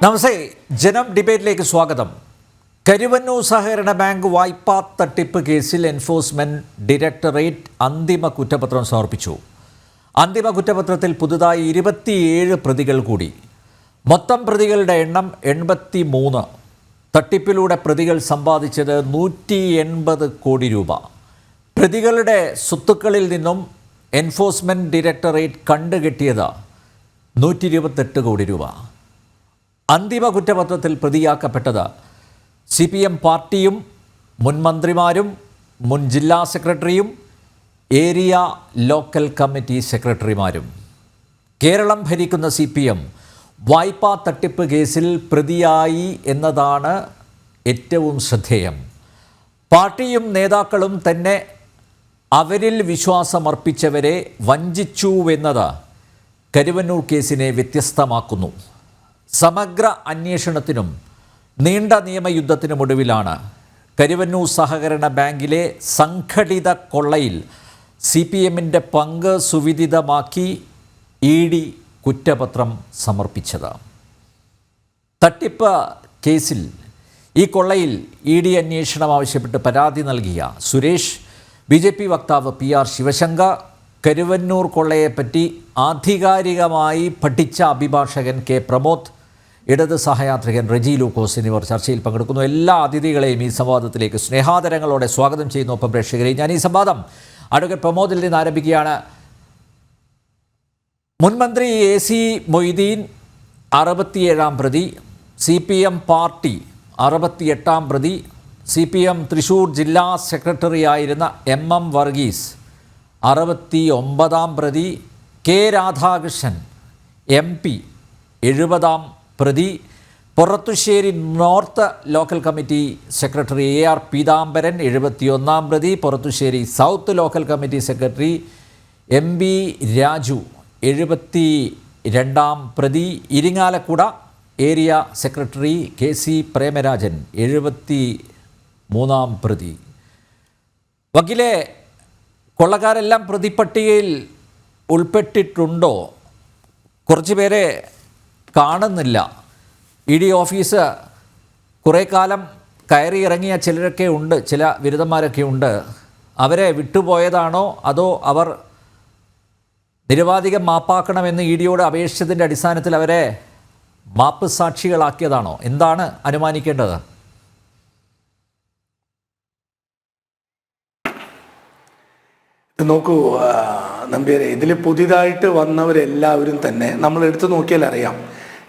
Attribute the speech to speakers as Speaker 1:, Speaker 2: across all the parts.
Speaker 1: നമസ്തേ, ജനം ഡിബേറ്റിലേക്ക് സ്വാഗതം. കരുവന്നൂർ സഹകരണ ബാങ്ക് വായ്പാ തട്ടിപ്പ് കേസിൽ എൻഫോഴ്സ്മെന്റ് ഡയറക്ടറേറ്റ് അന്തിമ കുറ്റപത്രം സമർപ്പിച്ചു. അന്തിമ കുറ്റപത്രത്തിൽ പുതുതായി 27 പ്രതികൾ കൂടി. മൊത്തം പ്രതികളുടെ എണ്ണം 83. തട്ടിപ്പിലൂടെ പ്രതികൾ സമ്പാദിച്ചത് 180 കോടി രൂപ. പ്രതികളുടെ സ്വത്തുക്കളിൽ നിന്നും എൻഫോഴ്സ്മെന്റ് ഡയറക്ടറേറ്റ് കണ്ടുകെട്ടിയത് 128 കോടി രൂപ. അന്തിമ കുറ്റപത്രത്തിൽ പ്രതിയാക്കപ്പെട്ടത് CPM പാർട്ടിയും മുൻ മന്ത്രിമാരും മുൻ ജില്ലാ സെക്രട്ടറിയും ഏരിയ ലോക്കൽ കമ്മിറ്റി സെക്രട്ടറിമാരും. കേരളം ഭരിക്കുന്ന CPM വായ്പാ തട്ടിപ്പ് കേസിൽ പ്രതിയായി എന്നതാണ് ഏറ്റവും ശ്രദ്ധേയം. പാർട്ടിയും നേതാക്കളും തന്നെ അവരിൽ വിശ്വാസമർപ്പിച്ചവരെ വഞ്ചിച്ചുവെന്നത് കരുവന്നൂർ കേസിനെ വ്യത്യസ്തമാക്കുന്നു. സമഗ്ര അന്വേഷണത്തിനും നീണ്ട നിയമയുദ്ധത്തിനുമൊടുവിലാണ് കരുവന്നൂർ സഹകരണ ബാങ്കിലെ സംഘടിത കൊള്ളയിൽ CPMൻ്റെ പങ്ക് സുവിദിതമാക്കി ED കുറ്റപത്രം സമർപ്പിച്ചത്. തട്ടിപ്പ് കേസിൽ ഈ കൊള്ളയിൽ ED അന്വേഷണം ആവശ്യപ്പെട്ട് പരാതി നൽകിയ സുരേഷ്, BJP വക്താവ് PR ശിവശങ്കർ, കരുവന്നൂർ കൊള്ളയെപ്പറ്റി ആധികാരികമായി പഠിച്ച അഭിഭാഷകൻ K പ്രമോദ്, ഇടത് സഹയാത്രികൻ റെജി ലൂക്കോസ് എന്നിവർ ചർച്ചയിൽ പങ്കെടുക്കുന്നു. എല്ലാ അതിഥികളെയും ഈ സംവാദത്തിലേക്ക് സ്നേഹാദരങ്ങളോടെ സ്വാഗതം ചെയ്യുന്നു. ഒപ്പം പ്രേക്ഷകരെ, ഞാൻ ഈ സംവാദം അഡ്വക്കേറ്റ് പ്രമോദിൽ നിന്ന് ആരംഭിക്കുകയാണ്. മുൻമന്ത്രി AC മൊയ്തീൻ 67-ാം പ്രതി, CPM പാർട്ടി 68-ാം പ്രതി, CPM തൃശ്ശൂർ ജില്ലാ സെക്രട്ടറി ആയിരുന്ന MM വർഗീസ് 69-ാം പ്രതി, K രാധാകൃഷ്ണൻ MP 70-ാം പ്രതി, Porathussery north local committee secretary AR Peethambaran 71-ാം പ്രതി, Porathussery south local committee secretary MB Raju 72-ാം പ്രതി, Irinjalakuda area secretary KC Premarajan 73-ാം പ്രതി. വക്കീലെ, കൊള്ളക്കാരെല്ലാം പ്രതിപ്പട്ടികയിൽ ഉൾപ്പെട്ടിട്ടുണ്ടോ? കുറച്ച് പേരെ കാണുന്നില്ല. ED ഓഫീസ് കുറേ കാലം കയറി ഇറങ്ങിയ ചിലരൊക്കെ ഉണ്ട്, ചില ബിരുദന്മാരൊക്കെ ഉണ്ട്. അവരെ വിട്ടുപോയതാണോ അതോ അവർ നിരവാധികം മാപ്പാക്കണമെന്ന് EDയോട് അപേക്ഷിച്ചതിൻ്റെ അടിസ്ഥാനത്തിൽ അവരെ മാപ്പ് സാക്ഷികളാക്കിയതാണോ? എന്താണ് അനുമാനിക്കേണ്ടത്?
Speaker 2: നോക്കൂ നമ്പ്യാരെ, ഇതിൽ പുതിയതായിട്ട് വന്നവരെല്ലാവരും തന്നെ നമ്മൾ എടുത്തു നോക്കിയാൽ അറിയാം.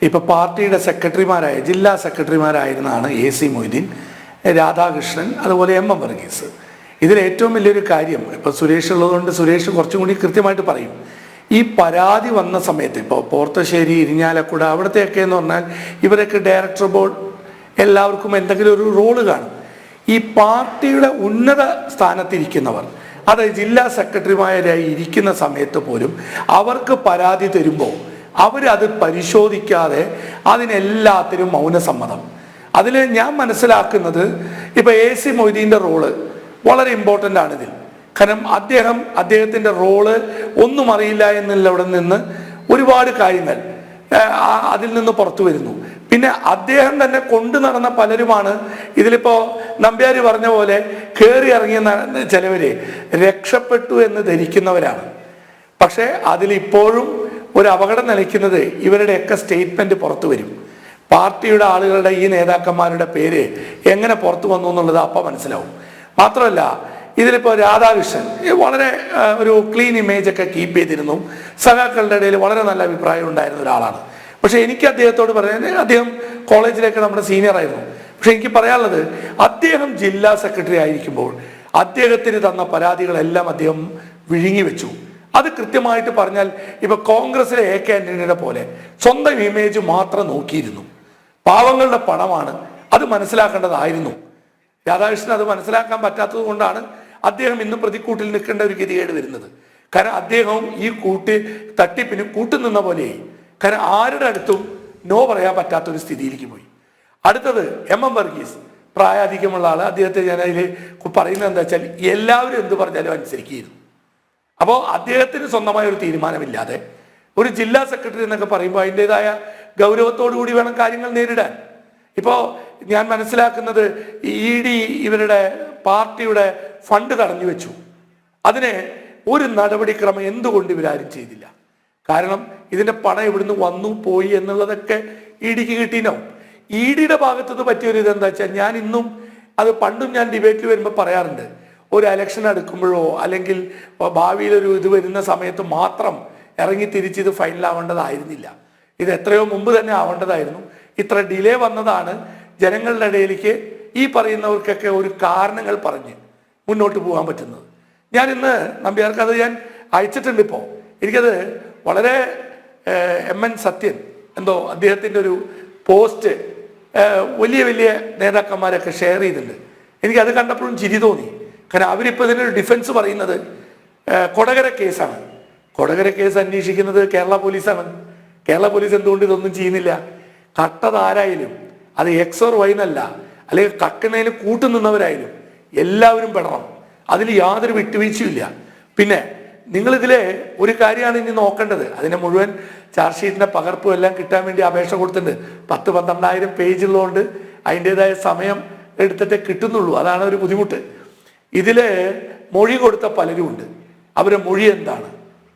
Speaker 2: ഇപ്പോൾ പാർട്ടിയുടെ സെക്രട്ടറിമാരായ ജില്ലാ സെക്രട്ടറിമാരായിരുന്നാണ് AC മൊയ്തീൻ, രാധാകൃഷ്ണൻ, അതുപോലെ MM വർഗീസ്. ഇതിൽ ഏറ്റവും വലിയൊരു കാര്യം, ഇപ്പോൾ സുരേഷ് ഉള്ളതുകൊണ്ട് സുരേഷ് കുറച്ചും കൂടി കൃത്യമായിട്ട് പറയും. ഈ പരാതി വന്ന സമയത്ത് ഇപ്പോൾ പോർത്തശ്ശേരി, ഇരിഞ്ഞാലക്കുട അവിടത്തെയൊക്കെ എന്ന് പറഞ്ഞാൽ ഇവരൊക്കെ ഡയറക്ടർ ബോർഡ് എല്ലാവർക്കും എന്തെങ്കിലും ഒരു റോള് കാണും. ഈ പാർട്ടിയുടെ ഉന്നത സ്ഥാനത്തിരിക്കുന്നവർ, അതായത് ജില്ലാ സെക്രട്ടറിമാരായി ഇരിക്കുന്ന സമയത്ത് പോലും അവർക്ക് പരാതി തരുമ്പോൾ അവരത് പരിശോധിക്കാതെ അതിനെല്ലാത്തിനും മൗനസമ്മതം. അതിൽ ഞാൻ മനസ്സിലാക്കുന്നത് ഇപ്പോൾ AC മൊയ്തീൻ്റെ റോള് വളരെ ഇമ്പോർട്ടൻ്റ് ആണ് ഇതിൽ. കാരണം അദ്ദേഹത്തിൻ്റെ റോള് ഒന്നും അറിയില്ല എന്നുള്ളവിടെ നിന്ന് ഒരുപാട് കാര്യങ്ങൾ അതിൽ നിന്ന് പുറത്തു വരുന്നു. പിന്നെ അദ്ദേഹം തന്നെ കൊണ്ടു നടന്ന പലരുമാണ് ഇതിലിപ്പോൾ നമ്പ്യാര് പറഞ്ഞ പോലെ കയറി ഇറങ്ങിയ ചിലവര് രക്ഷപ്പെട്ടു എന്ന് ധരിക്കുന്നവരാണ്. പക്ഷേ അതിലിപ്പോഴും ഒരു അപകടം നിലയ്ക്കുന്നത് ഇവരുടെയൊക്കെ സ്റ്റേറ്റ്മെന്റ് പുറത്തു വരും. പാർട്ടിയുടെ ആളുകളുടെ ഈ നേതാക്കന്മാരുടെ പേര് എങ്ങനെ പുറത്തു വന്നു എന്നുള്ളത് അപ്പം മനസ്സിലാവും. മാത്രമല്ല, ഇതിലിപ്പോൾ രാധാകൃഷ്ണൻ വളരെ ഒരു ക്ലീൻ ഇമേജ് ഒക്കെ കീപ്പ് ചെയ്തിരുന്നു. സഖാക്കളുടെ ഇടയിൽ വളരെ നല്ല അഭിപ്രായം ഉണ്ടായിരുന്ന ഒരാളാണ്. പക്ഷെ എനിക്ക് അദ്ദേഹത്തോട് പറയാൻ, അദ്ദേഹം കോളേജിലേക്ക് നമ്മുടെ സീനിയർ ആയിരുന്നു. പക്ഷെ എനിക്ക് പറയാനുള്ളത്, അദ്ദേഹം ജില്ലാ സെക്രട്ടറി ആയിരിക്കുമ്പോൾ അദ്ദേഹത്തിന് തന്ന പരാതികളെല്ലാം അദ്ദേഹം വിഴുങ്ങി വെച്ചു. അത് കൃത്യമായിട്ട് പറഞ്ഞാൽ ഇപ്പൊ കോൺഗ്രസിലെ AK ആന്റണിയുടെ പോലെ സ്വന്തം ഇമേജ് മാത്രം നോക്കിയിരുന്നു. പാവങ്ങളുടെ പണമാണ്, അത് മനസ്സിലാക്കേണ്ടതായിരുന്നു. രാധാകൃഷ്ണൻ അത് മനസ്സിലാക്കാൻ പറ്റാത്തത് കൊണ്ടാണ് അദ്ദേഹം ഇന്ന് പ്രതിക്കൂട്ടിൽ നിൽക്കേണ്ട ഒരു ഗതികേട് വരുന്നത്. കാരണം അദ്ദേഹവും ഈ തട്ടിപ്പിന് കൂട്ടുനിന്ന പോലെയായി. കാരണം ആരുടെ അടുത്തും നോ പറയാൻ പറ്റാത്തൊരു സ്ഥിതിയിലേക്ക് പോയി. അടുത്തത് MM വർഗീസ്, പ്രായാധിക്യമുള്ള ആള്. അദ്ദേഹത്തെ ഞാൻ അതിൽ പറയുന്നത് എന്താ വെച്ചാൽ എല്ലാവരും എന്ത് പറഞ്ഞാലും അനുസരിക്കുകയായിരുന്നു. അപ്പോൾ അദ്ദേഹത്തിന് സ്വന്തമായ ഒരു തീരുമാനമില്ലാതെ ഒരു ജില്ലാ സെക്രട്ടറി എന്നൊക്കെ പറയുമ്പോൾ അതിൻ്റെതായ ഗൗരവത്തോടു കൂടി വേണം കാര്യങ്ങൾ നേരിടാൻ. ഇപ്പോൾ ഞാൻ മനസ്സിലാക്കുന്നത് ED ഇവരുടെ പാർട്ടിയുടെ ഫണ്ട് തടഞ്ഞു വെച്ചു. അതിന് ഒരു നടപടിക്രമം എന്തുകൊണ്ട് ഇവരാരും ചെയ്തില്ല? കാരണം ഇതിന്റെ പണം എവിടുന്ന് വന്നു പോയി എന്നുള്ളതൊക്കെ EDക്ക് കിട്ടിനോ? EDയുടെ ഭാഗത്തുനിന്ന് പറ്റിയൊരു ഇതെന്താ വെച്ചാൽ, ഞാൻ ഇന്നും അത് പണ്ടും ഞാൻ ഡിബേറ്റിൽ വരുമ്പോൾ പറയാറുണ്ട്, ഒരു ഇലക്ഷൻ എടുക്കുമ്പോഴോ അല്ലെങ്കിൽ ഭാവിയിലൊരു ഇത് വരുന്ന സമയത്ത് മാത്രം ഇറങ്ങി തിരിച്ച് ഇത് ഫൈനലാവേണ്ടതായിരുന്നില്ല. ഇത് എത്രയോ മുമ്പ് തന്നെ ആവേണ്ടതായിരുന്നു. ഇത്ര ഡിലേ വന്നതാണ് ജനങ്ങളുടെ ഇടയിലേക്ക് ഈ പറയുന്നവർക്കൊക്കെ ഒരു കാരണങ്ങൾ പറഞ്ഞ് മുന്നോട്ട് പോകാൻ പറ്റുന്നത്. ഞാൻ ഇന്ന് നമ്പ്യാർക്ക് അത് ഞാൻ അയച്ചിട്ടുണ്ട്. ഇപ്പോൾ എനിക്കത് വളരെ MN സത്യൻ എന്തോ അദ്ദേഹത്തിൻ്റെ ഒരു പോസ്റ്റ് വലിയ വലിയ നേതാക്കന്മാരൊക്കെ ഷെയർ ചെയ്തിട്ടുണ്ട്. എനിക്കത് കണ്ടപ്പോഴും ചിരി തോന്നി. കാരണം അവരിപ്പോൾ ഇതിനൊരു ഡിഫൻസ് പറയുന്നത് കൊടകര കേസാണ്. കൊടകര കേസ് അന്വേഷിക്കുന്നത് കേരള പോലീസാണ്. കേരള പോലീസ് എന്തുകൊണ്ട് ഇതൊന്നും ചെയ്യുന്നില്ല? കട്ടതാരായാലും അത് X or Y എന്നല്ല, അല്ലെങ്കിൽ കക്കുന്നതിന് കൂട്ടുനിന്നവരായാലും എല്ലാവരും പെടണം. അതിൽ യാതൊരു വിട്ടുവീഴ്ചയില്ല. പിന്നെ നിങ്ങളിതിലെ ഒരു കാര്യമാണ് ഇനി നോക്കേണ്ടത്. അതിനെ മുഴുവൻ ചാർജ് ഷീറ്റിന്റെ പകർപ്പും എല്ലാം കിട്ടാൻ വേണ്ടി അപേക്ഷ കൊടുത്തിട്ടുണ്ട്. 10-12,000 പേജുള്ളതുകൊണ്ട് അതിൻ്റെതായ സമയം എടുത്തിട്ടേ കിട്ടുന്നുള്ളൂ. അതാണ് ഒരു ബുദ്ധിമുട്ട്. ഇതില് മൊഴി കൊടുത്ത പലരും ഉണ്ട്. അവരുടെ മൊഴി എന്താണ്?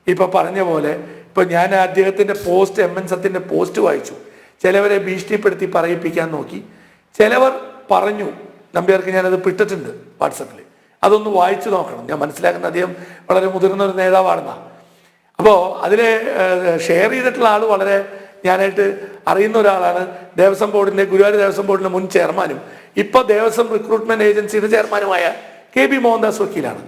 Speaker 2: ഇപ്പൊ പറഞ്ഞ പോലെ ഇപ്പൊ ഞാൻ അദ്ദേഹത്തിന്റെ പോസ്റ്റ്, MN സത്യന്റെ പോസ്റ്റ് വായിച്ചു. ചിലവരെ ഭീഷണിപ്പെടുത്തി പറയിപ്പിക്കാൻ നോക്കി. ചിലവർ പറഞ്ഞു, നമ്പ്യാർക്ക് ഞാനത് വിട്ടിട്ടുണ്ട് വാട്സപ്പിൽ, അതൊന്ന് വായിച്ചു നോക്കണം. ഞാൻ മനസ്സിലാക്കുന്ന അദ്ദേഹം വളരെ മുതിർന്ന ഒരു നേതാവാണെന്നാ. അപ്പോൾ അതിലെ ഷെയർ ചെയ്തിട്ടുള്ള ആൾ വളരെ ഞാനായിട്ട് അറിയുന്ന ഒരാളാണ്. ദേവസ്വം ബോർഡിന്റെ, ഗുരുവായൂർ ദേവസ്വം ബോർഡിന്റെ മുൻ ചെയർമാനും ഇപ്പൊ ദേവസ്വം റിക്രൂട്ട്മെന്റ് ഏജൻസിയുടെ ചെയർമാനുമായ KB മോഹൻദാസ് വക്കീലാണ്.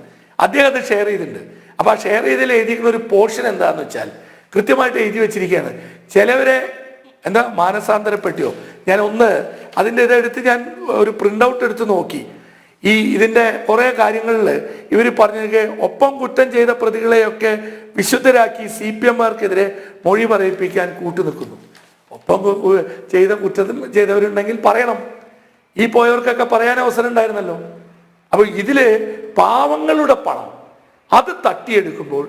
Speaker 2: അദ്ദേഹം അത് ഷെയർ ചെയ്തിട്ടുണ്ട്. അപ്പൊ ആ ഷെയർ ചെയ്തതിൽ എഴുതിയിരിക്കുന്ന ഒരു പോർഷൻ എന്താന്ന് വെച്ചാൽ കൃത്യമായിട്ട് എഴുതി വെച്ചിരിക്കുകയാണ്. ചിലവരെ എന്താ മാനസാന്തരപ്പെട്ടിയോ? ഞാൻ ഒന്ന് അതിൻ്റെ ഇതെടുത്ത് ഞാൻ ഒരു പ്രിന്റ് ഔട്ട് എടുത്ത് നോക്കി. ഇതിന്റെ കുറെ കാര്യങ്ങളിൽ ഇവർ പറഞ്ഞ ഒപ്പം കുറ്റം ചെയ്ത പ്രതികളെയൊക്കെ വിശുദ്ധരാക്കി CPM-മാർക്കെതിരെ മൊഴി പറയിപ്പിക്കാൻ കൂട്ടുനിൽക്കുന്നു. ഒപ്പം ചെയ്ത കുറ്റം ചെയ്തവരുണ്ടെങ്കിൽ പറയണം. ഈ പോയവർക്കൊക്കെ പറയാൻ അവസരം ഉണ്ടായിരുന്നല്ലോ. അപ്പൊ ഇതില് പാവങ്ങളുടെ പണം അത് തട്ടിയെടുക്കുമ്പോൾ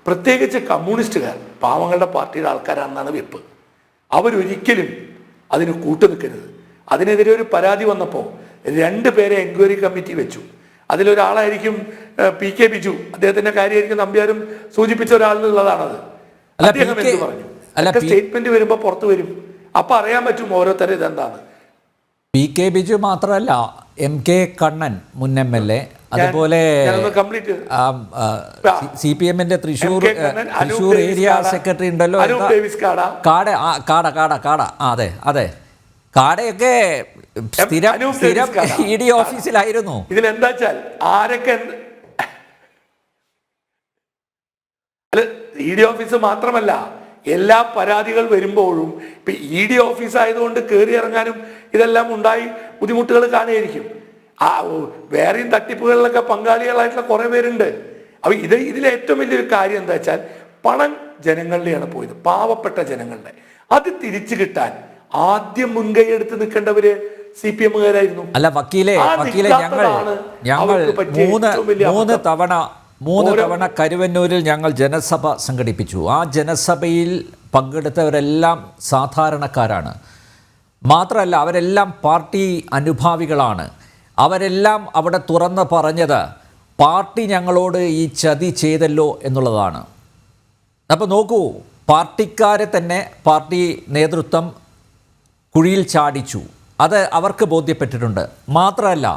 Speaker 2: പ്രത്യേകിച്ച് കമ്മ്യൂണിസ്റ്റുകാർ പാവങ്ങളുടെ പാർട്ടിയുടെ ആൾക്കാരാണെന്നാണ് വെപ്പ്. അവരൊരിക്കലും അതിന് കൂട്ടുനിൽക്കരുത്. അതിനെതിരെ ഒരു പരാതി വന്നപ്പോൾ 2 പേരെ എൻക്വയറി കമ്മിറ്റി വെച്ചു. അതിലൊരാളായിരിക്കും PK ബിജു. അദ്ദേഹത്തിന്റെ കാര്യമായിരിക്കും നമ്പ്യാരും സൂചിപ്പിച്ച ഒരാളിനുള്ളതാണത്. അദ്ദേഹം എന്ത് പറഞ്ഞു? സ്റ്റേറ്റ്മെന്റ് വരുമ്പോ പുറത്തു വരും. അപ്പൊ അറിയാൻ പറ്റും ഓരോരുത്തരും ഇതെന്താണ്.
Speaker 1: PK ബിജു മാത്രമല്ല, MK കണ്ണൻ മുൻ MLA, അതുപോലെ CPM-ന്റെ തൃശ്ശൂർ ഏരിയ സെക്രട്ടറി ഉണ്ടല്ലോ, കാട. അതെ അതെ, കാടയൊക്കെ സ്ഥിരം ED ഓഫീസിലായിരുന്നു.
Speaker 2: ഇതിലെന്താ വെച്ചാൽ ആരൊക്കെ അല്ല, ED ഓഫീസ് മാത്രമല്ല, എല്ലാ പരാതികൾ വരുമ്പോഴും ഇപ്പൊ ED ഓഫീസ് ആയതുകൊണ്ട് കയറി ഇറങ്ങാനും ഇതെല്ലാം ഉണ്ടായി ബുദ്ധിമുട്ടുകൾ കാണുകയായിരിക്കും. വേറെയും തട്ടിപ്പുകളിലൊക്കെ പങ്കാളികളായിട്ടുള്ള കുറെ പേരുണ്ട്. അപ്പൊ ഇതിലെ ഏറ്റവും വലിയൊരു കാര്യം എന്താ വെച്ചാൽ പണം ജനങ്ങളുടെയാണ് പോയത്, പാവപ്പെട്ട ജനങ്ങളുടെ. അത് തിരിച്ചു കിട്ടാൻ ആദ്യം മുൻകൈ എടുത്ത് നിൽക്കേണ്ടവര് CPM-കാരായിരുന്നു.
Speaker 1: അല്ല വക്കീലെ, ഞങ്ങൾ മൂന്ന് തവണ കരുവന്നൂരിൽ ഞങ്ങൾ ജനസഭ സംഘടിപ്പിച്ചു. ആ ജനസഭയിൽ പങ്കെടുത്തവരെല്ലാം സാധാരണക്കാരാണ്. മാത്രമല്ല അവരെല്ലാം പാർട്ടി അനുഭാവികളാണ്. അവരെല്ലാം അവിടെ തുറന്ന് പറഞ്ഞത് പാർട്ടി ഞങ്ങളോട് ഈ ചതി ചെയ്തല്ലോ എന്നുള്ളതാണ്. അപ്പോൾ നോക്കൂ, പാർട്ടിക്കാരെ തന്നെ പാർട്ടി നേതൃത്വം കുഴിയിൽ ചാടിച്ചു. അത് അവർക്ക് ബോധ്യപ്പെട്ടിട്ടുണ്ട്. മാത്രമല്ല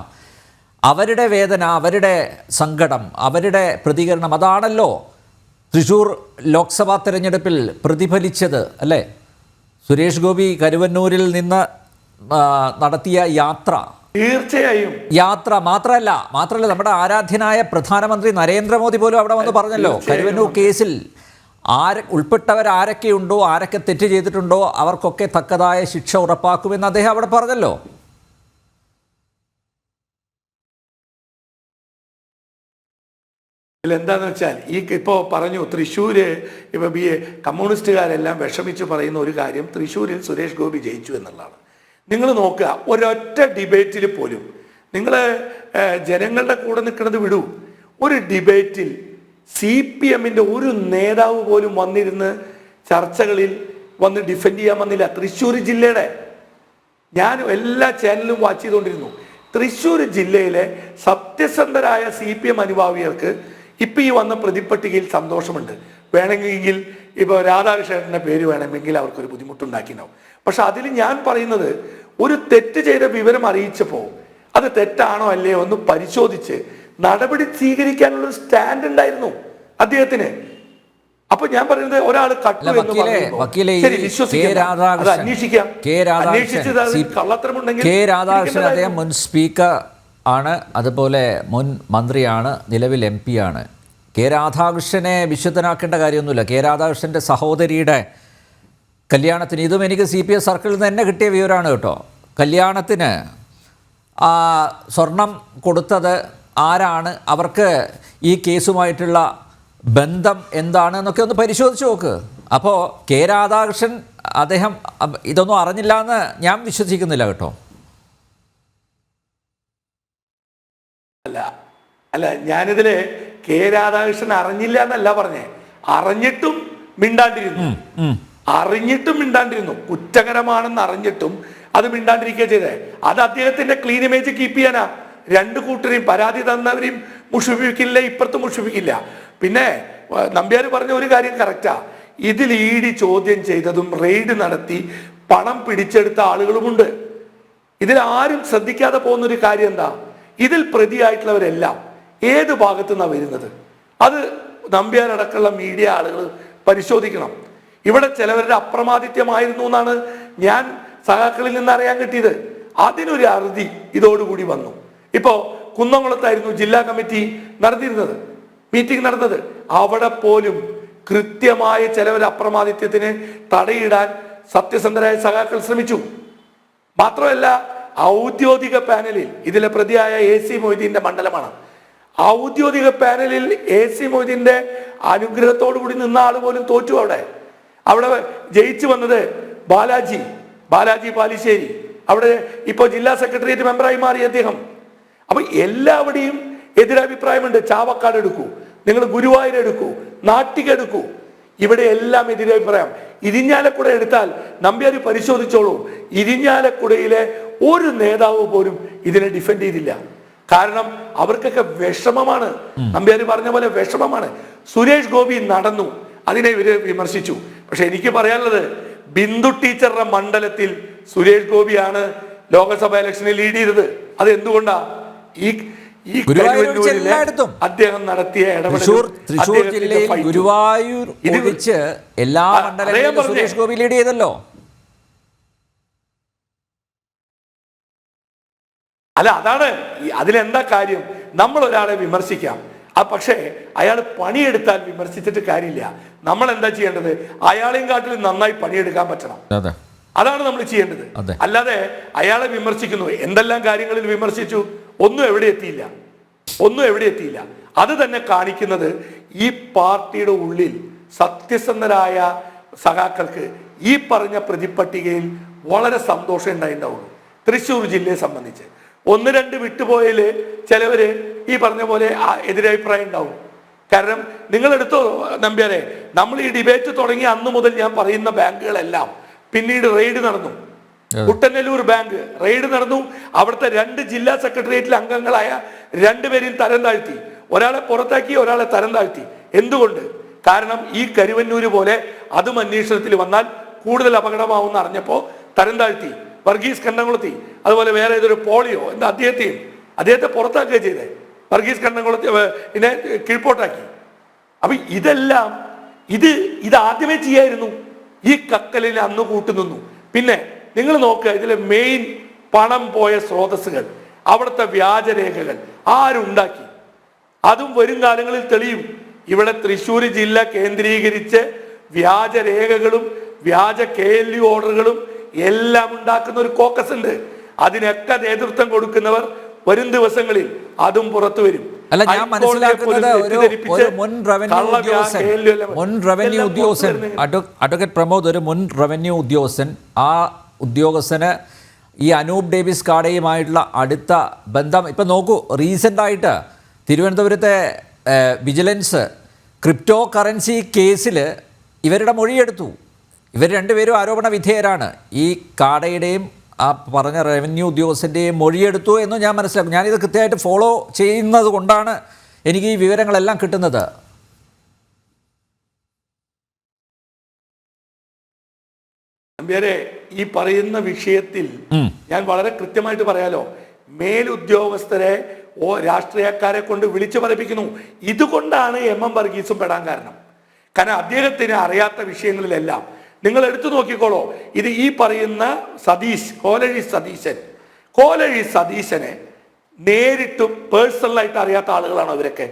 Speaker 1: അവരുടെ വേദന, അവരുടെ സങ്കടം, അവരുടെ പ്രതികരണം അതാണല്ലോ തൃശ്ശൂർ ലോക്സഭാ തെരഞ്ഞെടുപ്പിൽ പ്രതിഫലിച്ചത് അല്ലേ? സുരേഷ് ഗോപി കരുവന്നൂരിൽ നിന്ന് നടത്തിയ യാത്ര,
Speaker 2: തീർച്ചയായും
Speaker 1: യാത്ര മാത്രമല്ല നമ്മുടെ ആരാധ്യനായ പ്രധാനമന്ത്രി നരേന്ദ്രമോദി പോലും അവിടെ വന്ന് പറഞ്ഞല്ലോ, കരുവന്നൂർ കേസിൽ ഉൾപ്പെട്ടവരാരൊക്കെയുണ്ടോ, ആരൊക്കെ തെറ്റ് ചെയ്തിട്ടുണ്ടോ അവർക്കൊക്കെ തക്കതായ ശിക്ഷ ഉറപ്പാക്കുമെന്ന് അദ്ദേഹം അവിടെ പറഞ്ഞല്ലോ.
Speaker 2: ഇതിലെന്താന്ന് വെച്ചാൽ ഇപ്പോൾ പറഞ്ഞു തൃശ്ശൂര് ഇപ്പൊ കമ്മ്യൂണിസ്റ്റുകാരെല്ലാം വിഷമിച്ച് പറയുന്ന ഒരു കാര്യം, തൃശ്ശൂരിൽ സുരേഷ് ഗോപി ജയിച്ചു എന്നുള്ളതാണ്. നിങ്ങൾ നോക്കുക, ഒരൊറ്റ ഡിബേറ്റിൽ പോലും നിങ്ങൾ ജനങ്ങളുടെ കൂടെ നിൽക്കുന്നത് വിടൂ, ഒരു ഡിബേറ്റിൽ CPM-ന്റെ ഒരു നേതാവ് പോലും വന്നിരുന്ന് ചർച്ചകളിൽ വന്ന് ഡിഫെൻഡ് ചെയ്യാൻ വന്നില്ല. തൃശ്ശൂർ ജില്ലയുടെ, ഞാൻ എല്ലാ ചാനലും വാച്ച് ചെയ്തുകൊണ്ടിരുന്നു, തൃശ്ശൂർ ജില്ലയിലെ സത്യസന്ധരായ CPM അനുഭാവികൾക്ക് ഇപ്പം ഈ വന്ന പ്രതിപട്ടികയിൽ സന്തോഷമുണ്ട്. വേണമെങ്കിൽ ഇപ്പോൾ രാധാകൃഷ്ണന്റെ പേര് വേണമെങ്കിൽ അവർക്കൊരു ബുദ്ധിമുട്ടുണ്ടാക്കിയിട്ടുണ്ടാവും. പക്ഷെ അതിൽ ഞാൻ പറയുന്നത്, ഒരു തെറ്റ് ചെയ്ത വിവരം അറിയിച്ചപ്പോൾ അത് തെറ്റാണോ അല്ലയോ എന്ന് പരിശോധിച്ച് നടപടി സ്വീകരിക്കാനുള്ള സ്റ്റാൻഡ് ഉണ്ടായിരുന്നു അദ്ദേഹത്തിന്. അപ്പൊ ഞാൻ പറയുന്നത്, ഒരാൾ കട്ടു എന്ന്
Speaker 1: രാധാകൃഷ്ണൻ അദ്ദേഹം മുൻ സ്പീക്കർ ആണ്, അതുപോലെ മുൻ മന്ത്രിയാണ്, നിലവിൽ MP ആണ്. രാധാകൃഷ്ണനെ വിശുദ്ധനാക്കേണ്ട കാര്യമൊന്നുമില്ല. രാധാകൃഷ്ണന്റെ സഹോദരിയുടെ കല്യാണത്തിന്, ഇതും എനിക്ക് CPS സർക്കിളിൽ നിന്ന് തന്നെ കിട്ടിയ വിവരമാണ് കേട്ടോ, കല്യാണത്തിന് സ്വർണം കൊടുത്തത് ആരാണ്, അവർക്ക് ഈ കേസുമായിട്ടുള്ള ബന്ധം എന്താണ് എന്നൊക്കെ ഒന്ന് പരിശോധിച്ച് നോക്ക്. അപ്പോൾ രാധാകൃഷ്ണൻ അദ്ദേഹം ഇതൊന്നും അറിഞ്ഞില്ല എന്ന് ഞാൻ വിശ്വസിക്കുന്നില്ല കേട്ടോ.
Speaker 2: അല്ല ഞാനിതില് രാധാകൃഷ്ണൻ അറിഞ്ഞില്ല എന്നല്ല പറഞ്ഞേ, അറിഞ്ഞിട്ടും മിണ്ടാണ്ടിരുന്നു. കുറ്റകരമാണെന്ന് അറിഞ്ഞിട്ടും അത് മിണ്ടാണ്ടിരിക്കുക ചെയ്തേ. അത് അദ്ദേഹത്തിന്റെ ക്ലീൻ ഇമേജ് കീപ്പ് ചെയ്യാനാ. രണ്ടു കൂട്ടരെയും, പരാതി തന്നവരെയും മുഷിപ്പിക്കില്ല, ഇപ്പുറത്തും മുഷിപ്പിക്കില്ല. പിന്നെ നമ്പ്യാർ പറഞ്ഞ ഒരു കാര്യം കറക്റ്റാ, ഇതിൽ ED ചോദ്യം ചെയ്തതും റെയ്ഡ് നടത്തി പണം പിടിച്ചെടുത്ത ആളുകളുമുണ്ട്. ഇതിൽ ആരും ശ്രദ്ധിക്കാതെ പോകുന്ന ഒരു കാര്യം എന്താ, ഇതിൽ പ്രതിയായിട്ടുള്ളവരെല്ലാം ഏത് ഭാഗത്തു നിന്നാണ് വരുന്നത്? അത് നമ്പ്യാരടക്കമുള്ള മീഡിയ ആളുകൾ പരിശോധിക്കണം. ഇവിടെ ചിലവരുടെ അപ്രമാദിത്യമായിരുന്നു എന്നാണ് ഞാൻ സഖാക്കളിൽ നിന്ന് അറിയാൻ കിട്ടിയത്. അതിനൊരു അറുതി ഇതോടുകൂടി വന്നു. ഇപ്പോ കുന്നംകുളത്തായിരുന്നു ജില്ലാ കമ്മിറ്റി നടത്തിയിരുന്നത്, മീറ്റിംഗ് നടന്നത്. അവിടെ പോലും കൃത്യമായ ചിലവരുടെ അപ്രമാദിത്യത്തിന് തടയിടാൻ സത്യസന്ധരായ സഖാക്കൾ ശ്രമിച്ചു. മാത്രമല്ല, ഔദ്യോഗിക പാനലിൽ ഇതിലെ പ്രതിയായ AC മൊയ്തീന്റെ മണ്ഡലമാണ്. ഔദ്യോഗിക പാനലിൽ AC മൊയ്തീന്റെ അനുഗ്രഹത്തോടു കൂടി നിന്ന ആൾ പോലും തോറ്റു. അവിടെ ജയിച്ചു വന്നത് ബാലാജി പാലിശ്ശേരി, അവിടെ ഇപ്പോൾ ജില്ലാ സെക്രട്ടേറിയറ്റ് മെമ്പറായി മാറി അദ്ദേഹം. അപ്പൊ എല്ലാവരുടെയും എതിരഭിപ്രായമുണ്ട്. ചാവക്കാട് എടുക്കൂ, നിങ്ങൾ ഗുരുവായൂർ എടുക്കൂ, നാട്ടിക എടുക്കൂ, ഇവിടെ എല്ലാം എതിരഭിപ്രായം. ഇരിഞ്ഞാലക്കുട എടുത്താൽ നമ്പ്യാർ പരിശോധിച്ചോളൂ, ഇരിഞ്ഞാലക്കുടയിലെ ഒരു നേതാവ് പോലും ഇതിനെ ഡിഫെൻഡ് ചെയ്തില്ല. കാരണം അവർക്കൊക്കെ വിഷമമാണ്. നമ്പ്യാർ പറഞ്ഞ പോലെ വിഷമമാണ്. സുരേഷ് ഗോപി നടന്നു, അതിനെ ഇവര് വിമർശിച്ചു. പക്ഷെ എനിക്ക് പറയാനുള്ളത്, ബിന്ദു ടീച്ചറുടെ മണ്ഡലത്തിൽ സുരേഷ് ഗോപിയാണ് ലോക്സഭ ഇലക്ഷനിൽ ലീഡ് ചെയ്തത്. അത് എന്തുകൊണ്ടാ? ഈ അദ്ദേഹം നടത്തിയ
Speaker 1: തൃശ്ശൂർ ജില്ലയിൽ ഗുരുവായൂർ ഒഴിച്ച് എല്ലാ മണ്ഡലങ്ങളിലും സുരേഷ് ഗോപി ലീഡ് ചെയ്തല്ലോ.
Speaker 2: അല്ല, അതാണ് അതിലെന്താ കാര്യം? നമ്മൾ ഒരാളെ വിമർശിക്കാം, പക്ഷേ അയാൾ പണിയെടുത്താൽ വിമർശിച്ചിട്ട് കാര്യമില്ല. നമ്മൾ എന്താ ചെയ്യേണ്ടത്? അയാളെയും കാട്ടിൽ നന്നായി പണിയെടുക്കാൻ പറ്റണം. അതാണ് നമ്മൾ ചെയ്യേണ്ടത്. അല്ലാതെ അയാളെ വിമർശിക്കുന്നു, എന്തെല്ലാം കാര്യങ്ങളിൽ വിമർശിച്ചു, ഒന്നും എവിടെ എത്തിയില്ല. അത് തന്നെ കാണിക്കുന്നത് ഈ പാർട്ടിയുടെ ഉള്ളിൽ സത്യസന്ധരായ സഖാക്കൾക്ക് ഈ പറഞ്ഞ പ്രതിപട്ടികയിൽ വളരെ സന്തോഷം ഉണ്ടായിട്ടുണ്ടാവുള്ളൂ. തൃശ്ശൂർ ജില്ലയെ സംബന്ധിച്ച് 1-2 വിട്ടുപോയതില് ചിലവര് ഈ പറഞ്ഞ പോലെ എതിരഭിപ്രായം ഉണ്ടാവും. കാരണം നിങ്ങൾ എടുത്തോ നമ്പ്യാരെ, നമ്മൾ ഈ ഡിബേറ്റ് തുടങ്ങിയ അന്ന് മുതൽ ഞാൻ പറയുന്ന ബാങ്കുകളെല്ലാം പിന്നീട് റെയ്ഡ് നടന്നു. കുട്ടനെല്ലൂർ ബാങ്ക് റെയ്ഡ് നടന്നു. അവിടുത്തെ 2 ജില്ലാ സെക്രട്ടേറിയറ്റിലെ അംഗങ്ങളായ 2 പേരെയും തരം താഴ്ത്തി. ഒരാളെ പുറത്താക്കി, ഒരാളെ തരം താഴ്ത്തി. എന്തുകൊണ്ട്? കാരണം ഈ കരുവന്നൂര് പോലെ അതും അന്വേഷണത്തിൽ വന്നാൽ കൂടുതൽ അപകടമാവുമെന്ന് അറിഞ്ഞപ്പോ തരം താഴ്ത്തി. വർഗീസ് കണ്ടംകുളത്തി, അതുപോലെ വേറെ ഏതൊരു പോളിയോ എന്താ അദ്ദേഹത്തെ പുറത്താക്കുകയാണ് ചെയ്തേ. വർഗീസ് കണ്ടംകുളത്തി ഇതിനെ കീഴ്പോട്ടാക്കി. അപ്പൊ ഇതെല്ലാം ഇത് ആദ്യമേ ചെയ്യായിരുന്നു. ഈ കക്കലിൽ അന്ന് കൂട്ടുനിന്നു. പിന്നെ നിങ്ങൾ നോക്കുക, ഇതിലെ മെയിൻ പണം പോയ സ്രോതസ്സുകൾ, അവിടുത്തെ വ്യാജരേഖകൾ ആരുണ്ടാക്കി? അതും വരും കാലങ്ങളിൽ തെളിയും. ഇവിടെ തൃശ്ശൂർ ജില്ല കേന്ദ്രീകരിച്ച് വ്യാജരേഖകളും വ്യാജ KLU ഓർഡറുകളും എല്ലാം ഉണ്ടാക്കുന്ന ഒരു കോക്കസ് ഉണ്ട്. അതിനൊക്കെ നേതൃത്വം കൊടുക്കുന്നവർ വരും ദിവസങ്ങളിൽ അതും പുറത്തു വരും.
Speaker 1: അല്ല, ഞാൻ മനസ്സിലാക്കുന്നത് ഒരു മുൻ റവന്യൂ ഉദ്യോഗസ്ഥൻ അഡ്വക്കേറ്റ് പ്രമോദ്, ഒരു മുൻ റവന്യൂ ഉദ്യോഗസ്ഥൻ, ആ ഉദ്യോഗസ്ഥന് ഈ അനൂപ് ഡേവിസ് കാടയുമായിട്ടുള്ള അടുത്ത ബന്ധം. ഇപ്പം നോക്കൂ, റീസെൻ്റായിട്ട് തിരുവനന്തപുരത്തെ വിജിലൻസ് ക്രിപ്റ്റോ കറൻസി കേസിൽ ഇവരുടെ മൊഴിയെടുത്തു. ഇവർ രണ്ടുപേരും ആരോപണ വിധേയരാണ്. ഈ കാടയുടെയും ആ പറഞ്ഞ റവന്യൂ ഉദ്യോഗസ്ഥൻ്റെയും മൊഴിയെടുത്തു എന്ന് ഞാൻ മനസ്സിലാക്കും. ഞാനിത് കൃത്യമായിട്ട് ഫോളോ ചെയ്യുന്നത് കൊണ്ടാണ് എനിക്ക് ഈ വിവരങ്ങളെല്ലാം കിട്ടുന്നത്.
Speaker 2: നമ്പ്യാരെ, ഈ പറയുന്ന വിഷയത്തിൽ ഞാൻ വളരെ കൃത്യമായിട്ട് പറയാലോ, മേലുദ്യോഗസ്ഥരെ രാഷ്ട്രീയക്കാരെ കൊണ്ട് വിളിച്ചു പറയിപ്പിക്കുന്നു. ഇതുകൊണ്ടാണ് എം വർഗീസും പെടാൻ കാരണം. കാരണം അദ്ദേഹത്തിന് അറിയാത്ത വിഷയങ്ങളിലെല്ലാം നിങ്ങൾ എടുത്തു നോക്കിക്കോളോ. ഇത് ഈ പറയുന്ന കോലഴി സതീശനെ നേരിട്ട് പേഴ്സണലായിട്ട് അറിയാത്ത ആളുകളാണ് അവരൊക്കെ.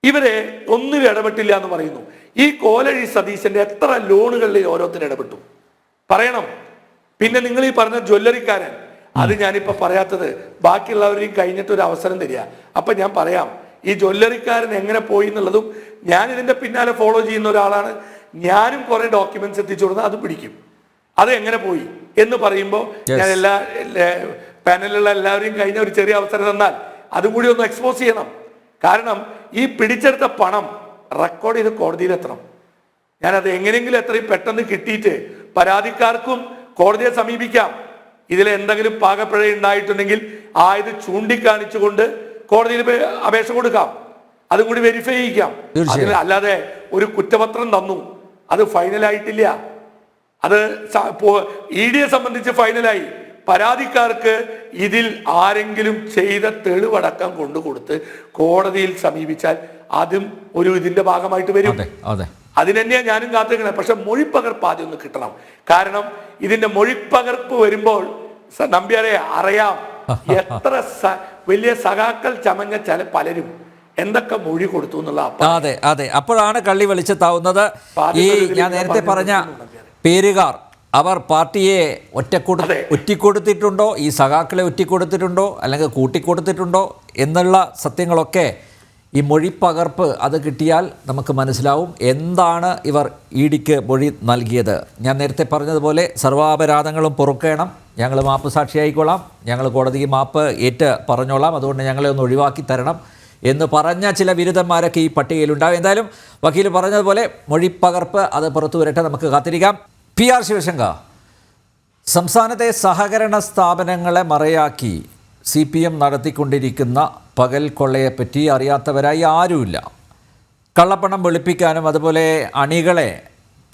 Speaker 2: ഇവരെ ഒന്നിനും ഇടപെട്ടില്ല എന്ന് പറയുന്നു. ഈ കോലഴി സതീശന്റെ എത്ര ലോണുകളിൽ ഓരോരുത്തരും ഇടപെട്ടു പറയണം. പിന്നെ നിങ്ങൾ ഈ പറഞ്ഞ ജ്വല്ലറിക്കാരൻ, അത് ഞാനിപ്പോ പറയാത്തത് ബാക്കിയുള്ളവരെയും കഴിഞ്ഞിട്ട് ഒരു അവസരം തരിക. അപ്പൊ ഞാൻ പറയാം ഈ ജ്വല്ലറിക്കാരൻ എങ്ങനെ പോയി എന്നുള്ളതും. ഞാൻ ഇതിന്റെ പിന്നാലെ ഫോളോ ചെയ്യുന്ന ഒരാളാണ്. ഞാനും കുറെ ഡോക്യുമെന്റ്സ് എത്തിച്ചു കൊടുത്താൽ അത് പിടിക്കും. അത് എങ്ങനെ പോയി എന്ന് പറയുമ്പോൾ ഞാൻ എല്ലാ പാനലിലുള്ള എല്ലാവരെയും കഴിഞ്ഞ ഒരു ചെറിയ അവസരം തന്നാൽ അതും കൂടി ഒന്ന് എക്സ്പോസ് ചെയ്യണം. കാരണം ഈ പിടിച്ചെടുത്ത പണം റെക്കോർഡ് ചെയ്ത് കോടതിയിലെത്തണം. ഞാനത് എങ്ങനെയെങ്കിലും എത്രയും പെട്ടെന്ന് കിട്ടിയിട്ട് പരാതിക്കാർക്കും കോടതിയെ സമീപിക്കാം. ഇതിൽ എന്തെങ്കിലും പാകപ്പിഴ ഉണ്ടായിട്ടുണ്ടെങ്കിൽ ഇത് ചൂണ്ടിക്കാണിച്ചുകൊണ്ട് കോടതിയിൽ അപേക്ഷ കൊടുക്കാം. അതും കൂടി വെരിഫൈ ചെയ്യിക്കാം. അല്ലാതെ ഒരു കുറ്റപത്രം തന്നു, അത് ഫൈനലായിട്ടില്ല. അത് ED സംബന്ധിച്ച് ഫൈനലായി. പരാതിക്കാർക്ക് ഇതിൽ ആരെങ്കിലും ചെയ്ത തെളിവടക്കം കൊണ്ടുകൊടുത്ത് കോടതിയിൽ സമീപിച്ചാൽ അതും ഒരു ഇതിന്റെ ഭാഗമായിട്ട് വരും. അതിനെന്നെയാ ഞാനും കാത്തിരിക്കണേ. പക്ഷെ മൊഴിപ്പകർപ്പ് ആദ്യം ഒന്ന് കിട്ടണം. കാരണം ഇതിന്റെ മൊഴിപ്പകർപ്പ് വരുമ്പോൾ നമ്പ്യാരെ അറിയാം എത്ര വലിയ സഖാക്കൾ ചമഞ്ഞ പലരും എന്തൊക്കെ മൊഴി കൊടുത്തു എന്നുള്ള.
Speaker 1: അതെ അതെ, അപ്പോഴാണ് കള്ളി വെളിച്ചത്താവുന്നത്. ഈ ഞാൻ നേരത്തെ പറഞ്ഞ പേരുകാർ അവർ പാർട്ടിയെ ഒറ്റിക്കൊടുത്തിട്ടുണ്ടോ, ഈ സഖാക്കളെ ഒറ്റിക്കൊടുത്തിട്ടുണ്ടോ, അല്ലെങ്കിൽ കൂട്ടിക്കൊടുത്തിട്ടുണ്ടോ എന്നുള്ള സത്യങ്ങളൊക്കെ ഈ മൊഴിപ്പകർപ്പ് അത് കിട്ടിയാൽ നമുക്ക് മനസ്സിലാവും എന്താണ് ഇവർ EDക്ക് മൊഴി നൽകിയത്. ഞാൻ നേരത്തെ പറഞ്ഞതുപോലെ സർവാപരാധങ്ങളും പൊറുക്കണം, ഞങ്ങൾ മാപ്പ് സാക്ഷിയായിക്കൊള്ളാം, ഞങ്ങൾ കോടതിക്ക് മാപ്പ് ഏറ്റ് പറഞ്ഞോളാം, അതുകൊണ്ട് ഞങ്ങളെ ഒന്ന് ഒഴിവാക്കി തരണം എന്ന് പറഞ്ഞ ചില ബിരുദന്മാരൊക്കെ ഈ പട്ടികയിലുണ്ടാകും. എന്തായാലും വക്കീൽ പറഞ്ഞതുപോലെ മൊഴിപ്പകർപ്പ് അത് പുറത്തു വരട്ടെ, നമുക്ക് കാത്തിരിക്കാം. PR ശിവശങ്കർ, സംസ്ഥാനത്തെ സഹകരണ സ്ഥാപനങ്ങളെ മറയാക്കി CPM നടത്തിക്കൊണ്ടിരിക്കുന്ന പകൽ കൊള്ളയെപ്പറ്റി അറിയാത്തവരായി ആരുമില്ല. കള്ളപ്പണം വെളുപ്പിക്കാനും അതുപോലെ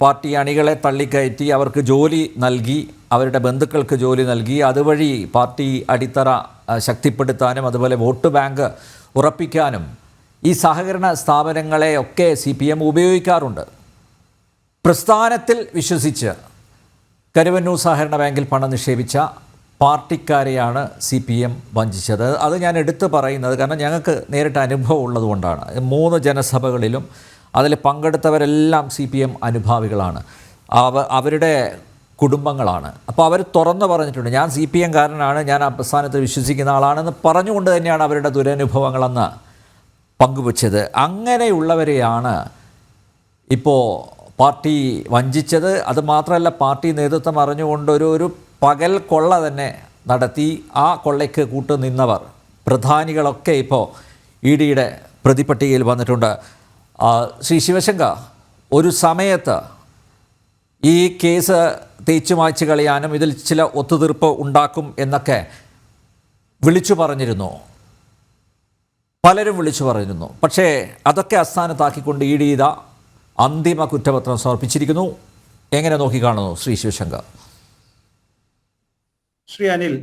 Speaker 1: പാർട്ടി അണികളെ തള്ളിക്കയറ്റി അവർക്ക് ജോലി നൽകി, അവരുടെ ബന്ധുക്കൾക്ക് ജോലി നൽകി, അതുവഴി പാർട്ടി അടിത്തറ ശക്തിപ്പെടുത്താനും അതുപോലെ വോട്ട് ബാങ്ക് ഉറപ്പിക്കാനും ഈ സഹകരണ സ്ഥാപനങ്ങളെയൊക്കെ CPM ഉപയോഗിക്കാറുണ്ട്. പ്രസ്ഥാനത്തിൽ വിശ്വസിച്ച് കരുവന്നൂർ സഹകരണ ബാങ്കിൽ പണം നിക്ഷേപിച്ച പാർട്ടിക്കാരെയാണ് CPM വഞ്ചിച്ചത്. അത് ഞാൻ എടുത്തു പറയുന്നത് കാരണം ഞങ്ങൾക്ക് നേരിട്ട് അനുഭവം ഉള്ളതുകൊണ്ടാണ്. 3 ജനസഭകളിലും അതിൽ പങ്കെടുത്തവരെല്ലാം CPM അനുഭാവികളാണ്, അവരുടെ കുടുംബങ്ങളാണ്. അപ്പോൾ അവർ തുറന്നു പറഞ്ഞിട്ടുണ്ട്, ഞാൻ CPM കാരനാണ്, ഞാൻ ആ പ്രസ്ഥാനത്തിൽ വിശ്വസിക്കുന്ന ആളാണെന്ന് പറഞ്ഞുകൊണ്ട് തന്നെയാണ് അവരുടെ ദുരനുഭവങ്ങളെന്ന് പങ്കുവച്ചത്. അങ്ങനെയുള്ളവരെയാണ് ഇപ്പോൾ പാർട്ടി വഞ്ചിച്ചത്. അതുമാത്രമല്ല, പാർട്ടി നേതൃത്വം അറിഞ്ഞുകൊണ്ട് ഒരു പകൽ കൊള്ള തന്നെ നടത്തി. ആ കൊള്ളയ്ക്ക് കൂട്ടുനിന്നവർ പ്രധാനികളൊക്കെ ഇപ്പോൾ EDയുടെ പ്രതിപട്ടികയിൽ വന്നിട്ടുണ്ട്. ശ്രീ ശിവശങ്കർ, ഒരു സമയത്ത് ഈ കേസ് തേച്ചു മായ്ച്ചു കളയാനും ഇതിൽ ചില ഒത്തുതീർപ്പ് ഉണ്ടാക്കും എന്നൊക്കെ വിളിച്ചു പറഞ്ഞിരുന്നു, പലരും വിളിച്ചു പറഞ്ഞിരുന്നു. പക്ഷേ അതൊക്കെ അസ്ഥാനത്താക്കിക്കൊണ്ട് ED ഇതാ അന്തിമ കുറ്റപത്രം സമർപ്പിച്ചിരിക്കുന്നു. എങ്ങനെ നോക്കിക്കാണുന്നു ശ്രീ ശിവശങ്കർ?
Speaker 3: ശ്രീ അനിൽ,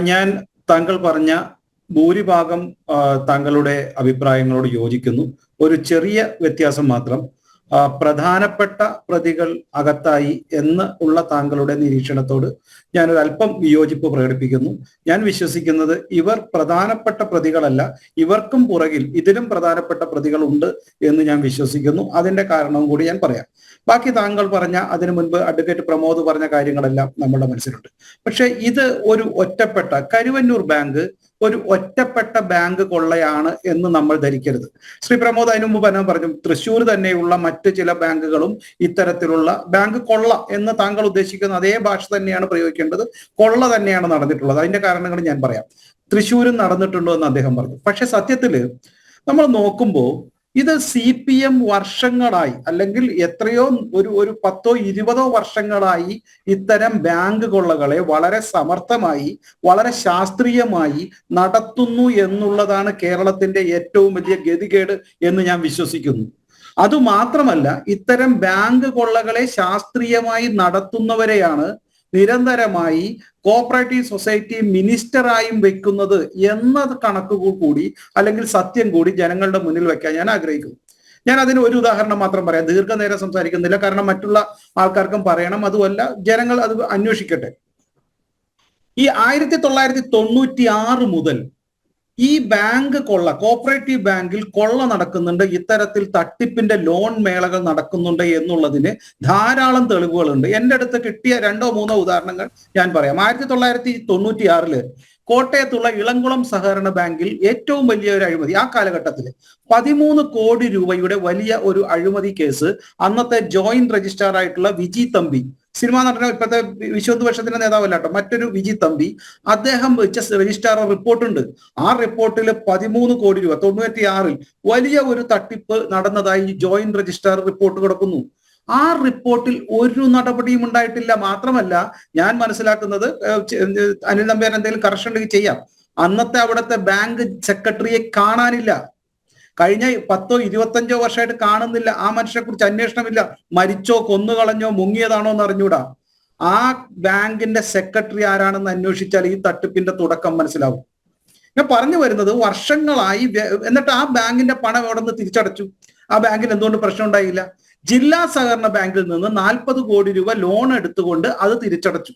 Speaker 3: ഞാൻ താങ്കൾ പറഞ്ഞ ഭൂരിഭാഗം താങ്കളുടെ അഭിപ്രായങ്ങളോട് യോജിക്കുന്നു. ഒരു ചെറിയ വ്യത്യാസം മാത്രം, പ്രധാനപ്പെട്ട പ്രതികൾ അകത്തായി എന്ന് ഉള്ള താങ്കളുടെ നിരീക്ഷണത്തോട് ഞാനൊരു അല്പം വിയോജിപ്പ് പ്രകടിപ്പിക്കുന്നു. ഞാൻ വിശ്വസിക്കുന്നത് ഇവർ പ്രധാനപ്പെട്ട പ്രതികളല്ല, ഇവർക്കും പുറകിൽ ഇതിലും പ്രധാനപ്പെട്ട പ്രതികളുണ്ട് എന്ന് ഞാൻ വിശ്വസിക്കുന്നു. അതിന്റെ കാരണവും കൂടി ഞാൻ പറയാം. ബാക്കി താങ്കൾ പറഞ്ഞ, അതിനു മുൻപ് അഡ്വക്കേറ്റ് പ്രമോദ് പറഞ്ഞ കാര്യങ്ങളെല്ലാം നമ്മുടെ മനസ്സിലുണ്ട്. പക്ഷെ ഇത് ഒരു ഒറ്റപ്പെട്ട കരുവന്നൂർ ബാങ്ക് ഒരു ഒറ്റപ്പെട്ട ബാങ്ക് കൊള്ളയാണ് എന്ന് നമ്മൾ ധരിക്കരുത്. ശ്രീ പ്രമോദ് അതിനു മുമ്പ് തന്നെ പറഞ്ഞു, തൃശ്ശൂർ തന്നെയുള്ള മറ്റ് ചില ബാങ്കുകളും ഇത്തരത്തിലുള്ള ബാങ്ക് കൊള്ള എന്ന് താങ്കൾ ഉദ്ദേശിക്കുന്ന അതേ ഭാഷ തന്നെയാണ് പ്രയോഗിക്കേണ്ടത്. കൊള്ള തന്നെയാണ് നടന്നിട്ടുള്ളത്. അതിന്റെ കാരണങ്ങൾ ഞാൻ പറയാം. തൃശ്ശൂരും നടന്നിട്ടുണ്ടോ എന്ന് അദ്ദേഹം പറഞ്ഞു. പക്ഷെ സത്യത്തില് നമ്മൾ നോക്കുമ്പോൾ ഇത് CPM വർഷങ്ങളായി, അല്ലെങ്കിൽ എത്രയോ ഒരു 10-20 വർഷങ്ങളായി ഇത്തരം ബാങ്ക് കൊള്ളകളെ വളരെ സമർത്ഥമായി, വളരെ ശാസ്ത്രീയമായി നടത്തുന്നു എന്നുള്ളതാണ് കേരളത്തിന്റെ ഏറ്റവും വലിയ ഗതികേട് എന്ന് ഞാൻ വിശ്വസിക്കുന്നു. അതുമാത്രമല്ല, ഇത്തരം ബാങ്ക് കൊള്ളകളെ ശാസ്ത്രീയമായി നടത്തുന്നവരെയാണ് നിരന്തരമായി കോപ്പറേറ്റീവ് സൊസൈറ്റി മിനിസ്റ്ററായും വെക്കുന്നത് എന്ന കണക്കുകൾ കൂടി, അല്ലെങ്കിൽ സത്യം കൂടി ജനങ്ങളുടെ മുന്നിൽ വെക്കാൻ ഞാൻ ആഗ്രഹിക്കുന്നു. ഞാൻ അതിന് ഒരു ഉദാഹരണം മാത്രം പറയാം, ദീർഘനേരം സംസാരിക്കുന്നില്ല, കാരണം മറ്റുള്ള ആൾക്കാർക്കും പറയണം, അതുമല്ല ജനങ്ങൾ അത് അന്വേഷിക്കട്ടെ. ഈ 1996 മുതൽ ഈ ബാങ്ക് കൊള്ള, കോപ്പറേറ്റീവ് ബാങ്കിൽ കൊള്ള നടക്കുന്നുണ്ട്, ഇത്തരത്തിൽ തട്ടിപ്പിന്റെ ലോൺ മേളകൾ നടക്കുന്നുണ്ട് എന്നുള്ളതിന് ധാരാളം തെളിവുകളുണ്ട്. എൻ്റെ അടുത്ത് കിട്ടിയ 2-3 ഉദാഹരണങ്ങൾ ഞാൻ പറയാം. 1996 കോട്ടയത്തുള്ള ഇളംകുളം സഹകരണ ബാങ്കിൽ ഏറ്റവും വലിയ ഒരു അഴിമതി ആ കാലഘട്ടത്തിൽ 13 കോടി രൂപയുടെ വലിയ ഒരു അഴിമതി കേസ് അന്നത്തെ ജോയിന്റ് രജിസ്ട്രാർ ആയിട്ടുള്ള വിജി തമ്പി, സിനിമാ നടന ഇപ്പോഴത്തെ വിശ്വഹിന്ദുപക്ഷത്തിന്റെ നേതാവല്ല കേട്ടോ, മറ്റൊരു വിജി തമ്പി, അദ്ദേഹം വെച്ച രജിസ്ട്രാർ റിപ്പോർട്ടുണ്ട്. ആ റിപ്പോർട്ടിൽ 13 കോടി രൂപ 96 വലിയ ഒരു തട്ടിപ്പ് നടന്നതായി ജോയിന്റ് രജിസ്ട്രാർ റിപ്പോർട്ട് കൊടുക്കുന്നു. ആ റിപ്പോർട്ടിൽ ഒരു നടപടിയും ഉണ്ടായിട്ടില്ല. മാത്രമല്ല, ഞാൻ മനസ്സിലാക്കുന്നത്, അനിൽ നമ്പ്യാർ എന്തെങ്കിലും കറക്ഷൻ ഉണ്ടെങ്കിൽ ചെയ്യാം, അന്നത്തെ അവിടുത്തെ ബാങ്ക് സെക്രട്ടറിയെ കാണാനില്ല. കഴിഞ്ഞ 10-25 വർഷമായിട്ട് കാണുന്നില്ല. ആ മനുഷ്യനെ കുറിച്ച് അന്വേഷണമില്ല. മരിച്ചോ, കൊന്നുകളഞ്ഞോ, മുങ്ങിയതാണോ എന്ന് അറിഞ്ഞൂടാ. ആ ബാങ്കിന്റെ സെക്രട്ടറി ആരാണെന്ന് അന്വേഷിച്ചാൽ ഈ തട്ടിപ്പിന്റെ തുടക്കം മനസ്സിലാവും. ഞാൻ പറഞ്ഞു വരുന്നത്, വർഷങ്ങളായി എന്നിട്ട് ആ ബാങ്കിന്റെ പണം എവിടെ നിന്ന് തിരിച്ചടച്ചു? ആ ബാങ്കിന് എന്തുകൊണ്ട് പ്രശ്നം ഉണ്ടായില്ല? ജില്ലാ സഹകരണ ബാങ്കിൽ നിന്ന് 40 കോടി രൂപ ലോൺ എടുത്തുകൊണ്ട് അത് തിരിച്ചടച്ചു.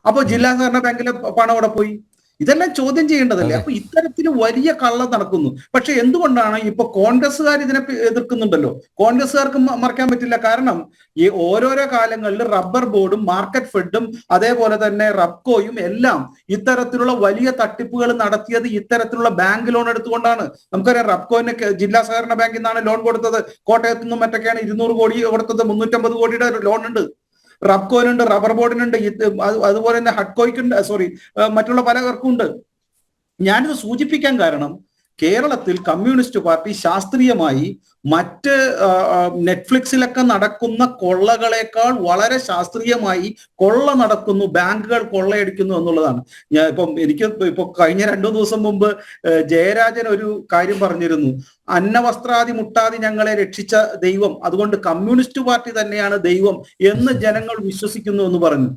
Speaker 3: അപ്പൊ ജില്ലാ സഹകരണ ബാങ്കിലെ പണം അവിടെ പോയി. ഇതെല്ലാം ചോദ്യം ചെയ്യേണ്ടതല്ലേ? അപ്പൊ ഇത്തരത്തിൽ വലിയ കള്ളം നടക്കുന്നു. പക്ഷെ എന്തുകൊണ്ടാണ് ഇപ്പൊ കോൺഗ്രസ്സുകാർ ഇതിനെ എതിർക്കുന്നുണ്ടല്ലോ? കോൺഗ്രസ്സുകാർക്ക് മറക്കാൻ പറ്റില്ല. കാരണം ഈ ഓരോരോ കാലങ്ങളിൽ റബ്ബർ ബോർഡും മാർക്കറ്റ് ഫെഡും അതേപോലെ തന്നെ റബ്കോയും എല്ലാം ഇത്തരത്തിലുള്ള വലിയ തട്ടിപ്പുകൾ നടത്തിയത് ഇത്തരത്തിലുള്ള ബാങ്ക് ലോൺ എടുത്തുകൊണ്ടാണ്. നമുക്കറിയാം, റബ്കോന് ജില്ലാ സഹകരണ ബാങ്കിൽ നിന്നാണ് ലോൺ കൊടുത്തത്. കോട്ടയത്തു നിന്നും മറ്റൊക്കെയാണ് 200 കോടി കൊടുത്തത്. 350 കോടിയുടെ ലോൺ ഉണ്ട്. റബ്കോനുണ്ട്, റബ്ബർ ബോർഡിനുണ്ട്, അതുപോലെ തന്നെ ഹഡ്കോയ്ക്കുണ്ട്, മറ്റുള്ള പലർക്കും ഉണ്ട്. ഞാനിത് സൂചിപ്പിക്കാൻ കാരണം, കേരളത്തിൽ കമ്മ്യൂണിസ്റ്റ് പാർട്ടി ശാസ്ത്രീയമായി മറ്റ് നെറ്റ്ഫ്ലിക്സിലൊക്കെ നടക്കുന്ന കൊള്ളകളെക്കാൾ വളരെ ശാസ്ത്രീയമായി കൊള്ള നടക്കുന്നു, ബാങ്കുകൾ കൊള്ളയടിക്കുന്നു എന്നുള്ളതാണ്. എനിക്ക് കഴിഞ്ഞ 2 ദിവസം മുമ്പ് ജയരാജൻ ഒരു കാര്യം പറഞ്ഞിരുന്നു. അന്നവസ്ത്രാദി മുട്ടാതി ഞങ്ങളെ രക്ഷിച്ച ദൈവം, അതുകൊണ്ട് കമ്മ്യൂണിസ്റ്റ് പാർട്ടി തന്നെയാണ് ദൈവം എന്ന് ജനങ്ങൾ വിശ്വസിക്കുന്നു എന്ന് പറഞ്ഞു.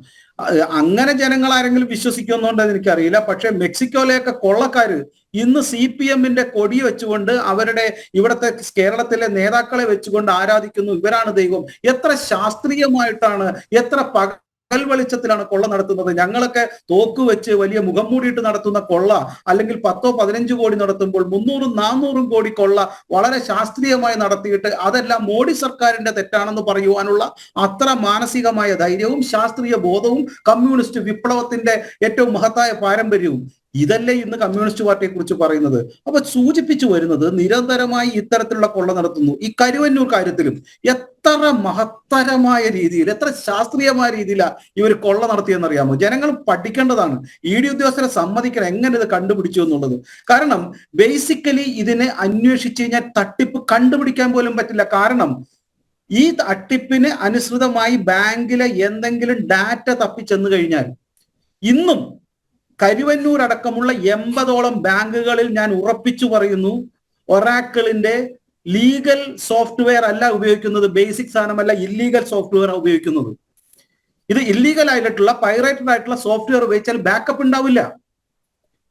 Speaker 3: അങ്ങനെ ജനങ്ങൾ ആരെങ്കിലും വിശ്വസിക്കുന്നുണ്ടെന്ന് എനിക്കറിയില്ല. പക്ഷെ മെക്സിക്കോയിലെയൊക്കെ കൊള്ളക്കാര് ഇന്ന് CPM-ന്റെ കൊടി വെച്ചുകൊണ്ട് അവരുടെ ഇവിടുത്തെ കേരളത്തിലെ നേതാക്കളെ വെച്ചുകൊണ്ട് ആരാധിക്കുന്നു. ഇവരാണ് ദൈവം. എത്ര ശാസ്ത്രീയമായിട്ടാണ്, എത്ര പകൽ വെളിച്ചത്തിലാണ് കൊള്ള നടത്തുന്നത്. ഞങ്ങളൊക്കെ തോക്ക് വെച്ച് വലിയ മുഖം മൂടിയിട്ട് നടത്തുന്ന കൊള്ള, അല്ലെങ്കിൽ 10-15 കോടി നടത്തുമ്പോൾ 300-400 കോടി കൊള്ള വളരെ ശാസ്ത്രീയമായി നടത്തിയിട്ട് അതെല്ലാം മോഡി സർക്കാരിന്റെ തെറ്റാണെന്ന് പറയുവാനുള്ള അത്ര മാനസികമായ ധൈര്യവും ശാസ്ത്രീയ ബോധവും കമ്മ്യൂണിസ്റ്റ് വിപ്ലവത്തിന്റെ ഏറ്റവും മഹത്തായ പാരമ്പര്യവും ഇതല്ലേ ഇന്ന് കമ്മ്യൂണിസ്റ്റ് പാർട്ടിയെ കുറിച്ച് പറയുന്നത്. അപ്പൊ സൂചിപ്പിച്ചു വരുന്നത്, നിരന്തരമായി ഇത്തരത്തിലുള്ള കൊള്ള നടത്തുന്നു. ഈ കരുവന്നൂർ കാര്യത്തിലും എത്ര മഹത്തരമായ രീതിയിൽ, എത്ര ശാസ്ത്രീയമായ രീതിയിലാണ് ഇവർ കൊള്ള നടത്തിയെന്നറിയാമോ? ജനങ്ങൾ പഠിക്കേണ്ടതാണ്. ED ഉദ്യോഗസ്ഥരെ സമ്മതിക്കണം എങ്ങനെ ഇത് കണ്ടുപിടിച്ചു എന്നുള്ളത്. കാരണം ബേസിക്കലി ഇതിനെ അന്വേഷിച്ചു കഴിഞ്ഞാൽ തട്ടിപ്പ് കണ്ടുപിടിക്കാൻ പോലും പറ്റില്ല. കാരണം ഈ തട്ടിപ്പിന് അനുസൃതമായി ബാങ്കിലെ എന്തെങ്കിലും ഡാറ്റ തപ്പിച്ചെന്നു കഴിഞ്ഞാൽ ഇന്നും കരുവന്നൂർ അടക്കമുള്ള 80ഓളം ബാങ്കുകളിൽ ഞാൻ ഉറപ്പിച്ചു പറയുന്നു, ഒറാക്കിളിന്റെ ലീഗൽ സോഫ്റ്റ്വെയർ അല്ല ഉപയോഗിക്കുന്നത്, ബേസിക് സാധനമല്ല, ഇല്ലീഗൽ സോഫ്റ്റ്വെയർ ഉപയോഗിക്കുന്നത്. ഇത് ഇല്ലീഗൽ ആയിട്ടുള്ള പൈറേറ്റഡ് ആയിട്ടുള്ള സോഫ്റ്റ്വെയർ ഉപയോഗിച്ചാൽ ബാക്കപ്പ് ഉണ്ടാവില്ല.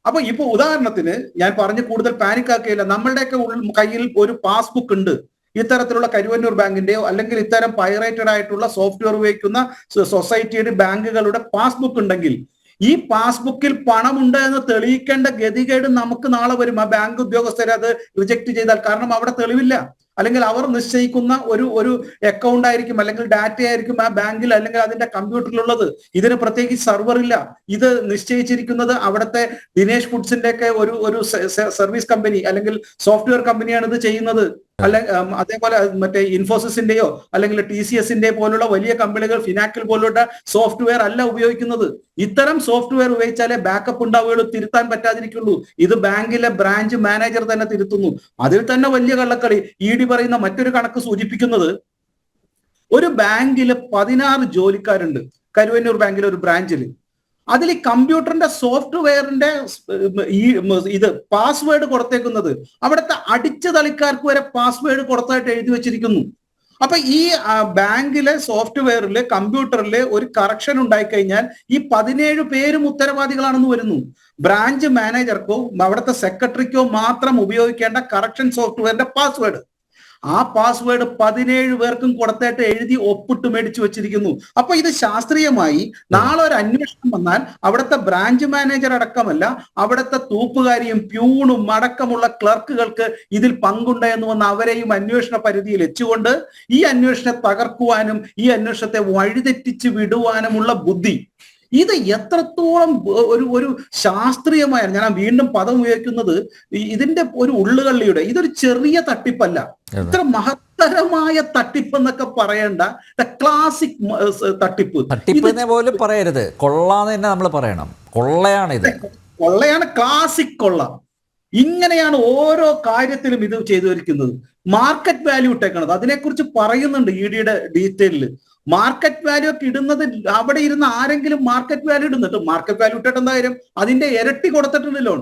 Speaker 3: അപ്പൊ ഇപ്പൊ ഉദാഹരണത്തിന് ഞാൻ പറഞ്ഞ് കൂടുതൽ പാനിക് ആക്കുകയില്ല, നമ്മളുടെയൊക്കെ കയ്യിൽ ഒരു പാസ്ബുക്ക് ഉണ്ട്, ഇത്തരത്തിലുള്ള കരുവന്നൂർ ബാങ്കിന്റെയോ അല്ലെങ്കിൽ ഇത്തരം പൈറേറ്റഡ് ആയിട്ടുള്ള സോഫ്റ്റ്വെയർ ഉപയോഗിക്കുന്ന സൊസൈറ്റിയുടെ ബാങ്കുകളുടെ പാസ്ബുക്ക് ഉണ്ടെങ്കിൽ ഈ പാസ്ബുക്കിൽ പണമുണ്ട് എന്ന് തെളിയിക്കേണ്ട ഗതികേട് നമുക്ക് നാളെ വരും. ആ ബാങ്ക് ഉദ്യോഗസ്ഥരെ അത് റിജക്ട് ചെയ്താൽ. കാരണം അവിടെ തെളിവില്ല. അല്ലെങ്കിൽ അവർ നിശ്ചയിക്കുന്ന ഒരു അക്കൗണ്ട് ആയിരിക്കും, അല്ലെങ്കിൽ ഡാറ്റ ആയിരിക്കും ആ ബാങ്കിൽ അല്ലെങ്കിൽ അതിന്റെ കമ്പ്യൂട്ടറിലുള്ളത്. ഇതിന് പ്രത്യേകിച്ച് സെർവർ ഇല്ല. ഇത് നിശ്ചയിച്ചിരിക്കുന്നത് അവിടുത്തെ ദിനേശ് ഫുഡ്സിന്റെ ഒക്കെ ഒരു സർവീസ് കമ്പനി അല്ലെങ്കിൽ സോഫ്റ്റ്വെയർ കമ്പനിയാണ് ഇത് ചെയ്യുന്നത്. അതേപോലെ മറ്റേ ഇൻഫോസിസിന്റെയോ അല്ലെങ്കിൽ TCSന്റെ പോലുള്ള വലിയ കമ്പനികൾ, ഫിനാക്കിൽ പോലുള്ള സോഫ്റ്റ്വെയർ അല്ല ഉപയോഗിക്കുന്നത്. ഇത്തരം സോഫ്റ്റ്വെയർ ഉപയോഗിച്ചാലേ ബാക്കപ്പ് ഉണ്ടാവുകയുള്ളൂ, തിരുത്താൻ പറ്റാതിരിക്കുള്ളൂ. ഇത് ബാങ്കിലെ ബ്രാഞ്ച് മാനേജർ തന്നെ തിരുത്തുന്നു. അതിൽ തന്നെ വലിയ കള്ളക്കളി. ED പറയുന്ന മറ്റൊരു കണക്ക് സൂചിപ്പിക്കുന്നത്, ഒരു ബാങ്കില് 16 ജോലിക്കാരുണ്ട്. കരുവന്നൂർ ബാങ്കിലെ ഒരു ബ്രാഞ്ചിൽ. അതിൽ ഈ കമ്പ്യൂട്ടറിന്റെ സോഫ്റ്റ്വെയറിന്റെ ഇത് പാസ്വേഡ് കൊടുത്തേക്കുന്നത് അവിടുത്തെ അടിച്ചു തളിക്കാർക്ക് വരെ പാസ്വേഡ് കൊടുത്തായിട്ട് എഴുതി വെച്ചിരിക്കുന്നു. അപ്പൊ ഈ ബാങ്കിലെ സോഫ്റ്റ്വെയറിലെ കമ്പ്യൂട്ടറിലെ ഒരു കറക്ഷൻ ഉണ്ടായിക്കഴിഞ്ഞാൽ ഈ 17 പേരും ഉത്തരവാദികളാണെന്ന് വരുന്നു. ബ്രാഞ്ച് മാനേജർക്കോ അവിടുത്തെ സെക്രട്ടറിക്കോ മാത്രം ഉപയോഗിക്കേണ്ട കറക്ഷൻ സോഫ്റ്റ്വെയറിന്റെ പാസ്വേഡ്, ആ പാസ്വേഡ് 17 പേർക്കും കൊടുത്തായിട്ട് എഴുതി ഒപ്പിട്ട് മേടിച്ചു വെച്ചിരിക്കുന്നു. അപ്പൊ ഇത് ശാസ്ത്രീയമായി നാളെ ഒരു അന്വേഷണം വന്നാൽ അവിടുത്തെ ബ്രാഞ്ച് മാനേജർ അടക്കമല്ല, അവിടുത്തെ തൂപ്പുകാരിയും പ്യൂണും അടക്കമുള്ള ക്ലർക്കുകൾക്ക് ഇതിൽ പങ്കുണ്ട് എന്ന് വന്ന് അവരെയും അന്വേഷണ പരിധിയിൽ വെച്ചുകൊണ്ട് ഈ അന്വേഷണത്തെ തകർക്കുവാനും ഈ അന്വേഷണത്തെ വഴിതെറ്റിച്ച് വിടുവാനുമുള്ള ബുദ്ധി, ഇത് എത്രത്തോളം ഒരു ശാസ്ത്രീയമായ, ഞാൻ വീണ്ടും പദം ഉപയോഗിക്കുന്നത്, ഇതിന്റെ ഒരു ഉള്ളുകള്ളിയുടെ, ഇതൊരു ചെറിയ തട്ടിപ്പല്ല, ഇത്ര മഹത്തരമായ തട്ടിപ്പ് എന്നൊക്കെ പറയേണ്ട ക്ലാസിക് തട്ടിപ്പ്.
Speaker 1: തട്ടിപ്പ് പോലും പറയരുത്, കൊള്ളാന്ന് തന്നെ നമ്മൾ പറയണം. കൊള്ളയാണിത്,
Speaker 3: കൊള്ളയാണ്, ക്ലാസിക് കൊള്ള. ഇങ്ങനെയാണ് ഓരോ കാര്യത്തിലും ഇത് ചെയ്തിരിക്കുന്നത്. മാർക്കറ്റ് വാല്യൂ ഇട്ടേക്കണത്, അതിനെക്കുറിച്ച് പറയുന്നുണ്ട് EDയുടെ ഡീറ്റെയിലില്. മാർക്കറ്റ് വാല്യൂ ഒക്കെ ഇടുന്നത് അവിടെ ഇരുന്ന് ആരെങ്കിലും മാർക്കറ്റ് വാല്യൂ ഇടുന്നുണ്ട്. മാർക്കറ്റ് വാല്യൂ ഇട്ടിട്ട് എന്തായാലും അതിന്റെ ഇരട്ടി കൊടുത്തിട്ടുണ്ട് ലോൺ.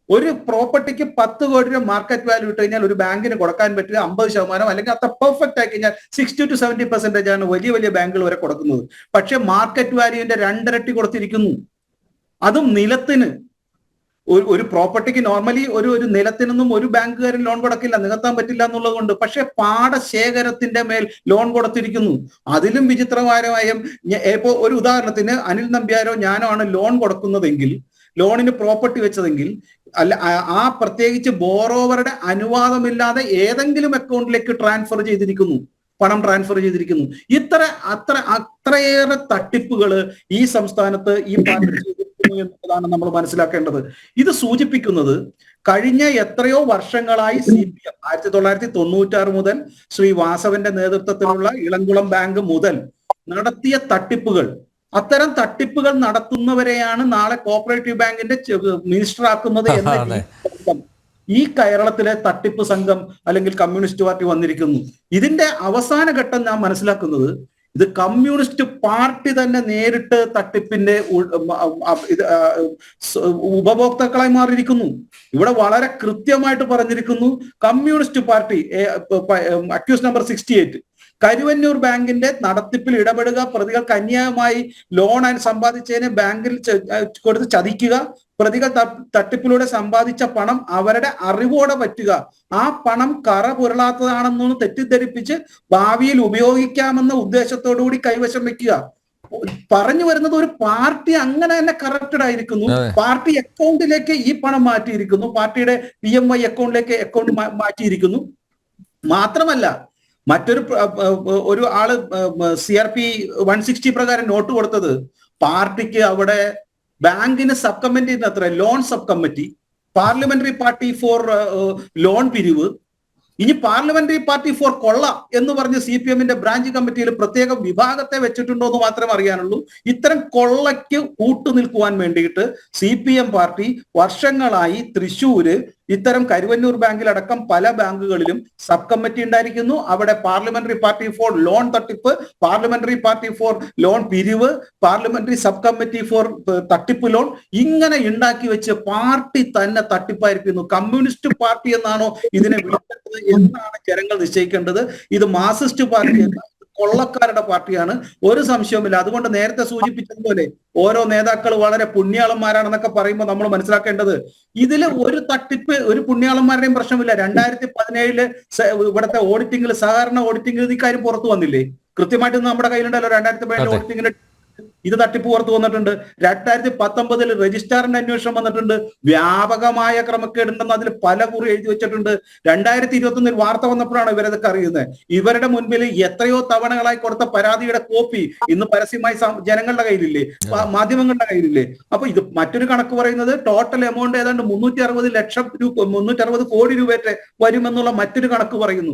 Speaker 3: ഒരു പ്രോപ്പർട്ടിക്ക് 10 കോടി രൂപ മാർക്കറ്റ് വാല്യൂ ഇട്ട് കഴിഞ്ഞാൽ ഒരു ബാങ്കിന് കൊടുക്കാൻ പറ്റില്ല 50% അല്ലെങ്കിൽ അത്ര പെർഫെക്റ്റ് ആയി കഴിഞ്ഞാൽ 60 to 70% ആണ് വലിയ വലിയ ബാങ്കുകൾ വരെ കൊടുക്കുന്നത്. പക്ഷെ മാർക്കറ്റ് വാല്യൂവിന്റെ 2 ഇരട്ടി കൊടുത്തിരിക്കുന്നു. അതും നിലത്തിന്. ഒരു പ്രോപ്പർട്ടിക്ക് നോർമലി ഒരു നിലത്തിനൊന്നും ഒരു ബാങ്കുകാരൻ ലോൺ കൊടുക്കില്ല, നികത്താൻ പറ്റില്ല എന്നുള്ളത് കൊണ്ട്. പക്ഷെ പാടശേഖരത്തിന്റെ മേൽ ലോൺ കൊടുത്തിരിക്കുന്നു. അതിലും വിചിത്രമായ, ഇപ്പോ ഒരു ഉദാഹരണത്തിന് അനിൽ നമ്പ്യാരോ ഞാനോ ആണ് ലോൺ കൊടുക്കുന്നതെങ്കിൽ, ലോണിന് പ്രോപ്പർട്ടി വെച്ചതെങ്കിൽ, അല്ല ആ പ്രത്യേകിച്ച് ബോറോവറുടെ അനുവാദമില്ലാതെ ഏതെങ്കിലും അക്കൗണ്ടിലേക്ക് പണം ട്രാൻസ്ഫർ ചെയ്തിരിക്കുന്നു. അത്രയേറെ തട്ടിപ്പുകൾ ഈ സംസ്ഥാനത്ത് ഈ പാർട്ടി എന്നതാണ് നമ്മൾ മനസ്സിലാക്കേണ്ടത്. ഇത് സൂചിപ്പിക്കുന്നത് കഴിഞ്ഞ എത്രയോ വർഷങ്ങളായി CPM 1996 മുതൽ ശ്രീ വാസവന്റെ നേതൃത്വത്തിലുള്ള ഇളംകുളം ബാങ്ക് മുതൽ നടത്തിയ തട്ടിപ്പുകൾ, അത്തരം തട്ടിപ്പുകൾ നടത്തുന്നവരെയാണ് നാളെ കോഓപ്പറേറ്റീവ് ബാങ്കിന്റെ മിനിസ്റ്റർ ആക്കുന്നത് എന്ന ഈ കേരളത്തിലെ തട്ടിപ്പ് സംഘം അല്ലെങ്കിൽ കമ്മ്യൂണിസ്റ്റ് പാർട്ടി വന്നിരിക്കുന്നു. ഇതിന്റെ അവസാന ഘട്ടം ഞാൻ മനസ്സിലാക്കുന്നത്, ഇത് കമ്മ്യൂണിസ്റ്റ് പാർട്ടി തന്നെ നേരിട്ട് തട്ടിപ്പിന്റെ ഉപഭോക്താക്കളായി മാറിയിരിക്കുന്നു. ഇവിടെ വളരെ കൃത്യമായിട്ട് പറഞ്ഞിരിക്കുന്നു, communist party accused number 68 Karuvannur ബാങ്കിന്റെ നടത്തിപ്പിൽ ഇടപെടുക, പ്രതികൾക്ക് അന്യായമായി ലോൺ സമ്പാദിച്ചതിനെ ബാങ്കിൽ കൊടുത്ത് ചതിക്കുക, പ്രതികൾ തട്ടിപ്പിലൂടെ സമ്പാദിച്ച പണം അവരുടെ അറിവോടെ പറ്റുക, ആ പണം കറ പുരളാത്തതാണെന്ന് തെറ്റിദ്ധരിപ്പിച്ച് ഭാവിയിൽ ഉപയോഗിക്കാമെന്ന ഉദ്ദേശത്തോടു കൂടി കൈവശം വെക്കുക. പറഞ്ഞു വരുന്നത് ഒരു പാർട്ടി അങ്ങനെ തന്നെ കറക്റ്റഡ് ആയിരിക്കുന്നു. പാർട്ടി അക്കൗണ്ടിലേക്ക് ഈ പണം മാറ്റിയിരിക്കുന്നു, പാർട്ടിയുടെ PMI അക്കൗണ്ട് മാറ്റിയിരിക്കുന്നു. മാത്രമല്ല ഒരു ആള് CRP 160 പ്രകാരം നോട്ട് കൊടുത്തത് പാർട്ടിക്ക് അവിടെ ബാങ്കിന് സബ് കമ്മിറ്റി അത്ര loan sub committee, parliamentary party for loan പിരിവ്, ഇനി പാർലമെന്ററി പാർട്ടി ഫോർ കൊള്ള എന്ന് പറഞ്ഞ് CPMന്റെ ബ്രാഞ്ച് കമ്മിറ്റിയിൽ പ്രത്യേക വിഭാഗത്തെ വെച്ചിട്ടുണ്ടോ എന്ന് മാത്രമേ അറിയാനുള്ളൂ. ഇത്തരം കൊള്ളയ്ക്ക് കൂട്ടുനിൽക്കുവാൻ വേണ്ടിയിട്ട് CPM പാർട്ടി വർഷങ്ങളായി തൃശ്ശൂര് ഇത്തരം കരുവന്നൂർ ബാങ്കിലടക്കം പല ബാങ്കുകളിലും സബ് കമ്മിറ്റി ഉണ്ടായിരിക്കുന്നു. അവിടെ പാർലമെന്ററി പാർട്ടി ഫോർ ലോൺ തട്ടിപ്പ്, പാർലമെന്ററി പാർട്ടി ഫോർ ലോൺ പിരിവ്, പാർലമെന്ററി സബ് കമ്മിറ്റി ഫോർ തട്ടിപ്പ് ലോൺ, ഇങ്ങനെ ഉണ്ടാക്കി വെച്ച് പാർട്ടി തന്നെ തട്ടിപ്പായിരിക്കുന്നു. കമ്മ്യൂണിസ്റ്റ് പാർട്ടി എന്നാണോ ഇതിനെ വിളിക്കേണ്ടത് എന്നാണ് ജനങ്ങൾ നിശ്ചയിക്കേണ്ടത്. ഇത് മാർക്സിസ്റ്റ് പാർട്ടിയല്ല, കൊള്ളക്കാരുടെ പാർട്ടിയാണ്, ഒരു സംശയവുമില്ല. അതുകൊണ്ട് നേരത്തെ സൂചിപ്പിച്ചതുപോലെ ഓരോ നേതാക്കൾ വളരെ പുണ്യാളന്മാരാണെന്നൊക്കെ പറയുമ്പോൾ നമ്മൾ മനസ്സിലാക്കേണ്ടത്, ഇതിൽ ഒരു തട്ടിപ്പ് ഒരു പുണ്യാളന്മാരുടെയും പ്രശ്നമില്ല. 2017 ഇവിടുത്തെ ഓഡിറ്റിംഗിൽ, സഹകരണ ഓഡിറ്റിംഗിൽ ഈ കാര്യം പുറത്തു വന്നില്ലേ? കൃത്യമായിട്ട് നമ്മുടെ കയ്യിലുണ്ടല്ലോ 2017 ഓഡിറ്റിംഗിന്റെ ഇത് തട്ടിപ്പ് പുറത്തു വന്നിട്ടുണ്ട്. 2019 രജിസ്ട്രാറിന്റെ അന്വേഷണം വന്നിട്ടുണ്ട്. വ്യാപകമായ ക്രമക്കേടുണ്ടെന്ന് അതിൽ പല കുറി എഴുതി വെച്ചിട്ടുണ്ട്. 2021 വാർത്ത വന്നപ്പോഴാണ് ഇവരതൊക്കെ അറിയുന്നത്. ഇവരുടെ മുൻപിൽ എത്രയോ തവണകളായി കൊടുത്ത പരാതിയുടെ കോപ്പി ഇന്ന് പരസ്യമായി ജനങ്ങളുടെ കയ്യിലില്ലേ, മാധ്യമങ്ങളുടെ കയ്യിലില്ലേ. അപ്പൊ ഇത് മറ്റൊരു കണക്ക് പറയുന്നത് ടോട്ടൽ എമൗണ്ട് ഏതാണ്ട് 360 ലക്ഷം രൂപ, 360 കോടി രൂപയുടെ വരുമെന്നുള്ള മറ്റൊരു കണക്ക് പറയുന്നു.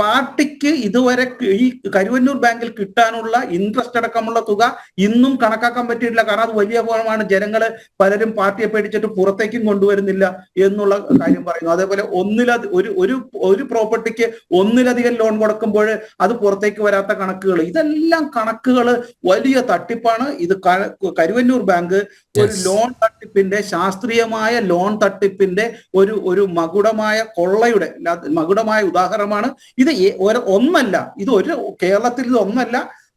Speaker 3: പാർട്ടിക്ക് ഇതുവരെ ഈ കരുവന്നൂർ ബാങ്കിൽ കിട്ടാനുള്ള ഇൻട്രസ്റ്റ് അടക്കമുള്ള തുക ഇന്നും കണക്കാക്കാൻ പറ്റിയിട്ടില്ല. കാരണം അത് വലിയ ഫോമാണ്. ജനങ്ങള് പലരും പാർട്ടിയെ പേടിച്ചിട്ട് പുറത്തേക്കും കൊണ്ടുവരുന്നില്ല എന്നുള്ള കാര്യം പറയുന്നു. അതേപോലെ ഒരു പ്രോപ്പർട്ടിക്ക് ഒന്നിലധികം ലോൺ കൊടുക്കുമ്പോൾ അത് പുറത്തേക്ക് വരാത്ത കണക്കുകൾ, ഇതെല്ലാം കണക്കുകൾ വലിയ തട്ടിപ്പാണ്. ഇത് കരുവന്നൂർ ബാങ്ക് ഒരു ലോൺ തട്ടിപ്പിന്റെ, ശാസ്ത്രീയമായ ലോൺ തട്ടിപ്പിന്റെ ഒരു മകുടമായ കൊള്ളയുടെ മകുടമായ ഉദാഹരണമാണ് ഇത്. ഒന്നല്ല, ഇത് കേരളത്തിൽ ഇത് ഒന്നല്ല,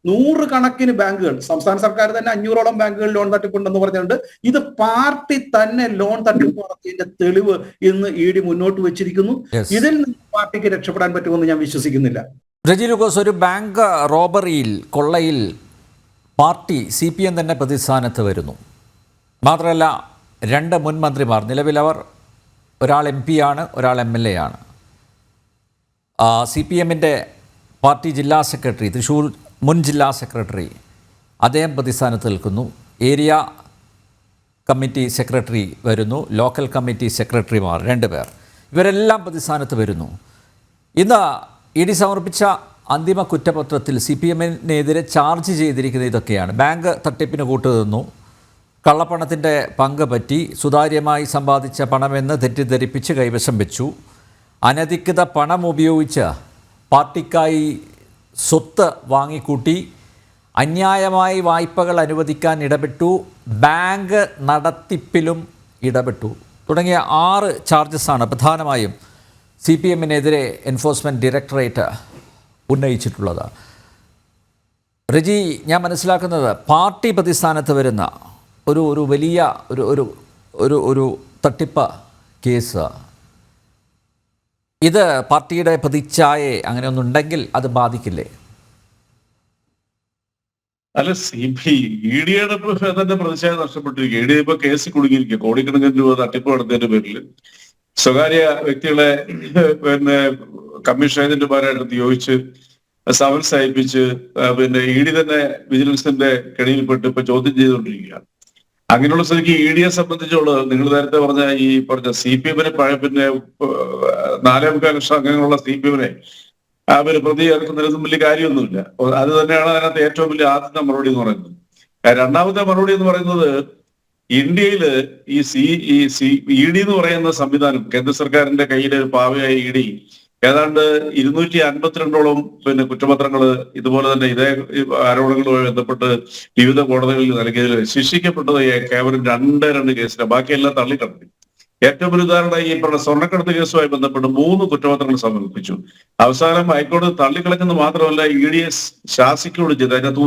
Speaker 3: 100 കണക്കിന് ബാങ്കുകൾ, സംസ്ഥാന സർക്കാർ തന്നെ 500ഓളം ബാങ്കുകൾ ലോൺ തട്ടിപ്പുണ്ടെന്ന് പറഞ്ഞിട്ടുണ്ട്. ഇത് പാർട്ടി തന്നെ ലോൺ തട്ടിപ്പ് നടത്തിയതിന്റെ തെളിവ് ഇന്ന് ED മുന്നോട്ട് വെച്ചിരിക്കുന്നു. ഇതിൽ നിന്ന് പാർട്ടിക്ക് രക്ഷപ്പെടാൻ പറ്റുമെന്ന് ഞാൻ വിശ്വസിക്കുന്നില്ല.
Speaker 1: റെജി ലൂക്കോസ്, ഒരു ബാങ്ക് റോബറിയിൽ, കൊള്ളയിൽ പാർട്ടി CPM തന്നെ പ്രതിസ്ഥാനത്ത് വരുന്നു. മാത്രമല്ല 2 മുൻ മന്ത്രിമാർ, നിലവിലവർ ഒരാൾ MP ആണ്, ഒരാൾ MLA ആണ്. CPMൻ്റെ പാർട്ടി ജില്ലാ സെക്രട്ടറി, തൃശ്ശൂർ മുൻ ജില്ലാ സെക്രട്ടറി, അദ്ദേഹം പ്രതിസ്ഥാനത്ത് നിൽക്കുന്നു. ഏരിയ കമ്മിറ്റി സെക്രട്ടറി വരുന്നു, ലോക്കൽ കമ്മിറ്റി സെക്രട്ടറിമാർ 2 പേർ, ഇവരെല്ലാം പ്രതിസ്ഥാനത്ത് വരുന്നു. ഇന്ന് ED സമർപ്പിച്ച അന്തിമ കുറ്റപത്രത്തിൽ CPMനെതിരെ ചാർജ് ചെയ്തിരിക്കുന്ന ഇതൊക്കെയാണ്. ബാങ്ക് തട്ടിപ്പിന് കൂട്ടുനിന്നു, കള്ളപ്പണത്തിൻ്റെ പങ്ക് പറ്റി, സുതാര്യമായി സമ്പാദിച്ച പണമെന്ന് തെറ്റിദ്ധരിപ്പിച്ച് കൈവശം വെച്ചു, അനധികൃത പണം ഉപയോഗിച്ച് പാർട്ടിക്കായി സ്വത്ത് വാങ്ങിക്കൂട്ടി, അന്യായമായി വായ്പകൾ അനുവദിക്കാൻ ഇടപെട്ടു, ബാങ്ക് നടത്തിപ്പിലും ഇടപെട്ടു തുടങ്ങിയ 6 ചാർജസാണ് പ്രധാനമായും CPMനെതിരെ എൻഫോഴ്സ്മെൻറ്റ് ഡയറക്ടറേറ്റ് ഉന്നയിച്ചിട്ടുള്ളത്. റെജി, ഞാൻ മനസ്സിലാക്കുന്നത് പാർട്ടി പ്രതിസ്ഥാനത്ത് വരുന്ന ഒരു വലിയ ഒരു തട്ടിപ്പ് കേസ്, ഇത് പാർട്ടിയുടെ പ്രതിച്ഛായയെ അങ്ങനെ ഒന്നുണ്ടെങ്കിൽ അത് ബാധിക്കില്ലേ?
Speaker 4: അല്ല, EDയുടെ തന്നെ പ്രതിച്ഛായ നഷ്ടപ്പെട്ടിരിക്കുക. ED ഇപ്പൊ കേസിൽ കുടുങ്ങിയിരിക്കുക. കോടിക്കണക്കിന് രൂപ തട്ടിപ്പ് നടത്തിയതിന്റെ പേരിൽ സ്വകാര്യ വ്യക്തികളെ കമ്മീഷൻ ഏജന്റുമാരായിട്ട് നിയോഗിച്ച് സമൻസ് അയപ്പിച്ച് ED തന്നെ വിജിലൻസിന്റെ കെണിയിൽപ്പെട്ട് ഇപ്പൊ ചോദ്യം ചെയ്തുകൊണ്ടിരിക്കുകയാണ്. അങ്ങനെയുള്ള സ്ഥിതിക്ക് EDയെ സംബന്ധിച്ചോളം നിങ്ങൾ നേരത്തെ പറഞ്ഞ CPMനെ പിന്നെ 4.25 ലക്ഷം അംഗങ്ങളുള്ള CPMനെ പ്രതി ചേർക്കുന്നതിനൊന്നും വലിയ കാര്യമൊന്നുമില്ല. അത് തന്നെയാണ് അതിനകത്ത് ഏറ്റവും വലിയ ആദ്യത്തെ മറുപടി എന്ന് പറയുന്നത്. രണ്ടാമത്തെ മറുപടി എന്ന് പറയുന്നത്, ഇന്ത്യയില് ED എന്ന് പറയുന്ന സംവിധാനം, കേന്ദ്ര സർക്കാരിന്റെ കയ്യിലെ ഒരു പാവയായ ED ഏതാണ്ട് 252ഓളം കുറ്റപത്രങ്ങൾ ഇതുപോലെ തന്നെ ഇതേ ആരോപണങ്ങളുമായി ബന്ധപ്പെട്ട് വിവിധ കോടതികളിൽ നൽകിയതിൽ ശിക്ഷിക്കപ്പെട്ടത് കേവലം 2 കേസിലാണ്. ബാക്കിയെല്ലാം തള്ളിക്കടത്തി. ഏറ്റവും ഒരു ഉദാഹരണം, ഈ പറഞ്ഞ സ്വർണ്ണക്കടത്ത് കേസുമായി ബന്ധപ്പെട്ട് 3 കുറ്റപത്രങ്ങൾ സമർപ്പിച്ചു. അവസാനം ഹൈക്കോടതി തള്ളിക്കളഞ്ഞെന്ന് മാത്രമല്ല EDയെ ശാസിക്കുകയും ചെയ്തു. അതിനകത്ത്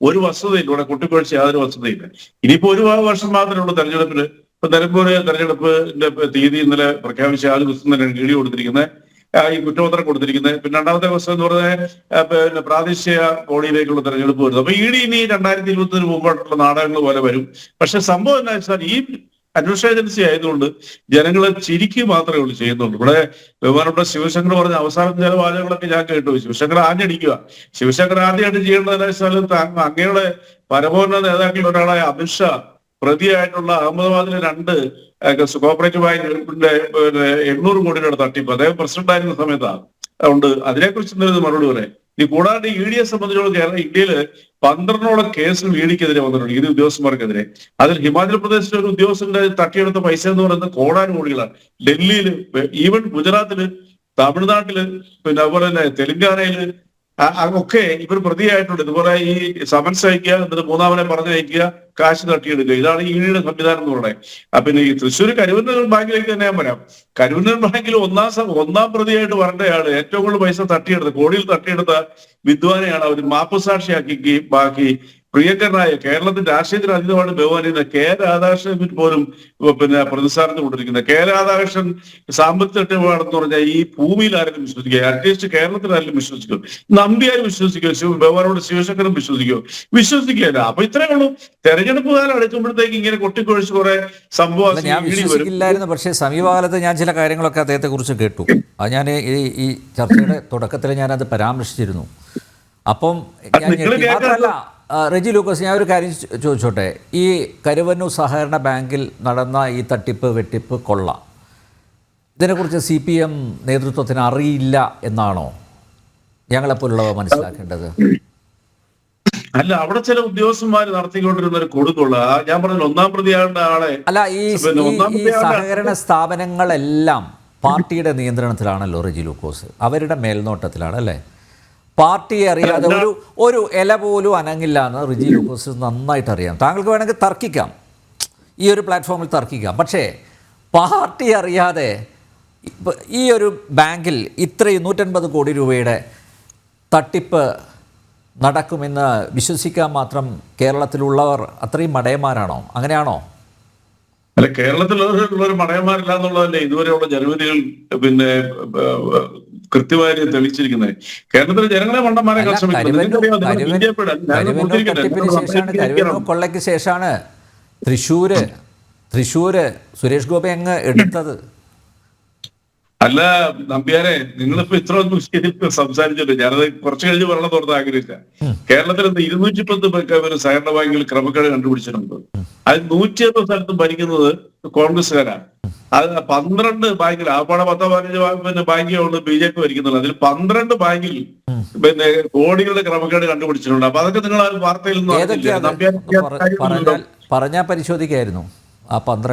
Speaker 4: ഒരു വസ്തുതയില്ല, ഇവിടെ കുട്ടിക്കൊഴിച്ച് യാതൊരു വസ്തുതയില്ല. ഇനിയിപ്പോ 1 വർഷം മാത്രമേ ഉള്ളൂ തെരഞ്ഞെടുപ്പിന്. ഇപ്പൊ നിലമ്പൂർ തെരഞ്ഞെടുപ്പിന്റെ തീയതി ഇന്നലെ പ്രഖ്യാപിച്ച ആ ദിവസം തന്നെ ED കൊടുത്തിരിക്കുന്നത്, ഈ കുറ്റപത്രം കൊടുത്തിരിക്കുന്നത്. പിന്നെ രണ്ടാമത്തെ ദിവസം എന്ന് പറഞ്ഞാൽ പ്രാദേശിക ബോഡിയിലേക്കുള്ള തെരഞ്ഞെടുപ്പ് വരുന്നത്. അപ്പൊ ED ഇനി 2020 മുമ്പായിട്ടുള്ള നാടകങ്ങൾ പോലെ വരും. പക്ഷെ സംഭവം എന്താ വെച്ചാൽ, ഈ അന്വേഷണ ഏജൻസി ആയതുകൊണ്ട് ജനങ്ങളെ ചിരിക്കുക മാത്രമേ ഉള്ളൂ ചെയ്യുന്നുള്ളൂ. ഇവിടെ ബഹുമാനപ്പെട്ട ശിവശങ്കർ പറഞ്ഞ അവസാനത്തെ ചില വാചകങ്ങളൊക്കെ ഞാൻ കേട്ടു. ശിവശങ്കർ ആഞ്ഞടിക്കുക. ശിവശങ്കർ ആദ്യമായിട്ട് ചെയ്യേണ്ടത് എന്താ വെച്ചാൽ, അങ്ങയുടെ പരമോന്നത നേതാക്കളിൽ ഒരാളായ അമിത്ഷാ പ്രതിയായിട്ടുള്ള അഹമ്മദാബാദിലെ 2 കോപ്പറേറ്റീവ് ബാങ്കിന്റെ 800 കോടി രൂപയുടെ തട്ടിപ്പ് അദ്ദേഹം പ്രസിഡന്റ് ആയിരുന്ന സമയത്താണ്. അതുകൊണ്ട് അതിനെക്കുറിച്ച് ഇന്നലെ മറുപടി പറയാം. ഇനി കൂടാണ്ട് EDയെ സംബന്ധിച്ചോളം ഇന്ത്യയില് 12ഓളം കേസുകൾ EDക്കെതിരെ വന്നിട്ടുണ്ട്, ED ഉദ്യോഗസ്ഥന്മാർക്കെതിരെ. അതിൽ ഹിമാചൽ പ്രദേശിലെ ഒരു ഉദ്യോഗസ്ഥന്റെ തട്ടിയെടുത്ത പൈസ എന്ന് പറയുന്നത് കോടാനുകോടികളാണ്. ഡൽഹിയില്, ഈവൻ ഗുജറാത്തില്, തമിഴ്നാട്ടില്, അതുപോലെ തന്നെ തെലങ്കാനയില് ഒക്കെ ഇവർ പ്രതിയായിട്ടുണ്ട്. ഇതുപോലെ ഈ സമൻസ് അയക്കുക, എന്നിട്ട് മൂന്നാമനെ പറഞ്ഞയക്കുക, കാശ് തട്ടിയെടുക്കുക. ഇതാണ് EDയുടെ സംവിധാനം എന്ന് പറയുന്നത്. പിന്നെ ഈ തൃശ്ശൂർ കരുവന്നൂർ ബാങ്കിലേക്ക് തന്നെ ഞാൻ വരാം. കരുവന്നൂർ ബാങ്കിൽ ഒന്നാം പ്രതിയായിട്ട് വരേണ്ടയാള് ഏറ്റവും കൂടുതൽ പൈസ തട്ടിയെടുത്ത്, കോടിയിൽ തട്ടിയെടുത്ത വിദ്വാനെയാണ് അവർ മാപ്പുസാക്ഷിയാക്കി ബാക്കി പ്രിയങ്കരനായ കേരളത്തിന്റെ രാഷ്ട്രീയത്തിന് അതീതമാണ് ബഹുമാനിക്കുന്ന കെ രാധാകൃഷ്ണനെ പോലും പിന്നെ പ്രതിസ്ഥാനത്ത് കൊണ്ടിരിക്കുന്നത്. കെ രാധാകൃഷ്ണൻ സാമ്പത്തിക തട്ടിപ്പാണെന്ന് പറഞ്ഞാൽ ഈ ഭൂമിയിൽ ആരെങ്കിലും വിശ്വസിക്കുക? അറ്റ്ലീസ്റ്റ് കേരളത്തിൽ ആരെങ്കിലും വിശ്വസിക്കും? നമ്പ്യാർ വിശ്വസിക്കോ? ബഹുമാനോട് ശിവശങ്കരൻ വിശ്വസിക്കോ? വിശ്വസിക്കുകയല്ല. അപ്പൊ ഇത്രയേ ഉള്ളൂ. തെരഞ്ഞെടുപ്പ് കാലം അടുക്കുമ്പോഴത്തേക്ക് ഇങ്ങനെ കൊട്ടിക്കൊഴിച്ച് കുറെ സംഭവം
Speaker 1: ഞാൻ വിശ്വസിക്കില്ലായിരുന്നു. പക്ഷേ സമീപകാലത്ത് ഞാൻ ചില കാര്യങ്ങളൊക്കെ അദ്ദേഹത്തെ കുറിച്ച് കേട്ടു. അത് ഞാൻ ഈ ചർച്ചയുടെ തുടക്കത്തിൽ ഞാനത് പരാമർശിച്ചിരുന്നു. അപ്പം ഞാൻ മാത്രമല്ല റെജി ലൂക്കോസ്, ഞാൻ ഒരു കാര്യം ചോദിച്ചോട്ടെ. ഈ കരുവന്നൂർ സഹകരണ ബാങ്കിൽ നടന്ന ഈ തട്ടിപ്പ് വെട്ടിപ്പ് കൊള്ള, ഇതിനെക്കുറിച്ച് CPM നേതൃത്വത്തിന് അറിയില്ല എന്നാണോ ഞങ്ങളെപ്പോലുള്ളവ മനസ്സിലാക്കേണ്ടത്?
Speaker 4: അല്ല, അവിടെ ചില ഉദ്യോഗസ്ഥന്മാർ നടത്തിക്കൊണ്ടിരുന്ന ഒരു കൊടുക്കൊള്ള, ഞാൻ പറഞ്ഞ ഒന്നാം പ്രതിയാകേണ്ട ആളെ
Speaker 1: അല്ല, ഈ സഹകരണ സ്ഥാപനങ്ങളെല്ലാം പാർട്ടിയുടെ നിയന്ത്രണത്തിലാണല്ലോ റെജി ലൂക്കോസ്, അവരുടെ മേൽനോട്ടത്തിലാണ് അല്ലേ? പാർട്ടിയെ അറിയാതെ ഒരു ഇല പോലും അനങ്ങില്ല എന്ന് റിജി ലൂക്കോസ് നന്നായിട്ട് അറിയാം. താങ്കൾക്ക് വേണമെങ്കിൽ തർക്കിക്കാം, ഈ ഒരു പ്ലാറ്റ്ഫോമിൽ തർക്കിക്കാം. പക്ഷേ പാർട്ടി അറിയാതെ ഈ ഒരു ബാങ്കിൽ ഇത്രയും 150 കോടി രൂപയുടെ തട്ടിപ്പ് നടക്കുമെന്ന് വിശ്വസിക്കാൻ മാത്രം കേരളത്തിലുള്ളവർ അത്രയും മടയന്മാരാണോ? അങ്ങനെയാണോ?
Speaker 4: അല്ല, കേരളത്തിലുള്ളവർ മടയന്മാരില്ല എന്നുള്ളതല്ലേ ഇതുവരെയുള്ള ജനവിധികൾ പിന്നെ കൃത്യമായി തെളിയിച്ചിരിക്കുന്നത്. കേരളത്തിലെ ജനങ്ങളെ മണ്ടന്മാരെ
Speaker 1: കൊള്ളയ്ക്ക് ശേഷമാണ് തൃശ്ശൂര് സുരേഷ് ഗോപി അങ്ങ് എടുത്തത്.
Speaker 4: അല്ല നമ്പ്യാരെ, നിങ്ങളിപ്പോ ഇത്ര ഒന്നും സംസാരിച്ചില്ല. ഞാനത് കുറച്ച് കഴിഞ്ഞ് പറയണം തോന്നുന്നത് ആഗ്രഹിച്ച. കേരളത്തിൽ 210 സഹകരണ ബാങ്കുകൾ ക്രമക്കേട് കണ്ടുപിടിച്ചിട്ടുണ്ട്. അത് 160 സ്ഥലത്തും ഭരിക്കുന്നത് കോൺഗ്രസ്സുകാരാണ്. അത് 12 ബാങ്കിൽ, ആപ്പാടെ 10-15 പിന്നെ ബാങ്കുകളുണ്ട് BJP ഭരിക്കുന്നുള്ളൂ. അതിൽ 12 ബാങ്കിൽ പിന്നെ കോടികളുടെ ക്രമക്കേട് കണ്ടുപിടിച്ചിട്ടുണ്ട്. അപ്പൊ അതൊക്കെ നിങ്ങൾ ആ വാർത്തയിൽ
Speaker 1: പറഞ്ഞാൽ പരിശോധിക്കായിരുന്നു.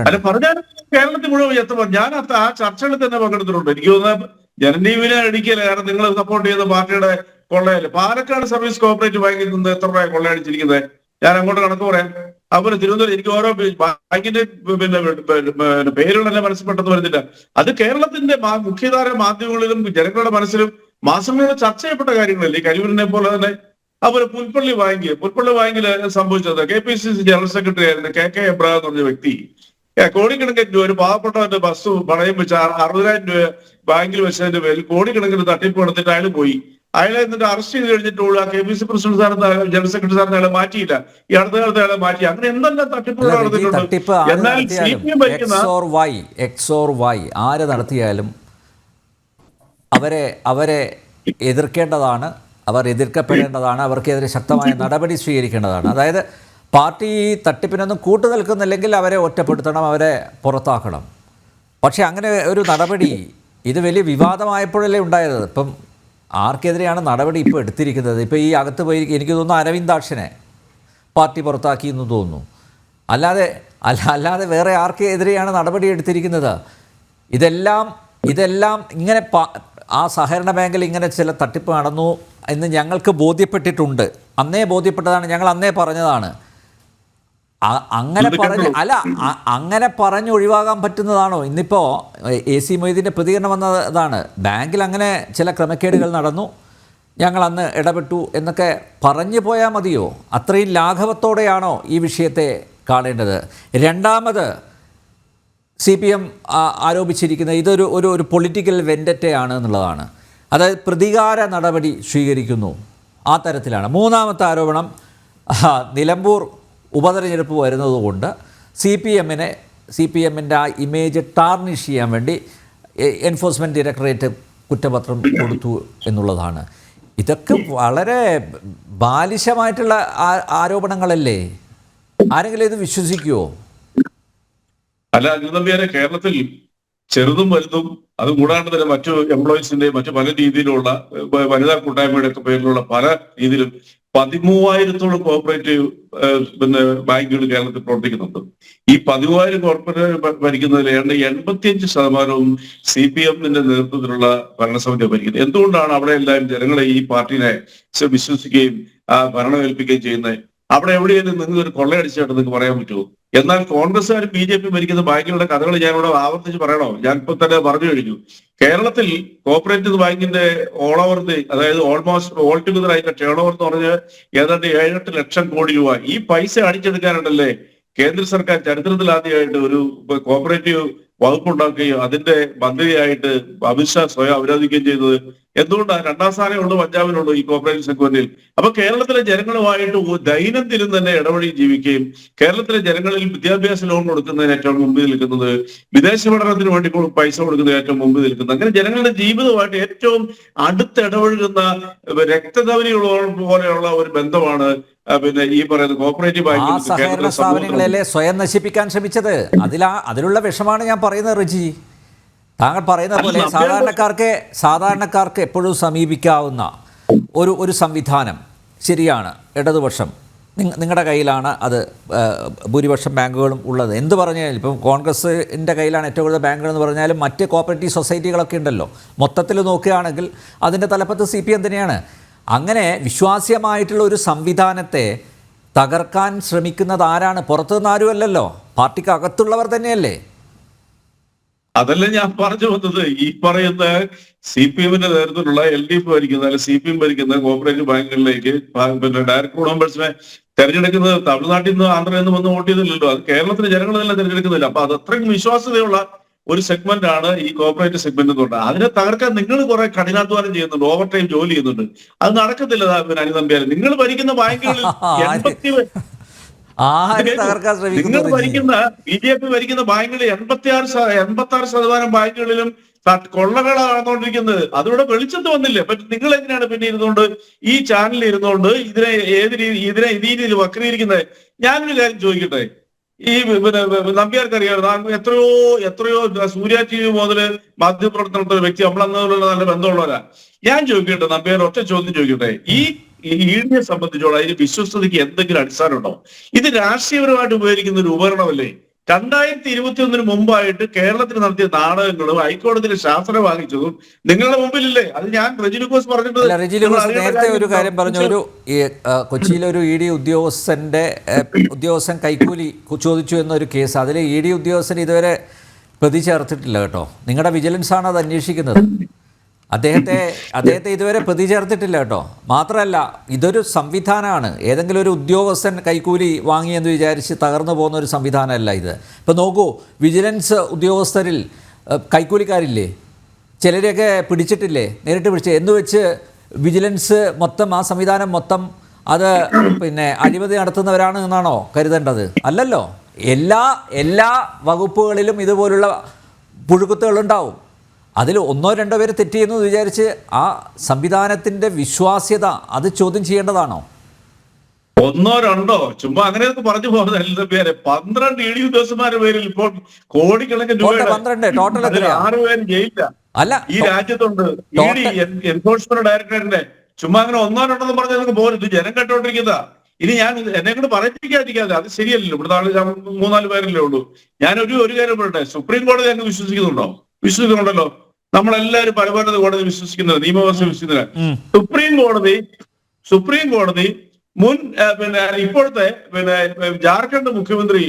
Speaker 4: അല്ല, പറഞ്ഞാൽ കേരളത്തിൽ മുഴുവൻ എത്ര, ഞാൻ ആ ചർച്ചകളിൽ തന്നെ പങ്കെടുത്തിട്ടുണ്ട്. എനിക്ക് തോന്നുന്നത് ജനജീവനെ അടിക്കല്ലേ, കാരണം നിങ്ങൾ സപ്പോർട്ട് ചെയ്യുന്ന പാർട്ടിയുടെ കൊള്ളയല്ലേ. പാലക്കാട് സർവീസ് കോഓപ്പറേറ്റീവ് ബാങ്കിൽ നിന്ന് എത്ര രൂപ കൊള്ളയടിച്ചിരിക്കുന്നത്? ഞാൻ അങ്ങോട്ട് കണക്ക് പറയാം. അതുപോലെ തിരുവനന്തപുരം, എനിക്ക് ഓരോ ബാങ്കിന്റെ പിന്നെ പേരുകളെല്ലാം മനസ്സിൽ പെട്ടെന്ന് വരുന്നില്ല. അത് കേരളത്തിന്റെ മുഖ്യധാര മാധ്യമങ്ങളിലും ജനങ്ങളുടെ മനസ്സിലും മാസങ്ങളോട് ചർച്ച ചെയ്യപ്പെട്ട കാര്യങ്ങളല്ലേ. കരൂരിനെ പോലെ തന്നെ. അതുപോലെ പുൽപ്പള്ളി ബാങ്കിൽ സംഭവിച്ചത് KPCC ജനറൽ സെക്രട്ടറി ആയിരുന്നു KK എബ്രഹാം എന്ന് പറഞ്ഞ വ്യക്തി കോടിക്കണക്കിന് രൂപ ഒരു പാവപ്പെട്ടവന്റെ ബസ് പണയം വെച്ച് 60,000 രൂപ ബാങ്കിൽ വെച്ചതിന്റെ പേരിൽ കോടിക്കണക്കിന് തട്ടിപ്പ് നടത്തിയിട്ട് അയാൾ പോയി. അയാളെ എന്നിട്ട് അറസ്റ്റ് ചെയ്ത് കഴിഞ്ഞിട്ടുള്ള KPCC പ്രസിഡന്റ് സ്ഥാനത്ത് ജനറൽ സെക്രട്ടറി സ്ഥാനത്ത് അയാളെ മാറ്റിയില്ല. ഈ അടുത്ത കാലത്ത് അയാളെ മാറ്റി. അങ്ങനെ എന്തെല്ലാം തട്ടിപ്പുകൾ നടത്തിയിട്ടുണ്ട്. എന്നാൽ CPM ഭരിക്കുന്ന
Speaker 1: ആര് നടത്തിയാലും അവരെ എതിർക്കേണ്ടതാണ്, അവർ എതിർക്കപ്പെടേണ്ടതാണ്, അവർക്കെതിരെ ശക്തമായ നടപടി സ്വീകരിക്കേണ്ടതാണ്. അതായത് പാർട്ടി ഈ തട്ടിപ്പിനൊന്നും കൂട്ടു നിൽക്കുന്നില്ലെങ്കിൽ അവരെ ഒറ്റപ്പെടുത്തണം, അവരെ പുറത്താക്കണം. പക്ഷേ അങ്ങനെ ഒരു നടപടി ഇത് വലിയ വിവാദമായപ്പോഴല്ലേ ഉണ്ടായത്. ഇപ്പം ആർക്കെതിരെയാണ് നടപടി ഇപ്പോൾ എടുത്തിരിക്കുന്നത്? ഇപ്പോൾ ഈ അകത്ത് പോയി എനിക്ക് തോന്നുന്നു അരവിന്ദാക്ഷനെ പാർട്ടി പുറത്താക്കി എന്ന് തോന്നുന്നു. അല്ലാതെ വേറെ ആർക്കെതിരെയാണ് നടപടി എടുത്തിരിക്കുന്നത്? ഇതെല്ലാം ഇങ്ങനെ ആ സഹകരണ ബാങ്കിൽ ഇങ്ങനെ ചില തട്ടിപ്പ് നടന്നു എന്ന് ഞങ്ങൾക്ക് ബോധ്യപ്പെട്ടിട്ടുണ്ട്. അന്നേ ബോധ്യപ്പെട്ടതാണ്, ഞങ്ങൾ അന്നേ പറഞ്ഞതാണ്. അങ്ങനെ പറഞ്ഞ് ഒഴിവാകാൻ പറ്റുന്നതാണോ? ഇന്നിപ്പോൾ AC മൊയ്തീൻ്റെ പ്രതികരണം വന്നതാണ്. ബാങ്കിൽ അങ്ങനെ ചില ക്രമക്കേടുകൾ നടന്നു, ഞങ്ങൾ അന്ന് ഇടപെട്ടു എന്നൊക്കെ പറഞ്ഞു പോയാൽ മതിയോ? അത്രയും ലാഘവത്തോടെയാണോ ഈ വിഷയത്തെ കാണേണ്ടത്? രണ്ടാമത് CPM ആരോപിച്ചിരിക്കുന്നത് ഇതൊരു പൊളിറ്റിക്കൽ വെൻഡറ്റയാണ് എന്നുള്ളതാണ്. അതായത് പ്രതികാര നടപടി സ്വീകരിക്കുന്നു, ആ തരത്തിലാണ്. മൂന്നാമത്തെ ആരോപണം, നിലമ്പൂർ ഉപതെരഞ്ഞെടുപ്പ് വരുന്നതുകൊണ്ട് CPMൻ്റെ ആ ഇമേജ് ടാർണിഷ് ചെയ്യാൻ വേണ്ടി എൻഫോഴ്സ്മെൻറ്റ് ഡയറക്ടറേറ്റ് കുറ്റപത്രം കൊടുത്തു എന്നുള്ളതാണ്. ഇതൊക്കെ വളരെ ബാലിശമായിട്ടുള്ള ആരോപണങ്ങളല്ലേ? ആരെങ്കിലും ഇത് വിശ്വസിക്കുമോ?
Speaker 4: അല്ല, അനിൽനമ്പ്യാരെ, കേരളത്തിൽ ചെറുതും വലുതും അത് കൂടാണ്ട് തന്നെ മറ്റു എംപ്ലോയീസിന്റെ മറ്റു പല രീതിയിലുള്ള വനിതാ കൂട്ടായ്മയുടെ ഒക്കെ പേരിലുള്ള പല രീതിയിലും 13,000-ഓളം കോഓപ്പറേറ്റീവ് പിന്നെ ബാങ്കുകൾ കേരളത്തിൽ പ്രവർത്തിക്കുന്നുണ്ട്. ഈ 13,000 കോർപ്പറേറ്റ് ഭരിക്കുന്നതിൽ 85% CPMന്റെ നേതൃത്വത്തിലുള്ള ഭരണസമിതി ഭരിക്കുന്നത്. എന്തുകൊണ്ടാണ് അവിടെ എല്ലാവരും ജനങ്ങളെ ഈ പാർട്ടിനെ വിശ്വസിക്കുകയും ഭരണം ഏൽപ്പിക്കുകയും ചെയ്യുന്നത്? അവിടെ എവിടെയെങ്കിലും നിങ്ങൾക്ക് ഒരു കൊള്ളയടിച്ചായിട്ട് നിങ്ങൾക്ക് പറയാൻ പറ്റുമോ? എന്നാൽ കോൺഗ്രസ്സുകാരും BJP ഭരിക്കുന്ന ബാങ്കുകളുടെ കഥകൾ ഞാനിവിടെ ആവർത്തിച്ച് പറയണോ? ഞാൻ ഇപ്പൊ തന്നെ പറഞ്ഞു കഴിഞ്ഞു. കേരളത്തിൽ കോപ്പറേറ്റീവ് ബാങ്കിന്റെ ഓൾ ഓവർ അതായത് ഓൾമോസ്റ്റ് ഓൾ ടുഗദർ അതിന്റെ ടേൺ ഓവർ എന്ന് പറഞ്ഞ് ഏതാണ്ട് 7-8 ലക്ഷം കോടി രൂപ. ഈ പൈസ അടിച്ചെടുക്കാനുണ്ടല്ലേ കേന്ദ്ര സർക്കാർ ചരിത്രത്തിൽ ആദ്യമായിട്ട് ഒരു കോപ്പറേറ്റീവ് വകുപ്പുണ്ടാക്കുകയും അതിന്റെ മന്ത്രിയായിട്ട് അമിത്ഷാ സ്വയം അവരോധിക്കുകയും ചെയ്തത്. എന്തുകൊണ്ടാണ്? 2ാം സ്ഥാനമേ ഉള്ളൂ, പഞ്ചാബിനുള്ളൂ ഈ കോപ്പറേറ്റീവ് സെഗ്മെന്റിൽ. അപ്പൊ കേരളത്തിലെ ജനങ്ങളുമായിട്ട് ദൈനംദിനം തന്നെ ഇടപഴകി ജീവിക്കുകയും കേരളത്തിലെ ജനങ്ങളിൽ വിദ്യാഭ്യാസ ലോൺ കൊടുക്കുന്നതിന് ഏറ്റവും മുമ്പിൽ നിൽക്കുന്നത്, വിദേശ പഠനത്തിന് വേണ്ടി പൈസ കൊടുക്കുന്നതിന് ഏറ്റവും മുമ്പിൽ നിൽക്കുന്നത്, അങ്ങനെ ജനങ്ങളുടെ ജീവിതമായിട്ട് ഏറ്റവും അടുത്ത് ഇടപഴകുന്ന രക്തധമനിയുള്ള പോലെയുള്ള ഒരു ബന്ധമാണ് പിന്നെ ഈ പറയുന്ന കോപ്പറേറ്റീവ്
Speaker 1: ആ സഹകരണ സ്ഥാപനങ്ങളല്ലേ സ്വയം നശിപ്പിക്കാൻ ശ്രമിച്ചത്. അതിലുള്ള വിഷമാണ് ഞാൻ പറയുന്നത് റിജി. താങ്കൾ പറയുന്ന പോലെ സാധാരണക്കാർക്ക് എപ്പോഴും സമീപിക്കാവുന്ന ഒരു സംവിധാനം ശരിയാണ്. ഇടതുപക്ഷം നിങ്ങളുടെ കയ്യിലാണ് അത് ഭൂരിപക്ഷം ബാങ്കുകളും ഉള്ളത്. എന്ത് പറഞ്ഞാലും ഇപ്പം കോൺഗ്രസിൻ്റെ കയ്യിലാണ് ഏറ്റവും കൂടുതൽ ബാങ്കുകൾ എന്ന് പറഞ്ഞാലും മറ്റ് കോപ്പറേറ്റീവ് സൊസൈറ്റികളൊക്കെ ഉണ്ടല്ലോ. മൊത്തത്തിൽ നോക്കുകയാണെങ്കിൽ അതിൻ്റെ തലപ്പത്ത് CPM തന്നെയാണ്. അങ്ങനെ വിശ്വാസ്യമായിട്ടുള്ള ഒരു സംവിധാനത്തെ തകർക്കാൻ ശ്രമിക്കുന്നത് ആരാണ്? പുറത്തുനിന്ന് ആരുമല്ലല്ലോ, പാർട്ടിക്ക് അകത്തുള്ളവർ തന്നെയല്ലേ.
Speaker 4: അതല്ല ഞാൻ പറഞ്ഞു വന്നത്. ഈ പറയുന്ന CPMന്റെ നേതൃത്വത്തിലുള്ള LDF ഭരിക്കുന്ന അല്ലെ CPM ഭരിക്കുന്ന കോപ്പറേറ്റീവ് ബാങ്കുകളിലേക്ക് പിന്നെ ഡയറക്ടർ ബോർഡ് മെമ്പേഴ്സിനെ തെരഞ്ഞെടുക്കുന്നത് തമിഴ്നാട്ടിൽ നിന്ന് ആന്ധ്രയിൽ നിന്ന് വന്ന് വോട്ട് ചെയ്തില്ലല്ലോ. അത് കേരളത്തിലെ ജനങ്ങൾ തന്നെ തെരഞ്ഞെടുക്കുന്നില്ല. അപ്പൊ അത് അത്രയും വിശ്വാസ്യതയുള്ള ഒരു സെഗ്മെന്റ് ആണ് ഈ കോപ്പറേറ്റീവ് സെഗ്മെന്റ് എന്ന് പറഞ്ഞാൽ. അതിനെ തകർക്കാൻ നിങ്ങൾ കുറെ കഠിനാധ്വാനം ചെയ്യുന്നുണ്ട്, ഓവർ ടൈം ജോലി ചെയ്യുന്നുണ്ട്. അത് നടക്കത്തില്ല. പിന്നെ അനിതമ്പ്യാലും നിങ്ങൾ ഭരിക്കുന്ന ബാങ്കുകളിൽ നിങ്ങൾ ഭരിക്കുന്ന BJP ഭരിക്കുന്ന ബാങ്കുകളിൽ 86% ബാങ്കുകളിലും കൊള്ളകളാണ് നടന്നുകൊണ്ടിരിക്കുന്നത്. അതിവിടെ വെളിച്ചത്ത് വന്നില്ലേ? നിങ്ങൾ എങ്ങനെയാണ് പിന്നെ ഇരുന്നുകൊണ്ട് ഈ ചാനലിൽ ഇരുന്നുകൊണ്ട് ഇതിനെ ഈ രീതിയിൽ വക്രീകരിക്കുന്നത്? ഞാനൊരു കാര്യം ചോദിക്കട്ടെ. ഈ പിന്നെ നമ്പ്യാർക്കറിയാം, എത്രയോ സൂര്യ TV മുതൽ മാധ്യമപ്രവർത്തനത്തിലെ വ്യക്തി നമ്മളെന്നുള്ള നല്ല ബന്ധമുള്ളവരാ. ഞാൻ ചോദിക്കട്ടെ, നമ്പ്യാർ ഒറ്റ ചോദ്യം ചോദിക്കട്ടെ. ഈ EDയെ സംബന്ധിച്ചോളം അതിന് വിശ്വസ്തതയ്ക്ക് എന്തെങ്കിലും അടിസ്ഥാനമുണ്ടോ? ഇത് രാഷ്ട്രീയപരമായിട്ട് ഉപയോഗിക്കുന്ന ഒരു ഉപകരണമല്ലേ? 2021 മുമ്പായിട്ട് കേരളത്തിൽ നടത്തിയ നാടകങ്ങളും ഹൈക്കോടതിയിൽ ശാസന വാങ്ങിച്ചതും നിങ്ങളുടെ മുമ്പിലില്ലേ? അത് ഞാൻ റെജിലുക്കോസ് പറഞ്ഞിട്ട്
Speaker 1: നേരത്തെ ഒരു കാര്യം പറഞ്ഞു. കൊച്ചിയിലെ ഒരു ED ഉദ്യോഗസ്ഥൻ കൈക്കൂലി ചോദിച്ചു എന്നൊരു കേസ്. അതിൽ ED ഉദ്യോഗസ്ഥൻ ഇതുവരെ പ്രതി ചേർത്തിട്ടില്ല കേട്ടോ. നിങ്ങളുടെ വിജിലൻസ് ആണ് അത് അന്വേഷിക്കുന്നത്. അദ്ദേഹത്തെ ഇതുവരെ പ്രതി ചേർത്തിട്ടില്ല കേട്ടോ. മാത്രമല്ല ഇതൊരു സംവിധാനമാണ്. ഏതെങ്കിലും ഒരു ഉദ്യോഗസ്ഥൻ കൈക്കൂലി വാങ്ങിയെന്ന് വിചാരിച്ച് തകർന്നു പോകുന്ന ഒരു സംവിധാനമല്ല ഇത്. ഇപ്പോൾ നോക്കൂ, വിജിലൻസ് ഉദ്യോഗസ്ഥരിൽ കൈക്കൂലിക്കാരില്ലേ? ചിലരെയൊക്കെ പിടിച്ചിട്ടില്ലേ? നേരിട്ട് പിടിച്ച് എന്ന് വെച്ച് വിജിലൻസ് മൊത്തം ആ സംവിധാനം മൊത്തം അത് പിന്നെ അഴിമതി നടത്തുന്നവരാണ് എന്നാണോ കരുതേണ്ടത്? അല്ലല്ലോ. എല്ലാ വകുപ്പുകളിലും ഇതുപോലുള്ള പുഴുക്കുത്തുകളുണ്ടാവും. അതിൽ 1-2 പേര് തെറ്റിയെന്ന് വിചാരിച്ച് ആ സംവിധാനത്തിൻ്റെ വിശ്വാസ്യത അത് ചോദ്യം ചെയ്യേണ്ടതാണോ?
Speaker 4: 1-2 ചുമ്മാ അങ്ങനെയൊക്കെ പറഞ്ഞു പോകുന്നത്. 12 ED ഉദ്യോഗസ്ഥന്മാരുടെ പേരിൽ ഇപ്പോൾ കോടിക്കണക്കിന് രൂപ 6 പേര് ജയിലില്ല
Speaker 1: അല്ല
Speaker 4: ഈ രാജ്യത്തുണ്ട്. ED എൻഫോഴ്സ്മെന്റ് ഡയറക്ടറേറ്റിന്റെ ചുമ്മാ അങ്ങനെ 1-2 പറഞ്ഞാൽ നിങ്ങൾക്ക് പോലും ജനം കേട്ടോണ്ടിരിക്കുന്നതാ. ഇനി ഞാൻ എന്നെ കൊണ്ട് പറയിപ്പിക്കാതിരിക്കാതെ, അത് ശരിയല്ലല്ലോ. ഇവിടെ 3-4 പേരല്ലേ ഉള്ളൂ. ഞാൻ ഒരു കാര്യം പറയട്ടെ. സുപ്രീം കോടതി അങ്ങ് വിശ്വസിക്കുന്നുണ്ടോ? വിശ്വസിക്കുന്നുണ്ടല്ലോ. നമ്മളെല്ലാവരും പരമോന്നത കോടതി വിശ്വസിക്കുന്നത്, നിയമവ്യവസ്ഥ വിശ്വസിക്കുന്നത്. സുപ്രീം കോടതി മുൻ പിന്നെ ഇപ്പോഴത്തെ പിന്നെ ജാർഖണ്ഡ് മുഖ്യമന്ത്രി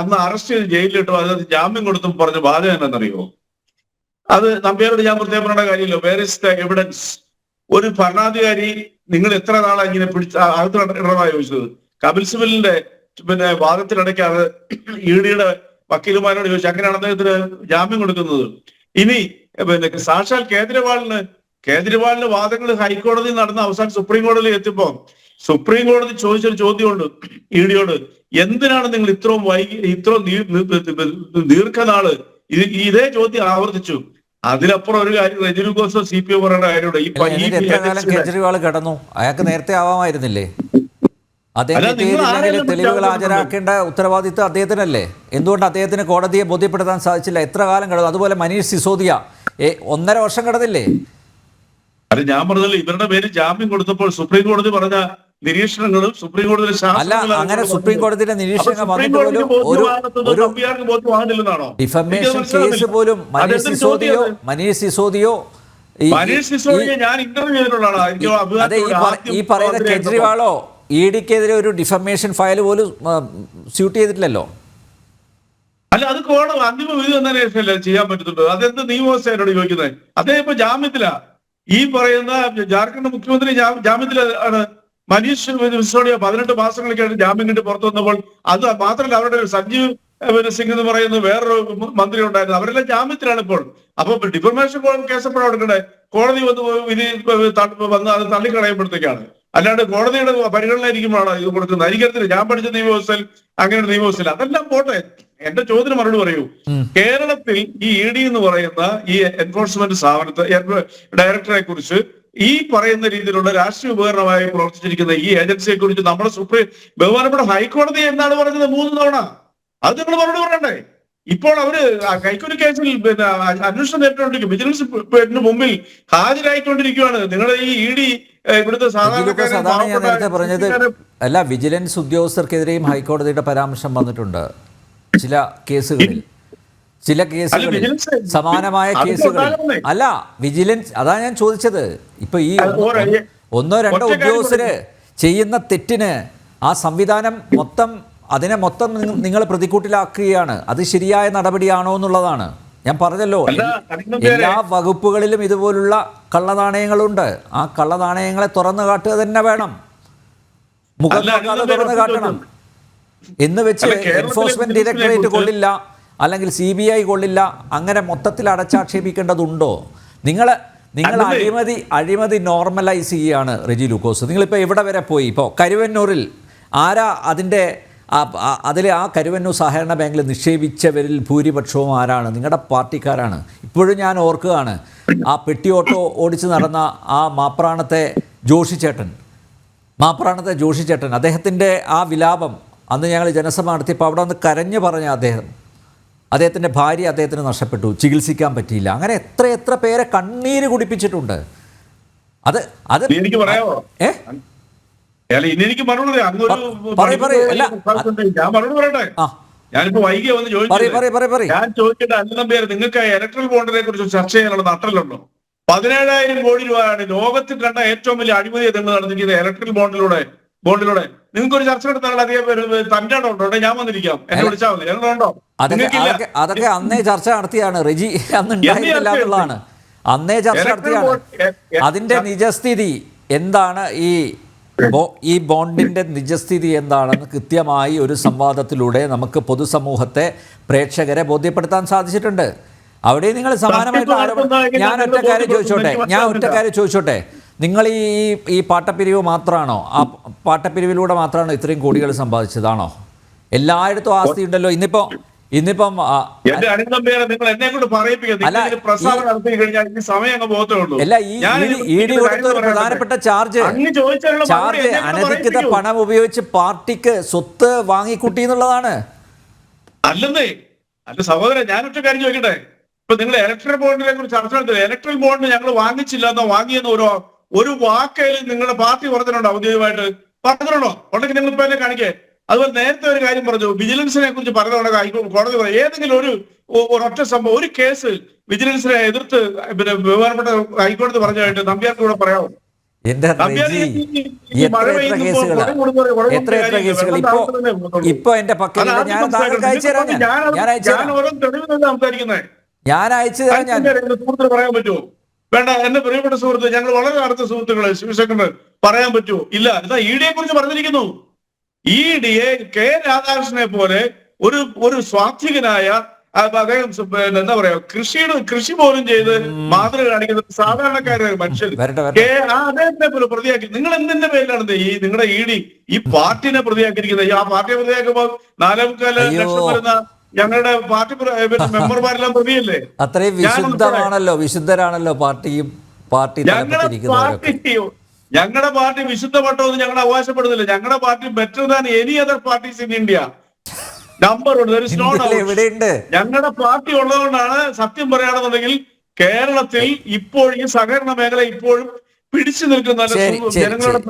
Speaker 4: അന്ന് അറസ്റ്റ് ചെയ്ത് ജയിലിലിട്ടു, അത് ജാമ്യം കൊടുത്തും പറഞ്ഞ ബാധ എന്നറിയോ? അത് നമ്പ്യാരോട് ഞാൻ പ്രത്യേകം പറയേണ്ട കാര്യമില്ലോ. Where is the evidence? ഒരു ഭരണാധികാരി നിങ്ങൾ എത്ര നാളാണ് ഇങ്ങനെ അകത്ത് ഇടണമെന്നാണ് ചോദിച്ചത്. കപിൽ സിബലിന്റെ പിന്നെ വാദത്തിനിടയ്ക്കാണ് EDയുടെ വക്കീലുമാരോട് ചോദിച്ചു. അങ്ങനെയാണ് അദ്ദേഹത്തിന് ജാമ്യം കൊടുക്കുന്നത്. ഇനി പിന്നെ സാക്ഷാൽ കേജ്രിവാളിന്റെ വാദങ്ങൾ ഹൈക്കോടതി നടന്ന അവസാനം സുപ്രീം കോടതിയിൽ എത്തിയപ്പോ സുപ്രീം കോടതി ചോദിച്ചൊരു ചോദ്യമുണ്ട് EDയോട്, എന്തിനാണ് നിങ്ങൾ ഇത്രയും ദീർഘനാള് ഇതേ ചോദ്യം ആവർത്തിച്ചു? അതിലപ്പുറം ഒരു കാര്യം റെജിലുക്കോസോ CPO പറയേണ്ട കാര്യമുണ്ട്.
Speaker 1: കേജ്രിവാൾ കിടന്നു, അയാൾക്ക് നേരത്തെ ആവാമായിരുന്നില്ലേ? അദ്ദേഹം തെളിവുകൾ ഹാജരാക്കേണ്ട ഉത്തരവാദിത്വം അദ്ദേഹത്തിനല്ലേ? എന്തുകൊണ്ട് അദ്ദേഹത്തിന് കോടതിയെ ബോധ്യപ്പെടുത്താൻ സാധിച്ചില്ല? എത്ര കാലം കിടന്നു? അതുപോലെ മനീഷ് സിസോദിയ 1.5 വർഷം കിടന്നില്ലേ?
Speaker 4: അത് ഞാൻ പറഞ്ഞല്ലോ, ഇവരുടെ പേര് ജാമ്യം കൊടുത്തപ്പോൾ സുപ്രീം കോടതി പറഞ്ഞ നിരീക്ഷണങ്ങളും സുപ്രീം കോടതി
Speaker 1: അങ്ങനെ സുപ്രീം കോടതിയുടെ നിരീക്ഷണം ഡിഫമേഷൻ കേസ് പോലും മനീഷ് സിസോദിയോ
Speaker 4: ഞാൻ ഇന്റർവ്യൂ ചെയ്തിട്ടുള്ളതാണ്.
Speaker 1: ഈ പറയുന്ന കേജ്രിവാളോ ED-ക്കെതിരെ ഒരു ഡിഫമേഷൻ ഫയൽ പോലും സ്യൂട്ട് ചെയ്തിട്ടില്ലല്ലോ.
Speaker 4: അല്ല, അത് കോടതി അന്തിമ വിധി വന്നതിന് ശേഷമല്ലേ ചെയ്യാൻ പറ്റത്തുള്ളൂ. അതെന്ത് നിയമവ്യവസ്ഥയോട് ചോദിക്കുന്നത്? അദ്ദേഹം ഇപ്പൊ ജാമ്യത്തിലാ. ഈ പറയുന്ന ജാർഖണ്ഡ് മുഖ്യമന്ത്രി ജാമ്യത്തിലാണ്. മനീഷ് സിസോഡിയ 18 മാസങ്ങളൊക്കെയാണ് ജാമ്യം കിട്ടി പുറത്തു വന്നപ്പോൾ. അത് മാത്രമല്ല, അവരുടെ സഞ്ജീവ് സിംഗ് എന്ന് പറയുന്ന വേറൊരു മന്ത്രി ഉണ്ടായിരുന്നു. അവരെല്ലാം ജാമ്യത്തിലാണ് ഇപ്പോൾ. അപ്പൊ ഡിഫർമേഷൻ കേസ് എപ്പോഴാണ് കൊടുക്കണ്ടേ? കോടതി വന്ന് വിധി വന്ന് അത് തള്ളിക്കളയുമ്പോഴത്തേക്കാണ്. അല്ലാണ്ട് കോടതിയുടെ പരിഗണന ഇരിക്കുമ്പോഴാണ് ഇത് കൊടുക്കുന്നത്. എനിക്കറിയത്തില്ല, ഞാൻ പഠിച്ച നിയമവ്യവസ്ഥയിൽ അങ്ങനെ നിയമവ്യവസ്ഥയില്ല. അതെല്ലാം പോട്ടെ, എന്റെ ചോദ്യത്തിന് മറുപടി പറയൂ. കേരളത്തിൽ ഈ ED എന്ന് പറയുന്ന ഈ എൻഫോഴ്സ്മെന്റ് ഡയറക്ടറെ കുറിച്ച് ഈ പറയുന്ന രീതിയിലുള്ള രാഷ്ട്രീയ ഉപകരണമായി പ്രവർത്തിച്ചിരിക്കുന്ന ഈ ഏജൻസിയെ കുറിച്ച് നമ്മുടെ ബഹുമാനപ്പെട്ട ഹൈക്കോടതി എന്താണ് പറഞ്ഞത് 3 തവണ? അത് നിങ്ങൾ മറുപടി പറയണ്ടേ? ഇപ്പോൾ അവര് കൈക്കൂലി കേസിൽ അന്വേഷണം നേരിട്ടുകൊണ്ടിരിക്കും. വിജിലൻസ് മുമ്പിൽ ഹാജരായിക്കൊണ്ടിരിക്കുകയാണ്. നിങ്ങളുടെ ഈ ED ഇവിടുത്തെ
Speaker 1: നേരത്തെ പറഞ്ഞത് അല്ല, വിജിലൻസ് ഉദ്യോഗസ്ഥർക്കെതിരെയും ഹൈക്കോടതിയുടെ പരാമർശം വന്നിട്ടുണ്ട്. ചില കേസുകളിൽ സമാനമായ കേസുകളിൽ അല്ല വിജിലൻസ്. അതാ ഞാൻ ചോദിച്ചത്. ഇപ്പൊ ഈ 1-2 ഉദ്യോഗസ്ഥര് ചെയ്യുന്ന തെറ്റിന് ആ സംവിധാനം അതിനെ മൊത്തം നിങ്ങൾ പ്രതിക്കൂട്ടിലാക്കുകയാണ്. അത് ശരിയായ നടപടിയാണോ എന്നുള്ളതാണ് ഞാൻ പറഞ്ഞല്ലോ. എല്ലാ വകുപ്പുകളിലും ഇതുപോലുള്ള കള്ളനാണയങ്ങളുണ്ട്. ആ കള്ളനാണയങ്ങളെ തുറന്നു കാട്ടുക തന്നെ വേണം. മുഖം നോക്കാതെ തുറന്നു കാട്ടണം എന്ന് വെച്ച് എൻഫോഴ്സ്മെന്റ് ഡയറക്ടറേറ്റ് കൊള്ളില്ല, അല്ലെങ്കിൽ CBI കൊള്ളില്ല, അങ്ങനെ മൊത്തത്തിൽ അടച്ചാക്ഷേപിക്കേണ്ടതുണ്ടോ? നിങ്ങൾ അഴിമതി നോർമലൈസ് ചെയ്യുകയാണ് റെജി ലൂക്കോസ്. നിങ്ങളിപ്പോൾ എവിടെ വരെ പോയി? ഇപ്പോൾ കരുവന്നൂരിൽ ആരാ അതിൽ ആ കരുവന്നൂർ സഹകരണ ബാങ്കിൽ നിക്ഷേപിച്ചവരിൽ ഭൂരിപക്ഷവും ആരാണ്? നിങ്ങളുടെ പാർട്ടിക്കാരാണ്. ഇപ്പോഴും ഞാൻ ഓർക്കുകയാണ്, ആ പെട്ടി ഓട്ടോ ഓടിച്ച് നടന്ന ആ മാപ്രാണത്തെ ജോഷിച്ചേട്ടൻ അദ്ദേഹത്തിൻ്റെ ആ വിലാപം അന്ന് ഞങ്ങൾ ജനസഭ നടത്തിയപ്പോൾ അവിടെ ഒന്ന് കരഞ്ഞു പറഞ്ഞ അദ്ദേഹത്തിൻ്റെ ഭാര്യ അദ്ദേഹത്തിന് നഷ്ടപ്പെട്ടു, ചികിത്സിക്കാൻ പറ്റിയില്ല. അങ്ങനെ എത്ര പേരെ കണ്ണീര് കുടിപ്പിച്ചിട്ടുണ്ട്. അത്
Speaker 4: എനിക്ക് പറയാമോ? എനിക്ക് മറുപടി ഞാൻ മറുപടി പറയട്ടെ. ഞാനിപ്പോ വൈകിയ വന്ന് ചോദിച്ചു. ഞാൻ ചോദിക്കേണ്ട അല്ലെന്നും പേര് നിങ്ങൾക്ക് ഇലക്ട്രൽ ബോണ്ടിനെ കുറിച്ച് ചർച്ച ചെയ്യാനുള്ള നട്ടലുണ്ടോ? 17,000 കോടി രൂപയാണ് ലോകത്തിൽ കണ്ട ഏറ്റവും വലിയ അഴിമതി നിങ്ങൾ നടത്തിക്കുന്നത് ഇലക്ട്രൽ ബോണ്ടിലൂടെ. നിങ്ങൾക്ക് ഒരു ചർച്ച നടത്താനുള്ള അധികം തൻ്റെ ഉണ്ടോ? ഞാൻ വന്നിരിക്കാം, എന്നെ വിളിച്ചാൽ മതി. ഉണ്ടോ?
Speaker 1: അതൊക്കെ അന്നേ ചർച്ച നടത്തിയാണ് റെജി. അന്ന് ഉണ്ടായിരുന്നില്ല എന്നുള്ളതാണ്. അന്നേ ചർച്ച നടത്തിയാണ്. അതിന്റെ നിജസ്ഥിതി എന്താണ്, ഈ ബോണ്ടിന്റെ നിജസ്ഥിതി എന്താണെന്ന് കൃത്യമായി ഒരു സംവാദത്തിലൂടെ നമുക്ക് പൊതുസമൂഹത്തെ, പ്രേക്ഷകരെ ബോധ്യപ്പെടുത്താൻ സാധിച്ചിട്ടുണ്ട്. അവിടെ നിങ്ങൾ സമാനമായിട്ട് ഞാൻ ഒറ്റ കാര്യം ചോദിച്ചോട്ടെ. നിങ്ങൾ ഈ പാട്ടപ്പിരിവ് മാത്രമാണോ? ആ പാട്ടപ്പിരിവിലൂടെ മാത്രമാണോ ഇത്രയും കോടികൾ സമ്പാദിച്ചതാണോ? എല്ലായിടത്തും ആസ്തി ഉണ്ടല്ലോ. ഇന്നിപ്പം പ്രധാനപ്പെട്ട ചാർജ് അനധികൃത പണം ഉപയോഗിച്ച് പാർട്ടിക്ക് സ്വത്ത് വാങ്ങിക്കൂട്ടി എന്നുള്ളതാണ്.
Speaker 4: അല്ലെന്നേ, അല്ല സഹോദരൻ, ഞാനൊറ്റ കാര്യം ചോദിക്കട്ടെ. ഇപ്പൊ നിങ്ങൾ ഇലക്ട്രൽ ബോണ്ടിനെ കുറിച്ച് ചർച്ച നടത്തില്ല. ഇലക്ട്രൽ ബോണ്ട് ഞങ്ങൾ വാങ്ങിച്ചില്ലെന്നോ വാങ്ങിയെന്നോ ഒരു വാക്കയിൽ നിങ്ങളുടെ പാർട്ടി പറഞ്ഞിട്ടുണ്ടോ? ഔദ്യോഗികമായിട്ട് പറഞ്ഞിട്ടുണ്ടോ? ഉണ്ടെങ്കിൽ നിങ്ങൾ ഇപ്പൊ എന്നെ കാണിക്കേ. അതുപോലെ നേരത്തെ ഒരു കാര്യം പറഞ്ഞു, വിജിലൻസിനെ കുറിച്ച് പറഞ്ഞ കോടതി പറയും ഏതെങ്കിലും ഒരൊറ്റ സംഭവം, ഒരു കേസ് വിജിലൻസിനെ എതിർത്ത് ബഹുമാനപ്പെട്ട ഹൈക്കോടതി പറഞ്ഞായിട്ട് നമ്പ്യാർക്ക് കൂടെ പറയാമോ?
Speaker 1: ഇപ്പൊ എന്റെ പക്കൽ ഞാൻ അയച്ചു
Speaker 4: സുഹൃത്തിന് പറയാൻ പറ്റുമോ? വേണ്ട, എന്റെ പ്രിയപ്പെട്ട സുഹൃത്ത്, ഞങ്ങൾ വളരെ അടുത്ത സുഹൃത്തുക്കളെ ശിവശങ്കർ പറയാൻ പറ്റുമോ? ഇല്ല. എന്താ ED-യെ കുറിച്ച് പറഞ്ഞിരിക്കുന്നു. ED-യെ K. രാധാകൃഷ്ണനെ പോലെ ഒരു സ്വാത്വികനായ അദ്ദേഹം എന്താ പറയാ കൃഷി പോലും ചെയ്ത് മാതൃക കാണിക്കുന്ന സാധാരണക്കാരായ മനുഷ്യൻ അദ്ദേഹത്തിനെ പോലെ പ്രതിയാക്കി. നിങ്ങൾ എന്തിന്റെ പേരിലാണ് നിങ്ങളുടെ ED ഈ പാർട്ടിനെ പ്രതിയാക്കിയിരിക്കുന്നത്? ആ പാർട്ടിയെ പ്രതിയാക്കുമ്പോൾ 4.25 ലക്ഷം വരുന്ന ഞങ്ങളുടെ പാർട്ടി മെമ്പർമാരെല്ലാം പ്രതിയല്ലേ?
Speaker 1: അത്രയും വിശുദ്ധരാണല്ലോ പാർട്ടിയും
Speaker 4: ഞങ്ങളുടെ പാർട്ടി വിശുദ്ധപ്പെട്ടതെന്ന് ഞങ്ങൾ അവകാശപ്പെടുന്നില്ല. ഞങ്ങളുടെ party better than any other parties in India. Number ഞങ്ങളുടെ പാർട്ടി ഉള്ളതുകൊണ്ടാണ് സത്യം പറയുകയാണെന്നുണ്ടെങ്കിൽ കേരളത്തിൽ ഇപ്പോൾ ഈ സഹകരണ മേഖല ഇപ്പോഴും പിടിച്ചു നിൽക്കുന്ന ജനങ്ങളുടെ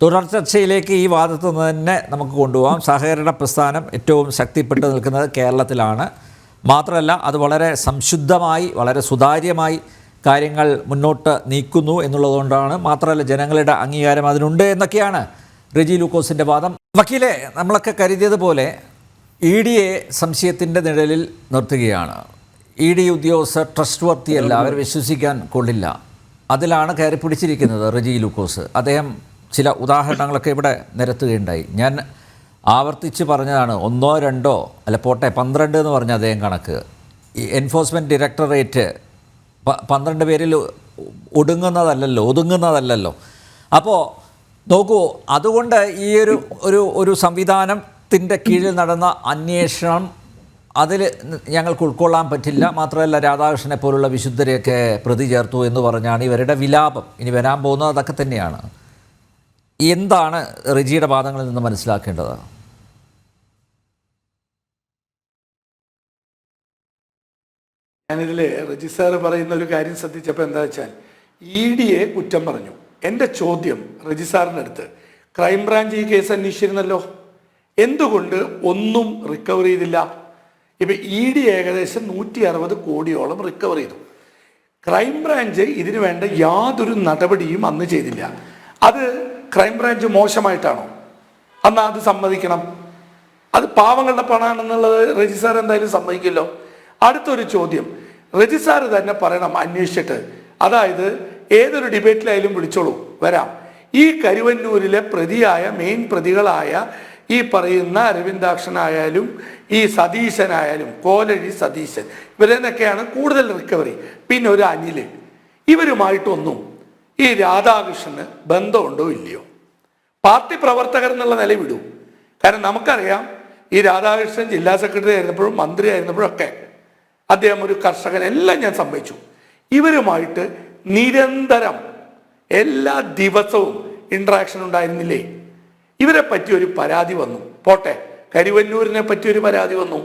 Speaker 1: തുടർ ചർച്ചയിലേക്ക് ഈ വാദത്തിൽ നിന്ന് തന്നെ നമുക്ക് കൊണ്ടുപോകാം. സഹകരണ പ്രസ്ഥാനം ഏറ്റവും ശക്തിപ്പെട്ടു നിൽക്കുന്നത് കേരളത്തിലാണ്. മാത്രമല്ല അത് വളരെ സംശുദ്ധമായി വളരെ സുതാര്യമായി കാര്യങ്ങൾ മുന്നോട്ട് നീക്കുന്നു എന്നുള്ളതുകൊണ്ടാണ്. മാത്രമല്ല ജനങ്ങളുടെ അംഗീകാരം അതിനുണ്ട് എന്നൊക്കെയാണ് റെജി ലൂക്കോസിൻ്റെ വാദം. വക്കീലെ, നമ്മളൊക്കെ കരുതിയതുപോലെ ED സംശയത്തിൻ്റെ നിഴലിൽ നിർത്തുകയാണ്. ED ഉദ്യോഗസ്ഥർ ട്രസ്റ്റ് വർത്തിയല്ല, അവർ വിശ്വസിക്കാൻ കൊള്ളില്ല. അതിലാണ് കയറി പിടിച്ചിരിക്കുന്നത് റെജി ലൂക്കോസ്. അദ്ദേഹം ചില ഉദാഹരണങ്ങളൊക്കെ ഇവിടെ നിരത്തുകയുണ്ടായി. ഞാൻ ആവർത്തിച്ച് പറഞ്ഞതാണ്, 1 2 അല്ല പോട്ടെ 12 എന്ന് പറഞ്ഞ അദ്ദേഹം കണക്ക്. ഈ എൻഫോഴ്സ്മെൻറ്റ് ഡയറക്ടറേറ്റ് 12 പേരിൽ ഒതുങ്ങുന്നതല്ലല്ലോ. അപ്പോൾ നോക്കൂ, അതുകൊണ്ട് ഈ ഒരു സംവിധാനത്തിൻ്റെ കീഴിൽ നടന്ന അന്വേഷണം അതിൽ ഞങ്ങൾക്ക് ഉൾക്കൊള്ളാൻ പറ്റില്ല. മാത്രമല്ല രാധാകൃഷ്ണനെ പോലുള്ള വിശുദ്ധരെയൊക്കെ പ്രതി ചേർത്തു എന്ന് പറഞ്ഞാണ് ഇവരുടെ വിലാപം. ഇനി വരാൻ പോകുന്നത് അതൊക്കെ തന്നെയാണ്. എന്താണ് റെജിയുടെ വാദങ്ങളിൽ നിന്ന് മനസ്സിലാക്കേണ്ടത്?
Speaker 2: ഞാനിതിൽ റെജി സാറ് പറയുന്ന ഒരു കാര്യം ശ്രദ്ധിച്ചപ്പോൾ എന്താ വെച്ചാൽ ED കുറ്റം പറഞ്ഞു. എൻ്റെ ചോദ്യം റെജി സാറിൻ്റെ അടുത്ത്, ക്രൈംബ്രാഞ്ച് ഈ കേസ് അന്വേഷിച്ചിരുന്നല്ലോ, എന്തുകൊണ്ട് ഒന്നും റിക്കവർ ചെയ്തില്ല? ഇപ്പം ED ഏകദേശം 160 കോടിയോളം റിക്കവർ ചെയ്തു. ക്രൈംബ്രാഞ്ച് ഇതിനു വേണ്ട യാതൊരു നടപടിയും അന്ന് ചെയ്തില്ല. അത് ക്രൈംബ്രാഞ്ച് മോശമായിട്ടാണോ? എന്നാൽ അത് സമ്മതിക്കണം. അത് പാവങ്ങളുടെ പണമാണെന്നുള്ളത് റെജി സാർ എന്തായാലും സമ്മതിക്കില്ലോ. അടുത്തൊരു ചോദ്യം റെജി സാർ തന്നെ പറയണം അന്വേഷിച്ചിട്ട്. അതായത് ഏതൊരു ഡിബേറ്റിലായാലും വിളിച്ചോളൂ, വരാം. ഈ കരുവന്നൂരിലെ മെയിൻ പ്രതികളായ ഈ പറയുന്ന അരവിന്ദാക്ഷനായാലും ഈ സതീശനായാലും കോലഴി സതീശൻ, ഇവരെന്നൊക്കെയാണ് കൂടുതൽ റിക്കവറി. പിന്നെ ഒരു അനില്, ഇവരുമായിട്ടൊന്നും ഈ രാധാകൃഷ്ണന് ബന്ധമുണ്ടോ ഇല്ലയോ? പാർട്ടി പ്രവർത്തകർ എന്നുള്ള നില വിടൂ. കാരണം നമുക്കറിയാം ഈ രാധാകൃഷ്ണൻ ജില്ലാ സെക്രട്ടറി ആയിരുന്നപ്പോഴും മന്ത്രി ആയിരുന്നപ്പോഴൊക്കെ അദ്ദേഹം ഒരു കർഷകൻ, എല്ലാം ഞാൻ സമ്മതിച്ചു. ഇവരുമായിട്ട് നിരന്തരം എല്ലാ ദിവസവും ഇൻട്രാക്ഷൻ ഉണ്ടായിരുന്നില്ലേ? ഇവരെ പറ്റി ഒരു പരാതി വന്നു, പോട്ടെ കരുവന്നൂരിനെ പറ്റി ഒരു പരാതി വന്നു.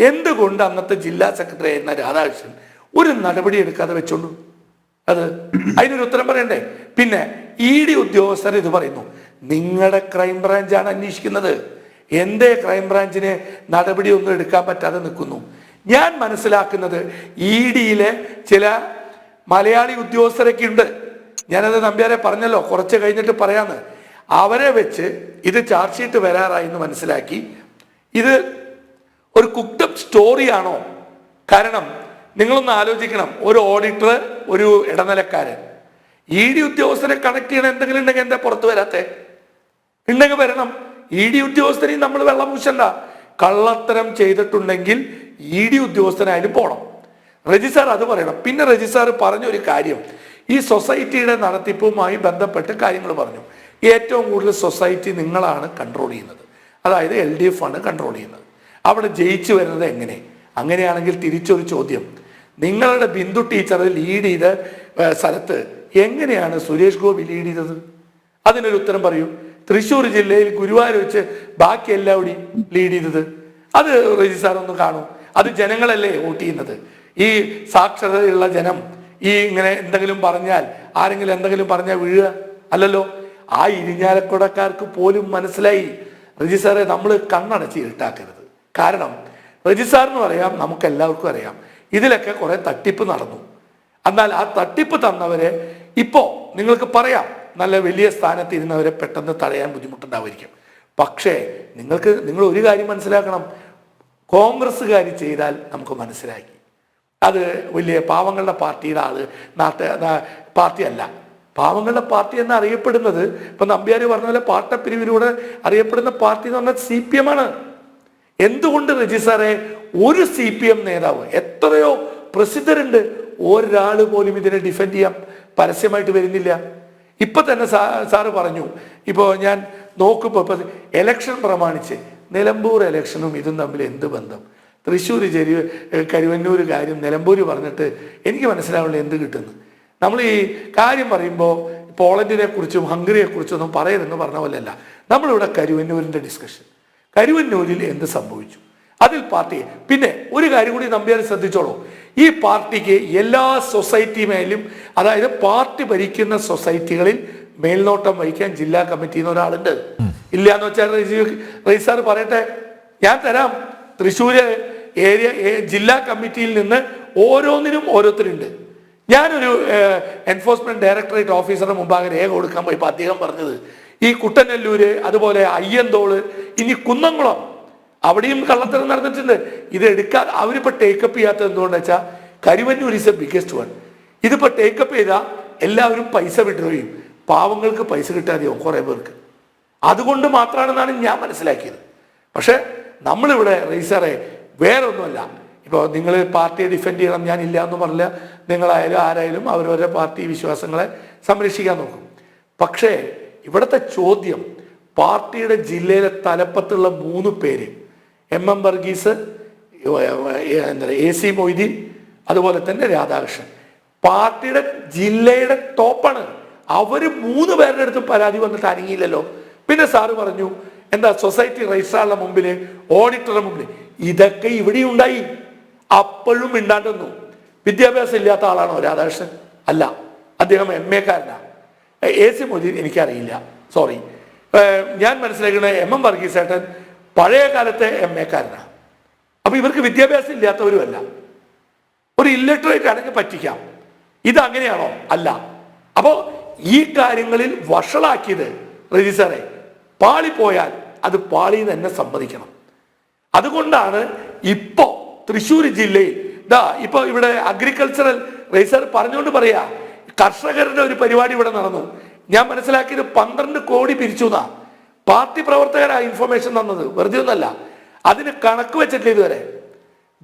Speaker 2: എന്തുകൊണ്ട് അന്നത്തെ ജില്ലാ സെക്രട്ടറി ആയിരുന്ന രാധാകൃഷ്ണൻ ഒരു നടപടി എടുക്കാതെ വെച്ചോണ്ടു? അത് അതിനൊരു ഉത്തരം പറയണ്ടേ? പിന്നെ ED ഉദ്യോഗസ്ഥർ ഇത് പറയുന്നു, നിങ്ങളുടെ ക്രൈംബ്രാഞ്ചാണ് അന്വേഷിക്കുന്നത്, എന്തേ ക്രൈംബ്രാഞ്ചിന് നടപടി ഒന്നും എടുക്കാൻ പറ്റാതെ നിൽക്കുന്നു? ഞാൻ മനസ്സിലാക്കുന്നത് ED ചില മലയാളി ഉദ്യോഗസ്ഥരൊക്കെ ഉണ്ട്. ഞാനത് നമ്പ്യാരെ പറഞ്ഞല്ലോ, കുറച്ച് കഴിഞ്ഞിട്ട് പറയാന്ന്. അവരെ വെച്ച് ഇത് ചാർജ് ഷീറ്റ് വരാറായി എന്ന് മനസ്സിലാക്കി. ഇത് ഒരു കുക്ക്ഡപ്പ് സ്റ്റോറിയാണോ? കാരണം നിങ്ങളൊന്ന് ആലോചിക്കണം, ഒരു ഓഡിറ്റർ, ഒരു ഇടനിലക്കാരൻ, ED ഉദ്യോഗസ്ഥരെ കണക്ട് ചെയ്യണം. എന്തെങ്കിലും ഉണ്ടെങ്കിൽ എന്താ പുറത്തു വരാത്തെ? ഉണ്ടെങ്കിൽ വരണം. ED ഉദ്യോഗസ്ഥരെയും നമ്മൾ വെള്ളം പൂശണ്ട. കള്ളത്തരം ചെയ്തിട്ടുണ്ടെങ്കിൽ ED ഉദ്യോഗസ്ഥനായാലും പോണം. റെജി സാർ അത് പറയണം. പിന്നെ റെജി സാർ പറഞ്ഞൊരു കാര്യം, ഈ സൊസൈറ്റിയുടെ നടത്തിപ്പുമായി ബന്ധപ്പെട്ട് കാര്യങ്ങൾ പറഞ്ഞു. ഏറ്റവും കൂടുതൽ സൊസൈറ്റി നിങ്ങളാണ് കൺട്രോൾ ചെയ്യുന്നത്, അതായത് LDF ആണ് കൺട്രോൾ ചെയ്യുന്നത്. അവിടെ ജയിച്ചു വരുന്നത് എങ്ങനെ? അങ്ങനെയാണെങ്കിൽ തിരിച്ചൊരു ചോദ്യം, നിങ്ങളുടെ ബിന്ദു ടീച്ചർ ലീഡ് ചെയ്ത സ്ഥലത്ത് എങ്ങനെയാണ് സുരേഷ് ഗോപി ലീഡ് ചെയ്തത്? അതിനൊരു ഉത്തരം പറയൂ. തൃശ്ശൂർ ജില്ലയിൽ ഗുരുവായൂർ വെച്ച് ബാക്കി എല്ലാവരും ലീഡ് ചെയ്തത് അത് റെജി സാർ ഒന്ന് കാണൂ. അത് ജനങ്ങളല്ലേ വോട്ട് ചെയ്യുന്നത്. ഈ സാക്ഷരതയുള്ള ജനം ഈ ഇങ്ങനെ എന്തെങ്കിലും പറഞ്ഞാൽ, ആരെങ്കിലും എന്തെങ്കിലും പറഞ്ഞാൽ വീഴുക അല്ലല്ലോ. ആ ഇരിഞ്ഞാലക്കുടക്കാർക്ക് പോലും മനസ്സിലായി, റെജി സാറെ നമ്മൾ കണ്ണടച്ച് ഇരുട്ടാക്കരുത്. കാരണം റെജി സാറിന് പറയാം, നമുക്ക് എല്ലാവർക്കും അറിയാം, ഇതിലൊക്കെ കുറെ തട്ടിപ്പ് നടന്നു. എന്നാൽ ആ തട്ടിപ്പ് തന്നവരെ ഇപ്പോ നിങ്ങൾക്ക് പറയാം, നല്ല വലിയ സ്ഥാനത്ത് ഇരുന്നവരെ പെട്ടെന്ന് തടയാൻ ബുദ്ധിമുട്ടുണ്ടാവുമായിരിക്കും. പക്ഷേ നിങ്ങൾ ഒരു കാര്യം മനസ്സിലാക്കണം, കോൺഗ്രസ്സുകാർ ചെയ്താൽ നമുക്ക് മനസ്സിലാക്കി അത് വലിയ പാവങ്ങളുടെ പാർട്ടിയുടെ പാർട്ടിയല്ല. പാവങ്ങളുടെ പാർട്ടി എന്ന് അറിയപ്പെടുന്നത്, ഇപ്പൊ നമ്പ്യാർ പറഞ്ഞ പോലെ പാട്ടപ്പിരിവിലൂടെ അറിയപ്പെടുന്ന പാർട്ടി എന്ന് പറഞ്ഞാൽ CPM ആണ്. എന്തുകൊണ്ട് റെജി സാറെ ഒരു CPM നേതാവ്, എത്രയോ പ്രസിദ്ധരുണ്ട്, ഒരാൾ പോലും ഇതിനെ ഡിഫെൻഡ് ചെയ്യാൻ പരസ്യമായിട്ട് വരുന്നില്ല? ഇപ്പൊ തന്നെ സാറ് പറഞ്ഞു, ഇപ്പോൾ ഞാൻ നോക്കുമ്പോൾ ഇപ്പൊ എലക്ഷൻ പ്രമാണിച്ച് നിലമ്പൂർ എലക്ഷനും ഇതും തമ്മിൽ എന്ത് ബന്ധം? തൃശ്ശൂർ കരുവന്നൂർ കാര്യം നിലമ്പൂർ പറഞ്ഞിട്ട് എനിക്ക് മനസ്സിലാവില്ല എന്ത് കിട്ടുന്നു. നമ്മൾ ഈ കാര്യം പറയുമ്പോൾ പോളണ്ടിനെ കുറിച്ചും ഹംഗറിയെ കുറിച്ചും ഒന്നും പറയരുതെന്ന് പറഞ്ഞ പോലെയല്ല. നമ്മളിവിടെ കരുവന്നൂരിന്റെ ഡിസ്കഷൻ, കരുവന്നൂരിൽ എന്ത് സംഭവിച്ചു, അതിൽ പാർട്ടി. പിന്നെ ഒരു കാര്യം കൂടി നമ്പ്യാർ ശ്രദ്ധിച്ചോളൂ, ഈ പാർട്ടിക്ക് എല്ലാ സൊസൈറ്റി മേലും, അതായത് പാർട്ടി ഭരിക്കുന്ന സൊസൈറ്റികളിൽ മേൽനോട്ടം വഹിക്കാൻ ജില്ലാ കമ്മിറ്റിന്ന് ഒരാളുണ്ട്. ഇല്ല എന്ന് വെച്ചാൽ റെജി സാർ പറയട്ടെ, ഞാൻ തരാം. തൃശ്ശൂര് ജില്ലാ കമ്മിറ്റിയിൽ നിന്ന് ഓരോന്നിനും ഓരോരുത്തരുണ്ട്. ഞാനൊരു എൻഫോഴ്സ്മെന്റ് ഡയറക്ടറേറ്റ് ഓഫീസറുടെ മുമ്പാകെ രേഖ കൊടുക്കാൻ പോയപ്പോൾ അദ്ദേഹം പറഞ്ഞത് ഈ കുട്ടനെല്ലൂര്, അതുപോലെ അയ്യന്തോള്, ഇനി കുന്നംകുളം, അവിടെയും കള്ളത്തരം നടന്നിട്ടുണ്ട്. ഇത് എടുക്കാൻ അവരിപ്പോ ടേക്കപ്പ് ചെയ്യാത്തത് എന്തുകൊണ്ടെന്ന് വെച്ചാൽ Karuvannur is A biggest one. ഇതിപ്പോ ടേക്കപ്പ് ചെയ്താൽ എല്ലാവരും പൈസ വിഡ്രോ ചെയ്യും, പാവങ്ങൾക്ക് പൈസ കിട്ടാതെയാവും കുറെ പേർക്ക്. അതുകൊണ്ട് മാത്രമാണെന്നാണ് ഞാൻ മനസ്സിലാക്കിയത്. പക്ഷെ നമ്മളിവിടെ റൈസറെ വേറെ ഒന്നുമല്ല. ഇപ്പോൾ നിങ്ങൾ പാർട്ടിയെ ഡിഫെൻഡ് ചെയ്യണം, ഞാനില്ല എന്ന് പറഞ്ഞില്ല. നിങ്ങളായാലും ആരായാലും അവരവരുടെ പാർട്ടി വിശ്വാസങ്ങളെ സംരക്ഷിക്കാൻ നോക്കും. പക്ഷേ ഇവിടുത്തെ ചോദ്യം പാർട്ടിയുടെ ജില്ലയിലെ തലപ്പത്തുള്ള 3 പേര്, എം വർഗീസ്, AC മൊയ്തീൻ, അതുപോലെ തന്നെ രാധാകൃഷ്ണൻ, പാർട്ടിയുടെ ജില്ലയുടെ ടോപ്പാണ്. അവര് 3 പേരുടെ അടുത്ത് പരാതി വന്നിട്ട് അനങ്ങിയില്ലല്ലോ. പിന്നെ സാറ് പറഞ്ഞു എന്താ സൊസൈറ്റി രജിസ്ട്രാറുടെ മുമ്പില്, ഓഡിറ്ററുടെ മുമ്പിൽ, ഇതൊക്കെ ഇവിടെ ഉണ്ടായി. അപ്പോഴും മിണ്ടാണ്ടെന്നു. വിദ്യാഭ്യാസം ഇല്ലാത്ത ആളാണോ രാധാകൃഷ്ണൻ? അല്ല, അദ്ദേഹം MA കാരനാ. AC മൊയ്തീൻ എനിക്കറിയില്ല, സോറി. ഞാൻ മനസ്സിലാക്കുന്നത് എം വർഗീസേട്ടൻ പഴയ കാലത്തെ MA കാരനാ. അപ്പൊ ഇവർക്ക് വിദ്യാഭ്യാസം ഇല്ലാത്തവരുമല്ല. ഒരു ഇല്ലറ്ററേറ്റ് ആണെങ്കിൽ പറ്റിക്കാം. ഇത് അങ്ങനെയാണോ? അല്ല. അപ്പോ ഈ കാര്യങ്ങളിൽ വഷളാക്കിയത് രജിസ്റ്ററെ പാളിപ്പോയാൽ അത് പാളി തന്നെ സമ്മതിക്കണം. അതുകൊണ്ടാണ് ഇപ്പോ തൃശ്ശൂർ ജില്ലയിൽ ഇപ്പൊ ഇവിടെ അഗ്രികൾച്ചറൽ രജിസ്റ്റർ പറഞ്ഞുകൊണ്ട് പറയാ, കർഷകരുടെ ഒരു പരിപാടി ഇവിടെ നടന്നു. ഞാൻ മനസ്സിലാക്കിയത് 12 കോടി പിരിച്ചു എന്നാ പാർട്ടി പ്രവർത്തകരാ ഇൻഫർമേഷൻ തന്നത്, വെറുതെ ഒന്നല്ല. അതിന് കണക്ക് വെച്ചിട്ടില്ല ഇതുവരെ.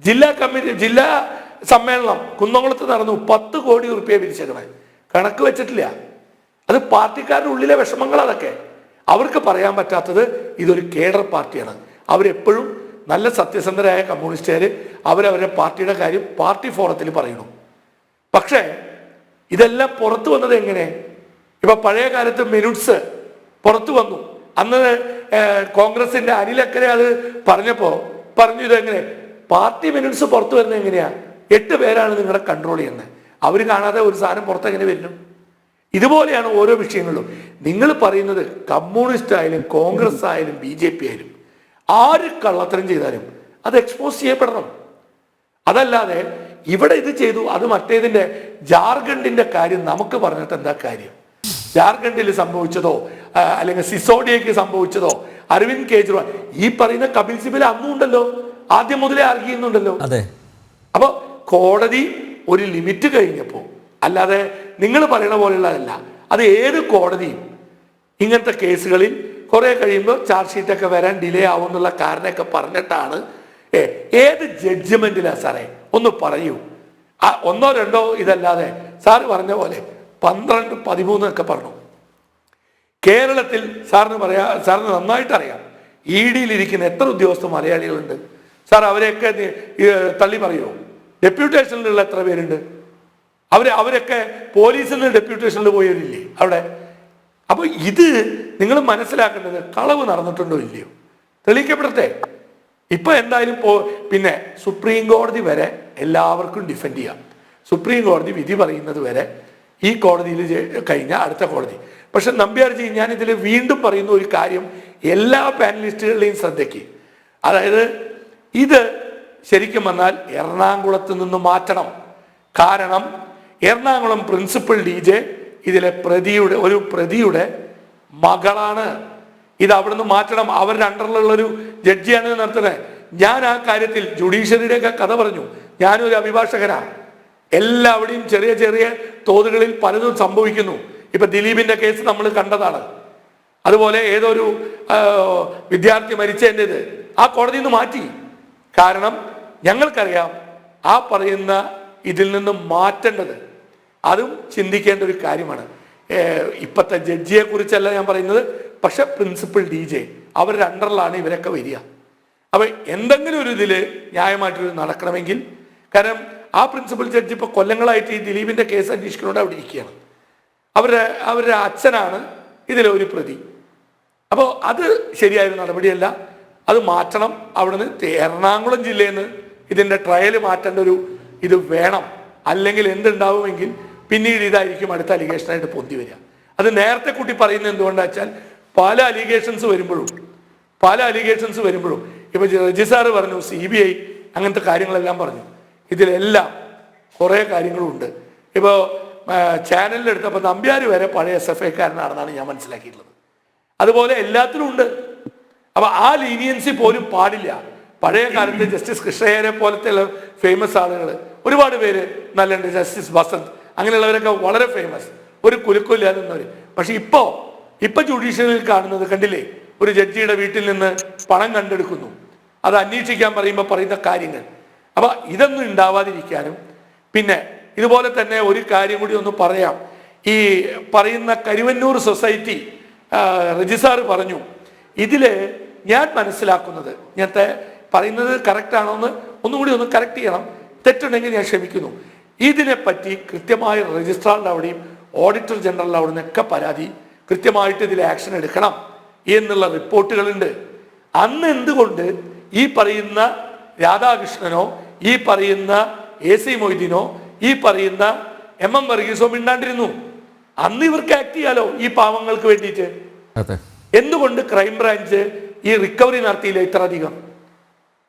Speaker 2: ജില്ലാ സമ്മേളനം കുന്നംകുളത്ത് നടന്നു, 10 കോടി റുപ്യ പിരിച്ചേക്കണേ, കണക്ക് വെച്ചിട്ടില്ല. അത് പാർട്ടിക്കാരുടെ ഉള്ളിലെ വിഷമങ്ങൾ. അതൊക്കെ അവർക്ക് പറയാൻ പറ്റാത്തത് ഇതൊരു കേഡർ പാർട്ടിയാണ്. അവരെപ്പോഴും നല്ല സത്യസന്ധരായ കമ്മ്യൂണിസ്റ്റുകാർ അവരവരുടെ പാർട്ടിയുടെ കാര്യം പാർട്ടി ഫോറത്തിൽ പറയണം. പക്ഷേ ഇതെല്ലാം പുറത്തു വന്നത് എങ്ങനെ? ഇപ്പൊ പഴയ കാലത്ത് മിനിറ്റ്സ് പുറത്തു വന്നു. അന്ന് കോൺഗ്രസിന്റെ അനിലക്കരെ അത് പറഞ്ഞു ഇതെങ്ങനെ പാർട്ടി മിനിറ്റ്സ് പുറത്തു വരുന്നത് എങ്ങനെയാ? 8 പേരാണ് നിങ്ങളെ കൺട്രോൾ ചെയ്യുന്നത്. അവർ കാണാതെ ഒരു സാധനം പുറത്ത് എങ്ങനെ വരുന്നു? ഇതുപോലെയാണ് ഓരോ വിഷയങ്ങളിലും. നിങ്ങൾ പറയുന്നത് കമ്മ്യൂണിസ്റ്റ് ആയാലും കോൺഗ്രസ് ആയാലും BJP ആയാലും ആര് കള്ളത്തരം ചെയ്താലും അത് എക്സ്പോസ് ചെയ്യപ്പെടണം. അതല്ലാതെ ഇവിടെ ഇത് ചെയ്തു, അത് മറ്റേതിന്റെ ജാർഖണ്ഡിന്റെ കാര്യം നമുക്ക് പറഞ്ഞിട്ട് എന്താ കാര്യം? ജാർഖണ്ഡിൽ സംഭവിച്ചതോ അല്ലെങ്കിൽ സിസോഡിയക്ക് സംഭവിച്ചതോ അരവിന്ദ് കെജ്രിവാൾ, ഈ പറയുന്ന കപിൽ സിബൽ അന്നും ഉണ്ടല്ലോ, ആദ്യം മുതലേ ആർഗ്യുന്നുണ്ടല്ലോ. അപ്പൊ കോടതി ഒരു ലിമിറ്റ് കഴിഞ്ഞപ്പോ, അല്ലാതെ നിങ്ങൾ പറയുന്ന പോലെയുള്ളതല്ല. അത് ഏത് കോടതിയും ഇങ്ങനത്തെ കേസുകളിൽ കുറെ കഴിയുമ്പോൾ ചാർജ് ഷീറ്റൊക്കെ വരാൻ ഡിലേ ആവും എന്നുള്ള കാരണമൊക്കെ പറഞ്ഞിട്ടാണ്. ഏത് ജഡ്ജ്മെന്റിലാ സാറേ? ഒന്ന് പറയൂ. 1 2 ഇതല്ലാതെ സാറ് പറഞ്ഞ പോലെ 12 13 ഒക്കെ പറഞ്ഞു. കേരളത്തിൽ സാറിന് നന്നായിട്ട് അറിയാം, ED-യിലിരിക്കുന്ന എത്ര ഉദ്യോഗസ്ഥ മലയാളികളുണ്ട് സാർ? അവരെയൊക്കെ തള്ളി പറയുമോ? ഡെപ്യൂട്ടേഷനിലുള്ള എത്ര പേരുണ്ട്? അവരൊക്കെ പോലീസിൽ നിന്ന് ഡെപ്യൂട്ടേഷനിൽ പോയവരില്ലേ അവിടെ? അപ്പൊ ഇത് നിങ്ങൾ മനസ്സിലാക്കേണ്ടത്, കളവ് നടന്നിട്ടുണ്ടോ ഇല്ലയോ തെളിയിക്കപ്പെടട്ടെ. ഇപ്പൊ എന്തായാലും പിന്നെ സുപ്രീം കോടതി വരെ എല്ലാവർക്കും ഡിഫെൻഡ് ചെയ്യാം. സുപ്രീം കോടതി വിധി പറയുന്നത് വരെ ഈ കോടതിയിൽ കഴിഞ്ഞ അടുത്ത കോടതി. പക്ഷെ നമ്പ്യാർജി, ഞാൻ ഇതിൽ വീണ്ടും പറയുന്ന ഒരു കാര്യം എല്ലാ പാനലിസ്റ്റുകളുടെയും ശ്രദ്ധയ്ക്ക്, അതായത് ഇത് ശരിക്കും വന്നാൽ എറണാകുളത്ത് നിന്ന് മാറ്റണം. കാരണം എറണാകുളം പ്രിൻസിപ്പൽ DJ ഇതിലെ ഒരു പ്രതിയുടെ മകളാണ്. ഇത് അവിടുന്ന് മാറ്റണം. അവരുടെ അണ്ടറിലുള്ളൊരു ജഡ്ജിയാണ് നടത്തുന്നത്. ഞാൻ ആ കാര്യത്തിൽ ജുഡീഷ്യറിയുടെ ഒക്കെ കഥ പറഞ്ഞു. ഞാനൊരു അഭിഭാഷകനാണ്. എല്ലാവിടെയും ചെറിയ ചെറിയ തോതുകളിൽ പലതും സംഭവിക്കുന്നു. ഇപ്പൊ ദിലീപിന്റെ കേസ് നമ്മൾ കണ്ടതാണ്. അതുപോലെ ഏതൊരു വിദ്യാർത്ഥി മരിച്ചതിൻ്റെത് ആ കോടതിയിൽ നിന്ന് മാറ്റി. കാരണം ഞങ്ങൾക്കറിയാം ആ പറയുന്ന ഇതിൽ നിന്ന് മാറ്റേണ്ടത്, അതും ചിന്തിക്കേണ്ട ഒരു കാര്യമാണ്. ഇപ്പോഴത്തെ ജഡ്ജിയെ കുറിച്ചല്ല ഞാൻ പറയുന്നത്, പക്ഷെ പ്രിൻസിപ്പൽ DJ അവരുടെ അണ്ടറിലാണ് ഇവരൊക്കെ വരിക. അപ്പൊ എന്തെങ്കിലും ഒരു ഇതിൽ ന്യായമായിട്ട് നടക്കണമെങ്കിൽ, കാരണം ആ പ്രിൻസിപ്പൽ ജഡ്ജി ഇപ്പൊ കൊല്ലങ്ങളായിട്ട് ഈ ദിലീപിന്റെ കേസ് അന്വേഷിക്കുന്നതുകൊണ്ട് അവിടെ ഇരിക്കുകയാണ്. അവരുടെ അച്ഛനാണ് ഇതിലെ ഒരു പ്രതി. അപ്പോൾ അത് ശരിയായ നടപടിയല്ല, അത് മാറ്റണം. അവിടുന്ന് എറണാകുളം ജില്ലയിൽ നിന്ന് ഇതിന്റെ ട്രയൽ മാറ്റേണ്ട ഒരു ഇത് വേണം. അല്ലെങ്കിൽ എന്തുണ്ടാവുമെങ്കിൽ പിന്നീട് ഇതായിരിക്കും അടുത്ത അലിഗേഷനായിട്ട് പൊന്തി വരിക. അത് നേരത്തെ കൂട്ടി പറയുന്നത് എന്തുകൊണ്ടാ വെച്ചാൽ പല അലിഗേഷൻസ് വരുമ്പോഴും ഇപ്പൊ രജി സാറ് പറഞ്ഞു CBI അങ്ങനത്തെ കാര്യങ്ങളെല്ലാം പറഞ്ഞു. ഇതിലെല്ലാം കുറേ കാര്യങ്ങളുണ്ട്. ഇപ്പോൾ ചാനലിൽ എടുത്തപ്പോൾ നമ്പ്യാർ വരെ പഴയ SFIക്കാരനാണെന്നാണ് ഞാൻ മനസ്സിലാക്കിയിട്ടുള്ളത്. അതുപോലെ എല്ലാത്തിലും ഉണ്ട്. അപ്പൊ ആ ലീനിയൻസി പോലും പാടില്ല. പഴയ കാലത്ത് ജസ്റ്റിസ് കൃഷ്ണയ്യരെ പോലത്തെ ഫേമസ് ആളുകൾ ഒരുപാട് പേര് നല്ലുണ്ട്. ജസ്റ്റിസ് വസന്ത് അങ്ങനെയുള്ളവരൊക്കെ വളരെ ഫേമസ്, ഒരു കുലുക്കില്ലാതെ നിന്നവര്. പക്ഷെ ഇപ്പൊ ജുഡീഷ്യറിൽ കാണുന്നത് കണ്ടില്ലേ, ഒരു ജഡ്ജിയുടെ വീട്ടിൽ നിന്ന് പണം കണ്ടെടുക്കുന്നു, അത് അന്വേഷിക്കാൻ പറയുമ്പോൾ പറയുന്ന കാര്യങ്ങൾ. അപ്പൊ ഇതൊന്നും ഉണ്ടാവാതിരിക്കാനും, പിന്നെ ഇതുപോലെ തന്നെ ഒരു കാര്യം കൂടി ഒന്ന് പറയാം. ഈ പറയുന്ന കരുവന്നൂർ സൊസൈറ്റി രജിസാറ് പറഞ്ഞു, ഇതില് ഞാൻ മനസ്സിലാക്കുന്നത്, ഞാൻ പറയുന്നത് കറക്റ്റ് ആണോ എന്ന് ഒന്നുകൂടി ഒന്ന് കറക്റ്റ് ചെയ്യണം, തെറ്റുണ്ടെങ്കിൽ ഞാൻ ക്ഷമിക്കുന്നു. ഇതിനെപ്പറ്റി കൃത്യമായി രജിസ്ട്രാറിന്റെ അവിടെയും ഓഡിറ്റർ ജനറൽ അവിടെ നിന്നൊക്കെ പരാതി, കൃത്യമായിട്ട് ഇതിൽ ആക്ഷൻ എടുക്കണം എന്നുള്ള റിപ്പോർട്ടുകളുണ്ട്. അന്ന് എന്തുകൊണ്ട് ഈ പറയുന്ന രാധാകൃഷ്ണനോ ഈ പറയുന്ന AC മൊയ്തീനോ ഈ പറയുന്ന MM വർഗീസോ മിണ്ടാണ്ടിരുന്നു? അന്ന് ഇവർക്ക് ആക്ട് ചെയ്യാലോ ഈ പാവങ്ങൾക്ക് വേണ്ടിയിട്ട്. എന്തുകൊണ്ട് ക്രൈംബ്രാഞ്ച് ഈ റിക്കവറി നടത്തിയില്ല ഇത്ര അധികം?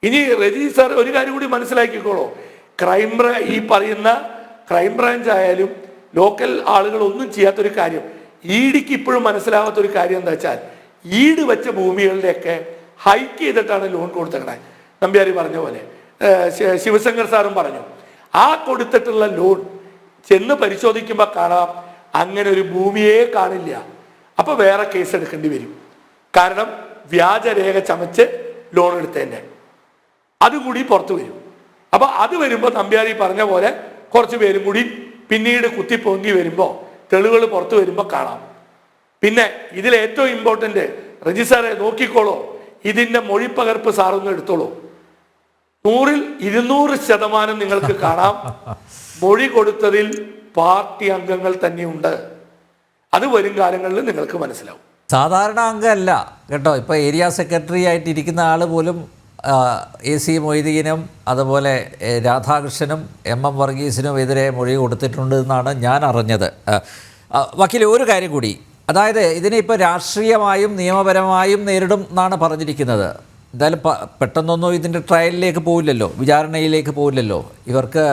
Speaker 2: ഇനി രജി സാർ ഒരു കാര്യം കൂടി മനസ്സിലാക്കിക്കോളൂ, ഈ പറയുന്ന ക്രൈംബ്രാഞ്ച് ആയാലും ലോക്കൽ ആളുകൾ ഒന്നും ചെയ്യാത്തൊരു കാര്യം, ഈഡിക്ക് ഇപ്പോഴും മനസ്സിലാവാത്തൊരു കാര്യം എന്താ വെച്ചാൽ, ഈട് വെച്ച ഭൂമികളുടെയൊക്കെ ഹൈക്ക് ചെയ്തിട്ടാണ് ലോൺ കൊടുത്തേക്കണേ. നമ്പ്യാരി പറഞ്ഞ പോലെ, ശിവശങ്കർ സാറും പറഞ്ഞു, ആ കൊടുത്തിട്ടുള്ള ലോൺ ചെന്ന് പരിശോധിക്കുമ്പോൾ കാണാം അങ്ങനെ ഒരു ഭൂമിയെ കാണില്ല. അപ്പൊ വേറെ കേസ് എടുക്കേണ്ടി വരും. കാരണം വ്യാജരേഖ ചമച്ച് ലോൺ എടുത്തതിൻ്റെ അതുകൂടി പുറത്തു വരും. അപ്പൊ അത് വരുമ്പോൾ നമ്പ്യാരി പറഞ്ഞ പോലെ കുറച്ച് പേരും കൂടി പിന്നീട് കുത്തിപ്പൊങ്ങി വരുമ്പോൾ, തെളിവുകൾ പുറത്തു വരുമ്പോൾ കാണാം. പിന്നെ ഇതിൽ ഏറ്റവും ഇമ്പോർട്ടന്റ്, രജിസാറെ നോക്കിക്കോളൂ, ഇതിന്റെ മൊഴിപ്പകർപ്പ് സാറൊന്നും എടുത്തോളൂ. 100ൽ 200% നിങ്ങൾക്ക് കാണാം മൊഴി കൊടുത്തതിൽ പാർട്ടി അംഗങ്ങൾ തന്നെയുണ്ട്. അത് വരും കാലങ്ങളിൽ നിങ്ങൾക്ക് മനസ്സിലാവും.
Speaker 1: സാധാരണ അംഗമല്ല കേട്ടോ. ഇപ്പോൾ ഏരിയ സെക്രട്ടറി ആയിട്ട് ഇരിക്കുന്ന ആൾ പോലും AC മൊയ്തീനും അതുപോലെ രാധാകൃഷ്ണനും MM വർഗീസിനും എതിരെ മൊഴി കൊടുത്തിട്ടുണ്ട് എന്നാണ് ഞാൻ അറിഞ്ഞത്. വക്കീൽ, ഒരു കാര്യം കൂടി, അതായത് ഇതിനെ ഇപ്പോൾ രാഷ്ട്രീയമായും നിയമപരമായും നേരിടും എന്നാണ് പറഞ്ഞിരിക്കുന്നത്. എന്തായാലും പെട്ടെന്നൊന്നും ഇതിൻ്റെ ട്രയലിലേക്ക് പോവില്ലല്ലോ, വിചാരണയിലേക്ക് പോവില്ലല്ലോ. ഇവർക്ക്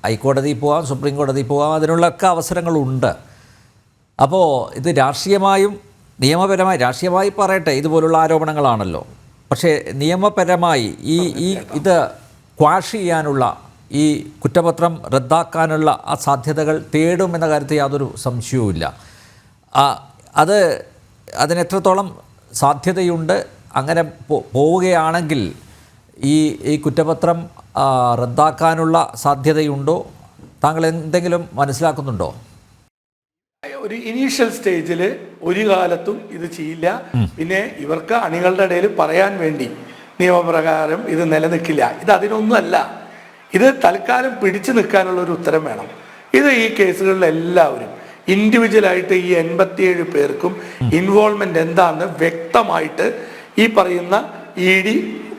Speaker 1: ഹൈക്കോടതിയിൽ പോവാം, സുപ്രീം കോടതിയിൽ പോവാം, അതിനുള്ളൊക്കെ അവസരങ്ങളുണ്ട്. അപ്പോൾ ഇത് രാഷ്ട്രീയമായും നിയമപരമായി, രാഷ്ട്രീയമായി പറയട്ടെ ഇതുപോലുള്ള ആരോപണങ്ങളാണല്ലോ, പക്ഷേ നിയമപരമായി ഇത് ക്വാഷ് ചെയ്യാനുള്ള, ഈ കുറ്റപത്രം റദ്ദാക്കാനുള്ള ആ സാധ്യതകൾ തേടും എന്ന കാര്യത്തിൽ യാതൊരു സംശയവുമില്ല. അതിനെത്രത്തോളം സാധ്യതയുണ്ട്? അങ്ങനെ പോവുകയാണെങ്കിൽ ഈ കുറ്റപത്രം റദ്ദാക്കാനുള്ള സാധ്യതയുണ്ടോ? താങ്കൾ എന്തെങ്കിലും മനസ്സിലാക്കുന്നുണ്ടോ?
Speaker 2: ഒരു ഇനീഷ്യൽ സ്റ്റേജിൽ ഒരു കാലത്തും ഇത് ചെയ്യില്ല. പിന്നെ ഇവർക്ക് അണികളുടെ ഇടയിൽ പറയാൻ വേണ്ടി നിയമപ്രകാരം ഇത് നിലനിൽക്കില്ല. ഇത് അതിനൊന്നുമല്ല. ഇത് തൽക്കാലം പിടിച്ചു നിൽക്കാനുള്ള ഒരു ഉത്തരം വേണം. ഇത് ഈ കേസുകളിൽ എല്ലാവരും ഇൻഡിവിജ്വലായിട്ട് ഈ 87 പേർക്കും ഇൻവോൾവ്മെന്റ് എന്താണെന്ന് വ്യക്തമായിട്ട് ഈ പറയുന്ന ED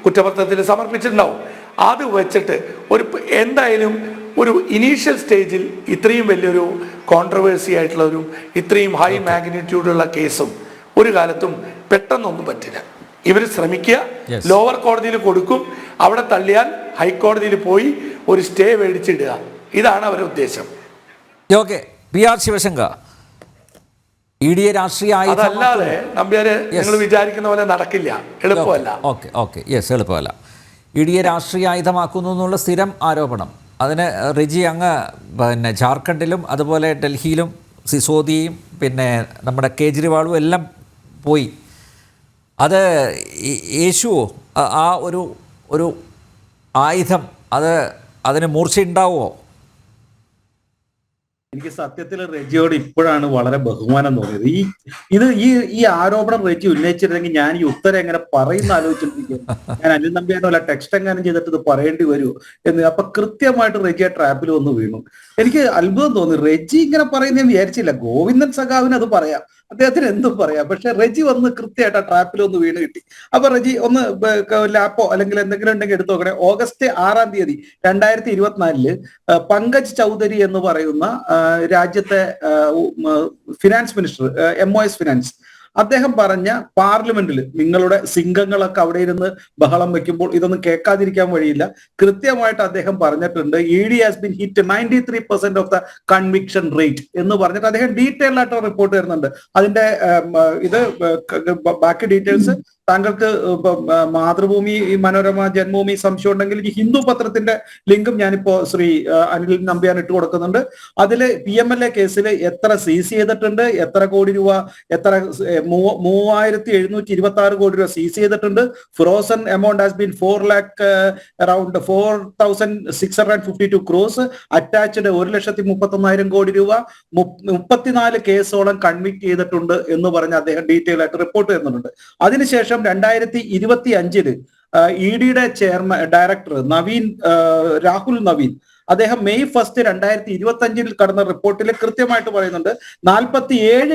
Speaker 2: കുറ്റപത്രത്തിൽ സമർപ്പിച്ചിട്ടുണ്ടാവും. അത് വെച്ചിട്ട് എന്തായാലും ഒരു ഇനീഷ്യൽ സ്റ്റേജിൽ ഇത്രയും വലിയൊരു കോൺട്രവേഴ്സി ആയിട്ടുള്ള ഇത്രയും ഹൈ മാഗ്നിറ്റ്യൂഡുള്ള കേസും ഒരു കാലത്തും പെട്ടെന്നൊന്നും പറ്റില്ല. ഇവർ ശ്രമിക്കുക, ലോവർ കോടതിയിൽ കൊടുക്കും, അവിടെ തള്ളിയാൽ ഹൈക്കോടതിയിൽ പോയി ഒരു സ്റ്റേ മേടിച്ചിടുക. ഇതാണ് അവരുടെ ഉദ്ദേശം.
Speaker 1: ഓക്കെ, PR ശിവശങ്കർ, ED രാഷ്ട്രീയ
Speaker 2: അതല്ലാതെ നമ്പ്യാര് നിങ്ങൾ വിചാരിക്കുന്ന പോലെ നടക്കില്ല, എളുപ്പമല്ല.
Speaker 1: എളുപ്പമല്ല. ED രാഷ്ട്രീയ ആയുധമാക്കുന്നു എന്നുള്ള സ്ഥിരം ആരോപണം. അതിന് റിജി അങ്ങ് പിന്നെ ജാർഖണ്ഡിലും അതുപോലെ ഡൽഹിയിലും സിസോദിയും പിന്നെ നമ്മുടെ കേജ്രിവാളും എല്ലാം പോയി. അത് യേശുവോ ആ ഒരു ആയുധം അതിന് മൂർച്ചയുണ്ടാവുമോ?
Speaker 3: എനിക്ക് സത്യത്തിൽ റെജിയോട് ഇപ്പോഴാണ് വളരെ ബഹുമാനം തോന്നിയത്. ഈ ആരോപണം റെജി ഉന്നയിച്ചിരുന്നെങ്കിൽ ഞാൻ ഈ ഉത്തരം എങ്ങനെ പറയുന്ന ആലോചിച്ചിരിക്കും. ഞാൻ അനിൽ നമ്പ്യാനോ ടെക്സ്റ്റ് എങ്ങാനും ചെയ്തിട്ട് ഇത് പറയേണ്ടി വരുമോ എന്ന്. അപ്പൊ കൃത്യമായിട്ട് റെജി ആ ട്രാപ്പിൽ വന്ന് വീണു. എനിക്ക് അത്ഭുതം തോന്നി. റെജി ഇങ്ങനെ പറയുന്ന വിചാരിച്ചില്ല. ഗോവിന്ദൻ സഖാവിന് അത് പറയാം, അദ്ദേഹത്തിന് എന്തും പറയാം. പക്ഷെ റെജി വന്ന് കൃത്യമായിട്ട് ആ ട്രാപ്പിൽ ഒന്ന് വീണ് കിട്ടി. അപ്പൊ റെജി ഒന്ന് ലാപ്പോ അല്ലെങ്കിൽ എന്തെങ്കിലും ഉണ്ടെങ്കിൽ എടുത്തു നോക്കണേ. ഓഗസ്റ്റ് 6 തീയതി 2024 പങ്കജ് ചൗധരി എന്ന് പറയുന്ന രാജ്യത്തെ ഫിനാൻസ് മിനിസ്റ്റർ, MOS ഫിനാൻസ്, അദ്ദേഹം പറഞ്ഞ പാർലമെന്റിൽ നിങ്ങളുടെ സിംഗങ്ങളൊക്കെ അവിടെ ഇരുന്ന് ബഹളം വെക്കുമ്പോൾ ഇതൊന്നും കേൾക്കാതിരിക്കാൻ വഴിയില്ല. കൃത്യമായിട്ട് അദ്ദേഹം പറഞ്ഞിട്ടുണ്ട് ED has been hit 93% of the conviction rate എന്ന് പറഞ്ഞിട്ട് അദ്ദേഹം ഡീറ്റെയിൽ ആയിട്ട് റിപ്പോർട്ട് തരുന്നുണ്ട്. അതിന്റെ ഇത് ബാക്കി ഡീറ്റെയിൽസ് താങ്കൾക്ക് മാതൃഭൂമി, മനോരമ, ജന്മഭൂമി സംശയം ഉണ്ടെങ്കിൽ ഈ ഹിന്ദു പത്രത്തിന്റെ ലിങ്കും ഞാനിപ്പോ ശ്രീ അനിൽ നമ്പ്യാൻ ഇട്ട് കൊടുക്കുന്നുണ്ട്. അതില് PMLA കേസിൽ എത്ര സീസ് ചെയ്തിട്ടുണ്ട്, എത്ര കോടി രൂപ, എത്ര 3726 കോടി രൂപ സീസ് ചെയ്തിട്ടുണ്ട്. Frozen amount has been 4 lakh around 4652 cross. Attached 1,31,000 കോടി രൂപ. 34 കേസോളം കൺവിക്ട് ചെയ്തിട്ടുണ്ട് എന്ന് പറഞ്ഞ് അദ്ദേഹം ഡീറ്റെയിൽ ആയിട്ട് റിപ്പോർട്ട് ചെയ്യുന്നുണ്ട്. അതിനുശേഷം 2025 EDയുടെ ഡയറക്ടർ രാഹുൽ നവീൻ അദ്ദേഹം May 1, 2025 കടന്ന റിപ്പോർട്ടിൽ കൃത്യമായിട്ട് പറയുന്നുണ്ട് 47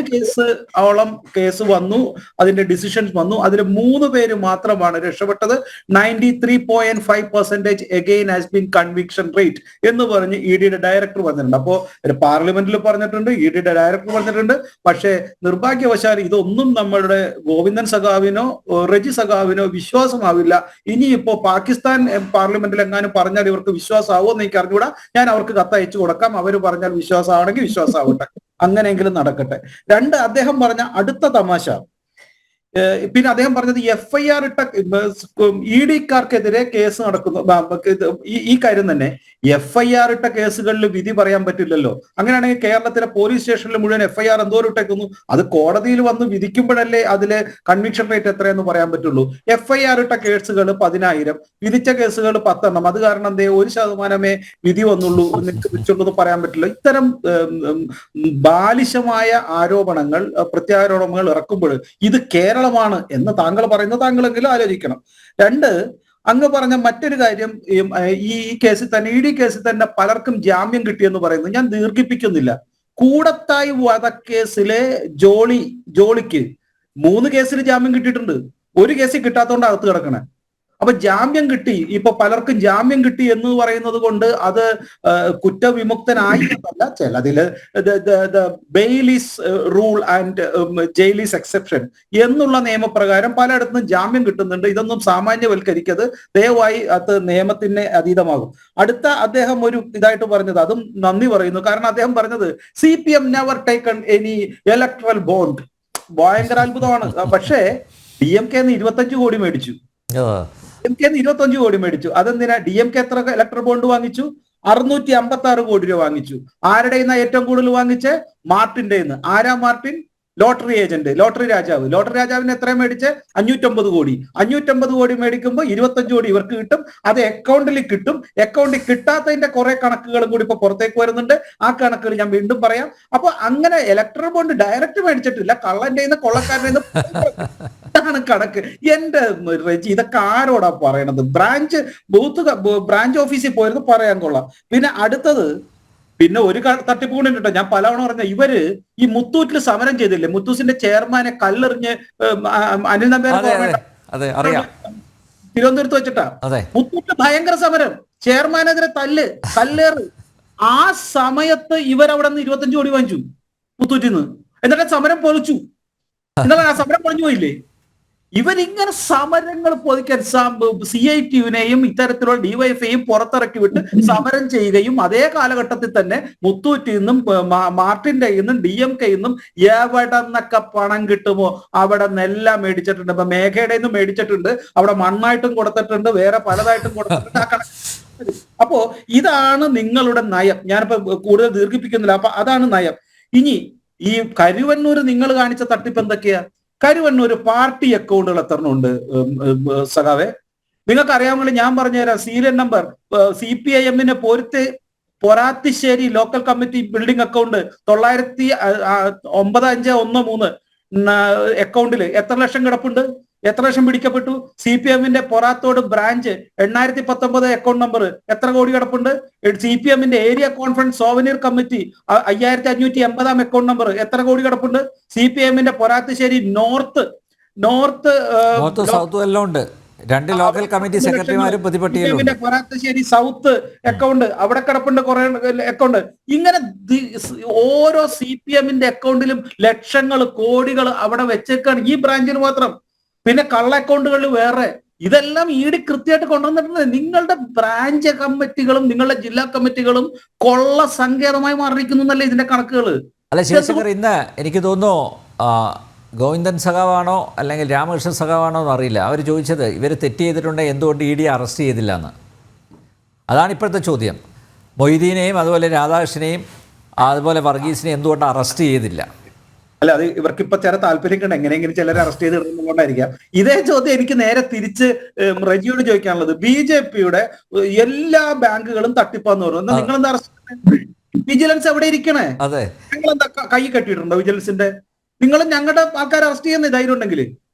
Speaker 3: കേസ് വന്നു, അതിന്റെ ഡിസിഷൻസ് വന്നു. അതിൽ 3 പേര് മാത്രമാണ് രക്ഷപ്പെട്ടത്. 93.5% again has been conviction rate എന്ന് പറഞ്ഞ് EDയുടെ ഡയറക്ടർ പറഞ്ഞിട്ടുണ്ട്. അപ്പോ പാർലമെന്റിൽ പറഞ്ഞിട്ടുണ്ട്, EDയുടെ ഡയറക്ടർ പറഞ്ഞിട്ടുണ്ട്. പക്ഷേ നിർഭാഗ്യവശാൽ ഇതൊന്നും നമ്മളുടെ ഗോവിന്ദൻ സഖാവിനോ റെജി സഖാവിനോ വിശ്വാസമാവില്ല. ഇനിയിപ്പോ പാകിസ്ഥാൻ പാർലമെന്റിൽ എങ്ങാനും പറഞ്ഞാൽ ഇവർക്ക് വിശ്വാസമാവോ എന്ന് എനിക്ക് അറിഞ്ഞുകൂടാ. ഞാൻ അവർക്ക് കത്തയച്ചു കൊടുക്കാം. അവർ പറഞ്ഞാൽ വിശ്വാസമാണെങ്കിൽ വിശ്വാസമാവട്ടെ, അങ്ങനെയെങ്കിലും നടക്കട്ടെ. 2, അദ്ദേഹം പറഞ്ഞ അടുത്ത തമാശ, പിന്നെ അദ്ദേഹം പറഞ്ഞത് FIR ഇട്ട EDക്കാർക്കെതിരെ കേസ് നടക്കുന്നു. ഈ കാര്യം തന്നെ FIR ഇട്ട കേസുകളിൽ വിധി പറയാൻ പറ്റില്ലല്ലോ. അങ്ങനെയാണെങ്കിൽ കേരളത്തിലെ പോലീസ് സ്റ്റേഷനിൽ മുഴുവൻ FIR എന്തോരം ഇട്ടേക്കുന്നു? അത് കോടതിയിൽ വന്ന് വിധിക്കുമ്പോഴല്ലേ അതിലെ കൺവിക്ഷൻ റേറ്റ് എത്രയെന്ന് പറയാൻ പറ്റുള്ളൂ. FIR ഇട്ട കേസുകൾ 10,000, വിധിച്ച കേസുകൾ 10 എണ്ണം. അത് കാരണം 1% വിധി വന്നുള്ളൂ എന്ന് പറയാൻ പറ്റില്ല. ഇത്തരം ബാലിശമായ ആരോപണങ്ങൾ, പ്രത്യാരോപണങ്ങൾ ഇറക്കുമ്പോൾ ഇത് കേരളമാണ് എന്ന് താങ്കൾ പറയുന്നത് താങ്കളെങ്കിലും ആലോചിക്കണം. 2, അങ്ങ് പറഞ്ഞ മറ്റൊരു കാര്യം, ഈ കേസിൽ തന്നെ ED കേസിൽ തന്നെ പലർക്കും ജാമ്യം കിട്ടിയെന്ന് പറയുന്നു. ഞാൻ ദീർഘിപ്പിക്കുന്നില്ല. കൂടത്തായി വധക്കേസിലെ ജോളിക്ക് 3 കേസിൽ ജാമ്യം കിട്ടിയിട്ടുണ്ട്. 1 കേസിൽ കിട്ടാത്തതുകൊണ്ട് അകത്ത് കിടക്കണേ. അപ്പൊ ജാമ്യം കിട്ടി, ഇപ്പൊ പലർക്കും ജാമ്യം കിട്ടി എന്ന് പറയുന്നത് കൊണ്ട് അത് കുറ്റവിമുക്തനായി എന്നല്ല. ചിലതില് ബെയിലീസ് റൂൾ ആൻഡ് ജയിലീസ് എക്സെപ്ഷൻ എന്നുള്ള നിയമപ്രകാരം പലയിടത്തും ജാമ്യം കിട്ടുന്നുണ്ട്. ഇതൊന്നും സാമാന്യവൽക്കരിക്കത്, ദയവായി അത് നിയമത്തിന് അതീതമാകും. അടുത്ത അദ്ദേഹം ഒരു ഇതായിട്ട് പറഞ്ഞത്, അതും നന്ദി പറയുന്നു. കാരണം അദ്ദേഹം പറഞ്ഞത് CPM never taken any electoral bond. ഭയങ്കര അത്ഭുതമാണ്. പക്ഷേ DMK 25 കോടി മേടിച്ചു. DMK 25 കോടി മേടിച്ചു. അതെന്തിനാ? DMK എത്ര ഇലക്ട്രൽ ബോണ്ട് വാങ്ങിച്ചു? 656 കോടി രൂപ വാങ്ങിച്ചു. ആരുടെ ഏറ്റവും കൂടുതൽ വാങ്ങിച്ച്? മാർട്ടിന്റെ. ആരാ മാർട്ടിൻ? ലോട്ടറി ഏജന്റ്, ലോട്ടറി രാജാവിന് എത്ര മേടിച്ച്? 550 കോടി. 550 കോടി മേടിക്കുമ്പോൾ 25 കോടി ഇവർക്ക് കിട്ടും. അത് അക്കൗണ്ടിൽ കിട്ടും. അക്കൗണ്ടിൽ കിട്ടാത്തതിന്റെ കുറെ കണക്കുകളും കൂടി ഇപ്പൊ പുറത്തേക്ക് വരുന്നുണ്ട്. ആ കണക്കുകൾ ഞാൻ വീണ്ടും പറയാം. അപ്പൊ അങ്ങനെ ഇലക്ട്രൽ ബോണ്ട് ഡയറക്റ്റ് മേടിച്ചിട്ടില്ല, കള്ളന്റെ കൊള്ളക്കാരന്റെ ഇതാണ് കണക്ക്. എന്റെ റെജി, ഇതൊക്കെ ആരോടാ പറയണത്? ബ്രാഞ്ച് ഓഫീസിൽ പോയിരുന്നു പറയാൻ കൊള്ളാം. പിന്നെ അടുത്തത്, പിന്നെ ഒരു തട്ടിപ്പ് കൂടെ ഉണ്ട്. ഞാൻ പലവണ പറഞ്ഞ ഇവര് ഈ മുത്തൂറ്റിൽ സമരം ചെയ്തില്ലേ? മുത്തൂസിന്റെ ചെയർമാനെ കല്ലെറിഞ്ഞ് അനിൽ നമ്പ്യാർ തിരുവനന്തപുരത്ത് വെച്ചിട്ടാ. മുത്തൂറ്റ് ഭയങ്കര സമരം, ചെയർമാനെതിരെ കല്ലേറ്. ആ സമയത്ത് ഇവരവിടെ നിന്ന് 25 കോടി വാങ്ങിച്ചു മുത്തൂറ്റിന്ന്. എന്നിട്ട് സമരം പൊളിച്ചു. എന്നാൽ ആ സമരം പൊളിഞ്ഞു പോയില്ലേ? ഇവരിങ്ങനെ സമരങ്ങൾ പൊതിക്കാൻ CITUവിനെയും ഇത്തരത്തിലുള്ള DYFഐയും പുറത്തിറക്കി വിട്ട് സമരം ചെയ്യുകയും അതേ കാലഘട്ടത്തിൽ തന്നെ മുത്തൂറ്റിൽ നിന്നും മാർട്ടിന്റെ നിന്നും DMK നിന്നും എവിടെ നിന്നൊക്കെ പണം കിട്ടുമോ അവിടെ നിന്നെല്ലാം മേടിച്ചിട്ടുണ്ട്. ഇപ്പൊ മേഘയുടെ നിന്നും മേടിച്ചിട്ടുണ്ട്, അവിടെ മണ്ണായിട്ടും കൊടുത്തിട്ടുണ്ട്, വേറെ പലതായിട്ടും കൊടുത്തിട്ടുണ്ട്. അപ്പോ ഇതാണ് നിങ്ങളുടെ നയം. ഞാനിപ്പോ കൂടുതൽ ദീർഘിപ്പിക്കുന്നില്ല. അപ്പൊ അതാണ് നയം. ഇനി ഈ കരുവന്നൂർ നിങ്ങൾ കാണിച്ച തട്ടിപ്പ് എന്തൊക്കെയാ? കരുവന്നൂർ പാർട്ടി അക്കൗണ്ടുകൾ എത്രണ്ണമുണ്ട് സഖാവെ? നിങ്ങൾക്ക് അറിയാമെങ്കിൽ ഞാൻ പറഞ്ഞുതരാം. Serial number CPIM Porathissery local committee building account 99513 അക്കൗണ്ടിൽ എത്ര ലക്ഷം കിടപ്പുണ്ട്? എത്ര ലക്ഷം പിടിക്കപ്പെട്ടു? CPM Porathode branch 8019 account number എത്ര കോടി കിടപ്പുണ്ട്? CPM area conference souvenir committee 5580 account number എത്ര കോടി കിടപ്പുണ്ട്? CPM പൊറാത്തുശ്ശേരി നോർത്ത്
Speaker 1: സൗത്ത് എല്ലാം ഉണ്ട്. രണ്ട് ലോക്കൽ കമ്മിറ്റി സെക്രട്ടറിമാരും പ്രതിപട്ടികയിലുണ്ട്.
Speaker 3: കൊരാത്തശ്ശേരി സൗത്ത് അക്കൗണ്ട് അവിടെ കിടപ്പുണ്ട്, കുറെ അക്കൗണ്ട്. ഇങ്ങനെ ഓരോ CPM അക്കൗണ്ടിലും ലക്ഷങ്ങൾ കോടികൾ അവിടെ വെച്ചേക്കാണ് ഈ ബ്രാഞ്ചിന് മാത്രം. പിന്നെ കള്ള അക്കൗണ്ടുകളിൽ വേറെ. ഇതെല്ലാം ED കൃത്യമായിട്ട് കൊണ്ടുവന്നിട്ടുണ്ട്. നിങ്ങളുടെ ബ്രാഞ്ച് കമ്മിറ്റികളും നിങ്ങളുടെ ജില്ലാ കമ്മിറ്റികളും കൊള്ള സങ്കേതമായി മാറിയിരിക്കുന്നു എന്നല്ലേ ഇതിന്റെ കണക്കുകൾ.
Speaker 1: അല്ല ശിവശങ്കർ, ഇന്ന് എനിക്ക് തോന്നുന്നു ഗോവിന്ദൻ സഖാവാണോ അല്ലെങ്കിൽ രാമകൃഷ്ണൻ സഖാവാണോ എന്നറിയില്ല, അവർ ചോദിച്ചത് ഇവർ തെറ്റ് ചെയ്തിട്ടുണ്ടെങ്കിൽ എന്തുകൊണ്ട് ED അറസ്റ്റ് ചെയ്തില്ല എന്ന്. അതാണ് ഇപ്പോഴത്തെ ചോദ്യം. മൊയ്തീനെയും അതുപോലെ രാധാകൃഷ്ണനെയും അതുപോലെ വർഗീസിനെയും എന്തുകൊണ്ട് അറസ്റ്റ് ചെയ്തില്ല?
Speaker 3: അല്ല, അത് ഇവർക്കിപ്പോ ചില താല്പര്യം കണ്ട് എങ്ങനെയെങ്കിലും ചിലരെ അറസ്റ്റ് ചെയ്ത് ഇടുന്നതുകൊണ്ടായിരിക്കാം. ഇതേ ചോദ്യം എനിക്ക് നേരെ തിരിച്ച് റജിയോട് ചോദിക്കാനുള്ളത്. BJPയുടെ എല്ലാ ബാങ്കുകളും തട്ടിപ്പാന്ന് പറയുന്നത് നിങ്ങളെന്താ അറസ്റ്റ്? വിജിലൻസ് എവിടെ ഇരിക്കണേ?
Speaker 1: അതെ,
Speaker 3: നിങ്ങളെന്താ കൈ കെട്ടിയിട്ടുണ്ടോ വിജിലൻസിന്റെ? നിങ്ങൾ ഞങ്ങളുടെ ആൾക്കാരെ അറസ്റ്റ് ചെയ്യുന്ന ധൈര്യം ഉണ്ടെങ്കിൽ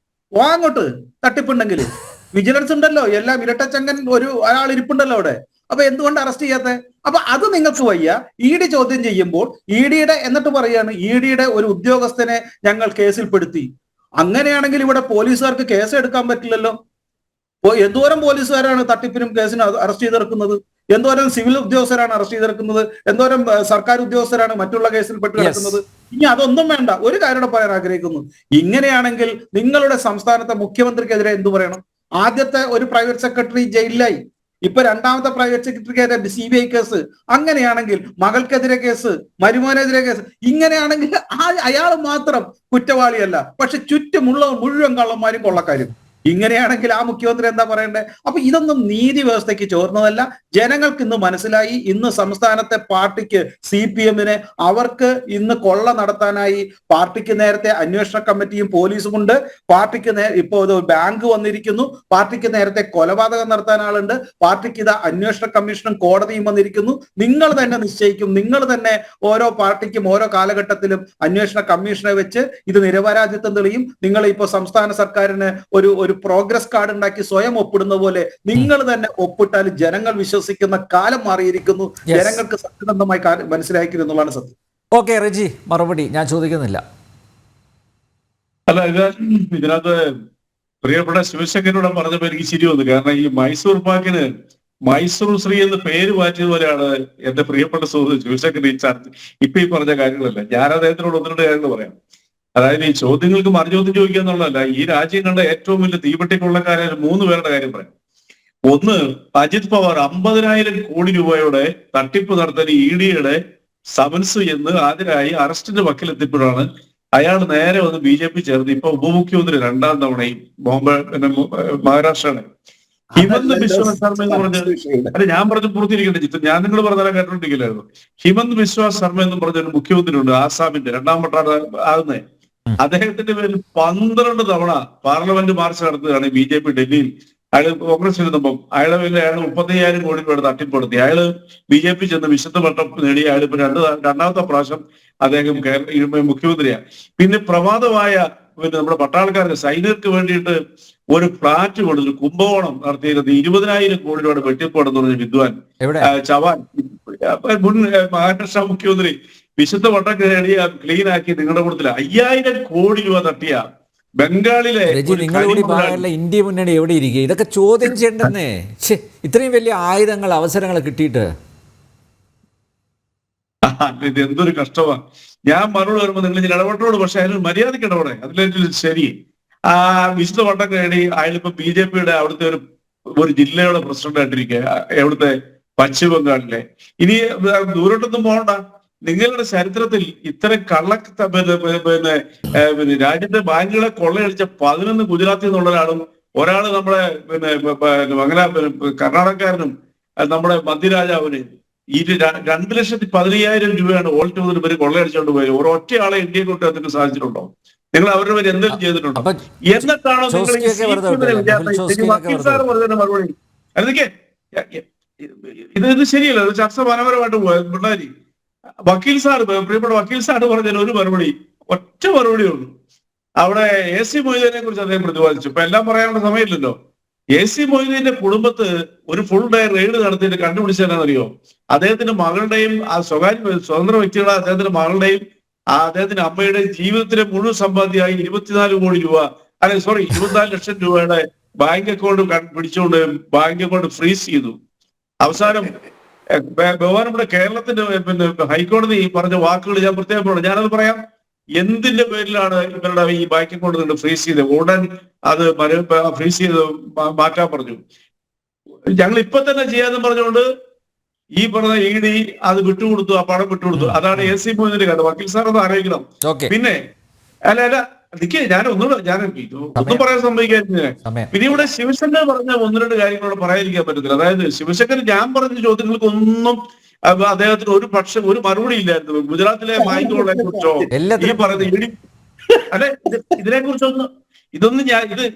Speaker 3: വാ അങ്ങോട്ട്. തട്ടിപ്പുണ്ടെങ്കിൽ വിജിലൻസ് ഉണ്ടല്ലോ, എല്ലാം ഇരട്ടച്ചങ്കൻ ഒരാൾ ഇരിപ്പുണ്ടല്ലോ അവിടെ. അപ്പൊ എന്തുകൊണ്ട് അറസ്റ്റ് ചെയ്യാത്ത? അപ്പൊ അത് നിങ്ങൾക്ക് വയ്യ. ED ചോദ്യം ചെയ്യുമ്പോൾ EDയുടെ എന്നിട്ട് പറയാണ് EDയുടെ ഒരു ഉദ്യോഗസ്ഥനെ ഞങ്ങൾ കേസിൽ പെടുത്തി. അങ്ങനെയാണെങ്കിൽ ഇവിടെ പോലീസുകാർക്ക് കേസ് എടുക്കാൻ പറ്റില്ലല്ലോ. എന്തോരം പോലീസുകാരാണ് തട്ടിപ്പിനും കേസിനും അറസ്റ്റ് ചെയ്തിറക്കുന്നത്? എന്തോരം സിവിൽ ഉദ്യോഗസ്ഥരാണ് അറസ്റ്റ് ചെയ്തിറക്കുന്നത്? എന്തോരം സർക്കാർ ഉദ്യോഗസ്ഥരാണ് മറ്റുള്ള കേസിൽ പെട്ട് കിടക്കുന്നത്? ഇനി അതൊന്നും വേണ്ട. ഒരു കാര്യം പറയാൻ ആഗ്രഹിക്കുന്നു. ഇങ്ങനെയാണെങ്കിൽ നിങ്ങളുടെ സംസ്ഥാനത്തെ മുഖ്യമന്ത്രിക്കെതിരെ എന്തു പറയണം? ആദ്യത്തെ ഒരു പ്രൈവറ്റ് സെക്രട്ടറി ജയിലിലായി, ഇപ്പൊ രണ്ടാമത്തെ പ്രൈവറ്റ് സെക്രട്ടറിക്കെതിരെ CBI കേസ്. അങ്ങനെയാണെങ്കിൽ മകൾക്കെതിരെ കേസ്, മരുമോനെതിരെ കേസ്. ഇങ്ങനെയാണെങ്കിൽ അയാൾ മാത്രം കുറ്റവാളിയല്ല, പക്ഷെ ചുറ്റുമുള്ള മുഴുവൻ കള്ളന്മാരും കൊള്ളക്കാരും. ഇങ്ങനെയാണെങ്കിൽ ആ മുഖ്യമന്ത്രി എന്താ പറയണ്ടേ? അപ്പൊ ഇതൊന്നും നീതി വ്യവസ്ഥയ്ക്ക് ചോർന്നതല്ല. ജനങ്ങൾക്ക് ഇന്ന് മനസ്സിലായി. ഇന്ന് സംസ്ഥാനത്തെ പാർട്ടിക്ക് CPMന് അവർക്ക് ഇന്ന് കൊള്ള നടത്താനായി പാർട്ടിക്ക് നേരത്തെ അന്വേഷണ കമ്മിറ്റിയും പോലീസും ഉണ്ട്. പാർട്ടിക്ക് ഇപ്പോ ബാങ്ക് വന്നിരിക്കുന്നു. പാർട്ടിക്ക് നേരത്തെ കൊലപാതകം നടത്താൻ ആളുണ്ട്. പാർട്ടിക്ക് ഇത് അന്വേഷണ കമ്മീഷനും കോടതിയും വന്നിരിക്കുന്നു. നിങ്ങൾ തന്നെ നിശ്ചയിക്കും. നിങ്ങൾ തന്നെ ഓരോ പാർട്ടിക്കും ഓരോ കാലഘട്ടത്തിലും അന്വേഷണ കമ്മീഷനെ വെച്ച് ഇത് നിരപരാധിത്വം തെളിയും. നിങ്ങൾ ഇപ്പോ സംസ്ഥാന സർക്കാരിന് ഒരു പ്രോഗ്രസ് കാർഡ് ഉണ്ടാക്കി സ്വയം ഒപ്പിടുന്ന പോലെ നിങ്ങൾ തന്നെ ഒപ്പിട്ടാൽ ജനങ്ങൾ വിശ്വസിക്കുന്ന കാലം മാറിയിരിക്കുന്നു. ജനങ്ങൾക്ക് സത്യസന്ധമായി മനസ്സിലാക്കിയിരുന്നുള്ളതാണ് സത്യം.
Speaker 1: ഓക്കെ റജി, മറുപടി ഞാൻ ചോദിക്കുന്നില്ല.
Speaker 4: അല്ല, ഇതിനകത്ത് പ്രിയപ്പെട്ട ശിവശങ്കരോട് പറഞ്ഞപ്പോൾ എനിക്ക് ശരി വന്നു. കാരണം ഈ മൈസൂർ പാക്കിന് മൈസൂർ ശ്രീ എന്ന് പേര് മാറ്റിയതുപോലെയാണ് എന്റെ പ്രിയപ്പെട്ട സുഹൃത്ത് ശിവശങ്കർ ഈ ചർച്ച ഇപ്പൊ ഈ പറഞ്ഞ കാര്യങ്ങളല്ല. ഞാൻ അദ്ദേഹത്തിനോട് ഒന്ന് രണ്ട് കാര്യങ്ങൾ പറയാം. അതായത് ഈ ചോദ്യങ്ങൾക്ക് മറുചോദ്യം ചോദിക്കുക എന്നുള്ളതല്ല. ഈ രാജ്യം കണ്ട ഏറ്റവും വലിയ തീപ്പെട്ടിക്കൊള്ളക്കാരായ 3 പേരുടെ കാര്യം പറയാം. ഒന്ന്, അജിത് പവാർ 50,000 കോടി രൂപയുടെ തട്ടിപ്പ് നടത്താൻ EDയുടെ സമൻസ് എന്ന് ഹാജരായി അറസ്റ്റിന്റെ വക്കിലെത്തിയപ്പോഴാണ് അയാൾ നേരെ വന്ന് BJP ചേർന്ന് ഇപ്പൊ ഉപമുഖ്യമന്ത്രി 2ാം തവണയും മഹാരാഷ്ട്രയാണ്. ഹിമന്ത് ബിശ്വ ശർമ്മ എന്ന് പറഞ്ഞ, അല്ല ഞാൻ പറഞ്ഞു പൂർത്തിയിരിക്കേണ്ട ചിത്രം, ഞാൻ നിങ്ങൾ പറഞ്ഞാൽ കേട്ടോണ്ടിരിക്കില്ലായിരുന്നു. ഹിമന്ത് ബിശ്വ ശർമ്മ എന്ന് പറഞ്ഞ ഒരു മുഖ്യമന്ത്രി ഉണ്ട്, ആസാമിന്റെ 2ാം വട്ടം ആകുന്നേ. അദ്ദേഹത്തിന്റെ പേരിൽ 12 തവണ പാർലമെന്റ് മാർച്ച് നടത്തുകയാണ് BJP ഡൽഹിയിൽ. അയാൾ കോൺഗ്രസ് ഇരുന്നപ്പം അയാളെ പേരിൽ 35,000 കോടി രൂപയുടെ തട്ടിപ്പെടുത്തി. അയാള് BJP ചെന്ന് വിശുദ്ധ പട്ടം നേടി. അയാൾ ഇപ്പൊ രണ്ടാമത്തെ പ്രാവശ്യം അദ്ദേഹം മുഖ്യമന്ത്രിയാണ്. പിന്നെ പ്രമാദമായ നമ്മുടെ പട്ടാളക്കാർക്ക് സൈനികർക്ക് വേണ്ടിയിട്ട് ഒരു ഫ്ലാറ്റ് കൊടുത്തു കുംഭകോണം നടത്തിയിരുന്നത് 20,000 കോടി രൂപയുടെ വെട്ടിപ്പാടെന്ന് പറഞ്ഞ വിദ്വാൻ ചവാൻ, മുൻ മഹാരാഷ്ട്ര മുഖ്യമന്ത്രി, വിശുദ്ധ വട്ടം നേടിയ ക്ലീൻ ആക്കി നിങ്ങളുടെ കൂട്ടത്തില് 5,000 കോടി രൂപ തട്ടിയ ബംഗാളിലെ
Speaker 1: ഇന്ത്യ മുന്നണി എവിടെ ഇരിക്കുക? ഇതൊക്കെ ചോദ്യം ചെയ്യണ്ടെന്നേ. ഇത്രയും വലിയ ആയുധങ്ങൾ അവസരങ്ങൾ കിട്ടിയിട്ട്
Speaker 4: ഇത് എന്തൊരു കഷ്ടമാണ്. ഞാൻ മറുപടി വരുമ്പോൾ നിങ്ങൾ ഇടപെട്ടോട്, പക്ഷെ അതിന് മര്യാദയ്ക്ക് ഇടപെടേ. അതിലേറ്റവും ശരി വിശുദ്ധ വട്ടം നേടി അയാളിപ്പോ BJPയുടെ അവിടുത്തെ ഒരു ജില്ലയുടെ പ്രസിഡന്റ് ആയിട്ടിരിക്കുക, എവിടുത്തെ പശ്ചിമ ബംഗാളിലെ. ഇനി ദൂരോട്ടൊന്നും പോകണ്ട. നിങ്ങളുടെ ചരിത്രത്തിൽ ഇത്തരം പിന്നെ രാജ്യത്തെ ബാങ്കുകളെ കൊള്ളയടിച്ച 11 ഗുജറാത്തിൽ നിന്നുള്ള ഒരാള് നമ്മുടെ കർണാടകക്കാരനും നമ്മുടെ മധ്യരാജാവിന് 2,15,000 രൂപയാണ് ഓൾട്ട് മുതൽ ഇവര് കൊള്ളയടിച്ചുകൊണ്ട് പോയത്. ഒരൊറ്റ ആളെ ഇന്ത്യയെ കൊണ്ട് അതിന് സാധിച്ചിട്ടുണ്ടോ? നിങ്ങൾ അവരുടെ പേര് എന്തെങ്കിലും ചെയ്തിട്ടുണ്ടോ? എന്നിട്ടാണോ നിങ്ങൾ വക്കീൽ സാർ പറഞ്ഞ മറുപടി? അതൊക്കെ ഇത് ശരിയല്ല. ചർച്ച മനോഹരമായിട്ട് പിള്ളേരി വക്കീൽ സാർ, പ്രിയപ്പെട്ട വക്കീൽ സാർ പറഞ്ഞതിന് ഒരു മറുപടി, ഒറ്റ മറുപടിയേ ഉള്ളൂ. അവിടെ AC മൊയ്തീനെ കുറിച്ച് അദ്ദേഹം പ്രതിപാദിച്ചു. ഇപ്പൊ എല്ലാം പറയാനുള്ള സമയമില്ലല്ലോ. AC മൊയ്തീന്റെ കുടുംബത്ത് ഒരു ഫുൾ ഡേ റെയ്ഡ് നടത്തിയിട്ട് കണ്ടുപിടിച്ചതെന്നറിയോ? അദ്ദേഹത്തിന്റെ മകളുടെയും ആ സ്വതന്ത്ര വ്യക്തികളായ അദ്ദേഹത്തിന്റെ മകളുടെയും അദ്ദേഹത്തിന്റെ അമ്മയുടെയും ജീവിതത്തിലെ മുഴുവൻ സമ്പാദ്യമായി 24 കോടി രൂപ, 24 ലക്ഷം രൂപയുടെ ബാങ്ക് അക്കൗണ്ട് പിടിച്ചുകൊണ്ട് ബാങ്ക് അക്കൗണ്ട് ഫ്രീസ് ചെയ്തു. അവസാനം ബഹുമാനപ്പെട്ട കേരളത്തിന്റെ പിന്നെ ഹൈക്കോടതി പറഞ്ഞ വാക്കുകൾ ഞാൻ പ്രത്യേകം പറഞ്ഞു. ഞാനത് പറയാം. എന്തിന്റെ പേരിലാണ് ഇവരുടെ ഈ ബാങ്ക് അക്കൗണ്ട് നിന്ന് ഫ്രീസ് ചെയ്തത്? ഉടൻ അത് ഫ്രീസ് ചെയ്ത് മാറ്റാൻ പറഞ്ഞു. ഞങ്ങൾ ഇപ്പൊ തന്നെ ചെയ്യാന്ന് പറഞ്ഞുകൊണ്ട് ഈ പറഞ്ഞ ED അത് വിട്ടുകൊടുത്തു, ആ പണം വിട്ടുകൊടുത്തു. അതാണ് AC മൊയ്തീന്റെ കഥ. വക്കീൽ സാർ ഒന്ന് അറിയിക്കണം. പിന്നെ അല്ല ഞാൻ ഒന്നും പറയാൻ സമ്മതിക്കാതിരുന്നേ. പിന്നെ ഇവിടെ ശിവശങ്കർ പറഞ്ഞ ഒന്ന് രണ്ട് കാര്യങ്ങളോട് പറയാതിരിക്കാൻ പറ്റത്തില്ല. അതായത് ശിവശങ്കർ ഞാൻ പറഞ്ഞ ചോദ്യങ്ങൾക്കൊന്നും അദ്ദേഹത്തിന് ഒരു മറുപടി ഇല്ലായിരുന്നു. ഗുജറാത്തിലെ ബാങ്കുകളെ കുറിച്ചോ ഈ പറയുന്ന ED അല്ലെ ഇതിനെ കുറിച്ചൊന്നും ഇതൊന്നും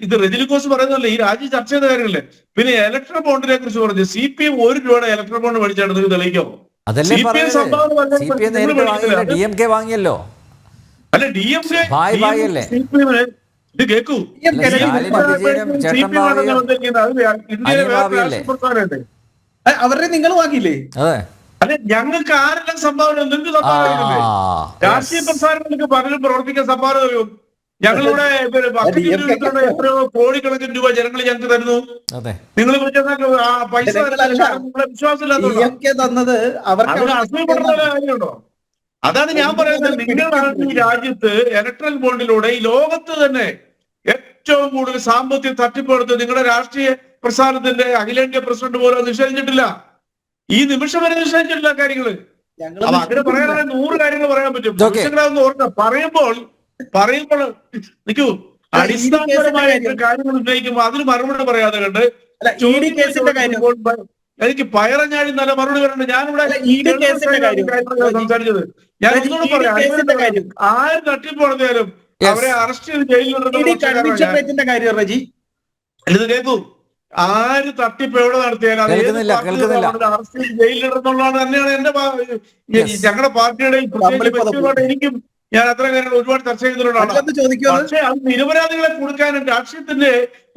Speaker 4: ഇത് റെജിലിക്കോസ് പറയുന്നതല്ലേ, ഈ രാജ്യം ചർച്ച ചെയ്ത കാര്യമല്ലേ. പിന്നെ ഇലക്ട്രൽ ബോണ്ടിനെ കുറിച്ച് പറഞ്ഞു. CPM 1 രൂപയുടെ ഇലക്ട്രൽ ബോണ്ട് മേടിച്ചാണ് നിങ്ങൾക്ക് തെളിയിക്കാമോ?
Speaker 1: DMK വാങ്ങിയല്ലോ.
Speaker 4: അല്ല DMK ഇത് കേൾക്കൂ,
Speaker 3: അവരുടെ നിങ്ങൾ വാങ്ങിയില്ലേ?
Speaker 4: അല്ലെ ഞങ്ങൾക്ക് ആരെല്ലാം സംഭാവന, നിങ്ങൾക്ക് സംഭാവന രാഷ്ട്രീയ പ്രസ്ഥാനങ്ങൾക്ക് പലരും പ്രവർത്തിക്കാൻ സംഭാവന തരും. ഞങ്ങളുടെ എത്രയോ കോടിക്കണക്കിന് രൂപ ജനങ്ങൾ ഞങ്ങൾക്ക് തരുന്നു. നിങ്ങൾ പൈസ
Speaker 3: തന്നത്
Speaker 4: കാര്യമുണ്ടോ? അതാണ് ഞാൻ പറയുന്നത്. നിങ്ങളാണ് ഈ രാജ്യത്ത് ഇലക്ട്രൽ ബോണ്ടിലൂടെ ഈ ലോകത്ത് തന്നെ ഏറ്റവും കൂടുതൽ സാമ്പത്തിക തട്ടിപ്പെടുത്ത് നിങ്ങളുടെ രാഷ്ട്രീയ പ്രസ്ഥാനത്തിന്റെ അഖിലേന്ത്യാ പ്രസിഡന്റ് പോലും നിഷേധിച്ചിട്ടില്ല. ഈ നിമിഷം വരെ നിഷേധിച്ചിട്ടില്ല കാര്യങ്ങള്. അപ്പൊ അങ്ങനെ പറയാനാണെങ്കിൽ 100 കാര്യങ്ങൾ പറയാൻ പറ്റും. ഓർക്കുക, പറയുമ്പോൾ നിൽക്കൂ, അടിസ്ഥാനപരമായ കാര്യങ്ങൾ ഉന്നയിക്കുമ്പോൾ അതിന് മറുപടി പറയാതെ കണ്ട് എനിക്ക് പയറഞ്ഞാടി നല്ല മറുപടി പറയണ്ട്. ഞാനിവിടെ സംസാരിച്ചത് ഞാൻ ഒന്നുകൂടെ പറയാം. ആര് തട്ടിപ്പ് നടത്തിയാലും അവരെ അറസ്റ്റ് ചെയ്ത് ജയിലിൽ കേൾക്കൂ. ആര് തട്ടിപ്പ് എവിടെ നടത്തിയാലും അറസ്റ്റ് ചെയ്ത് ജയിലിലിടുന്നുള്ളതാണ് തന്നെയാണ് എന്റെ ഞങ്ങളുടെ പാർട്ടിയുടെ വ്യക്തിപരമായിട്ട് എനിക്കും ഞാൻ അത്ര കാര്യങ്ങൾ ഒരുപാട് ചർച്ച ചെയ്തിട്ടുള്ളതാണ്. പക്ഷേ അത് നിരപരാധികളെ കൊടുക്കാനും രാഷ്ട്രീയത്തിന്റെ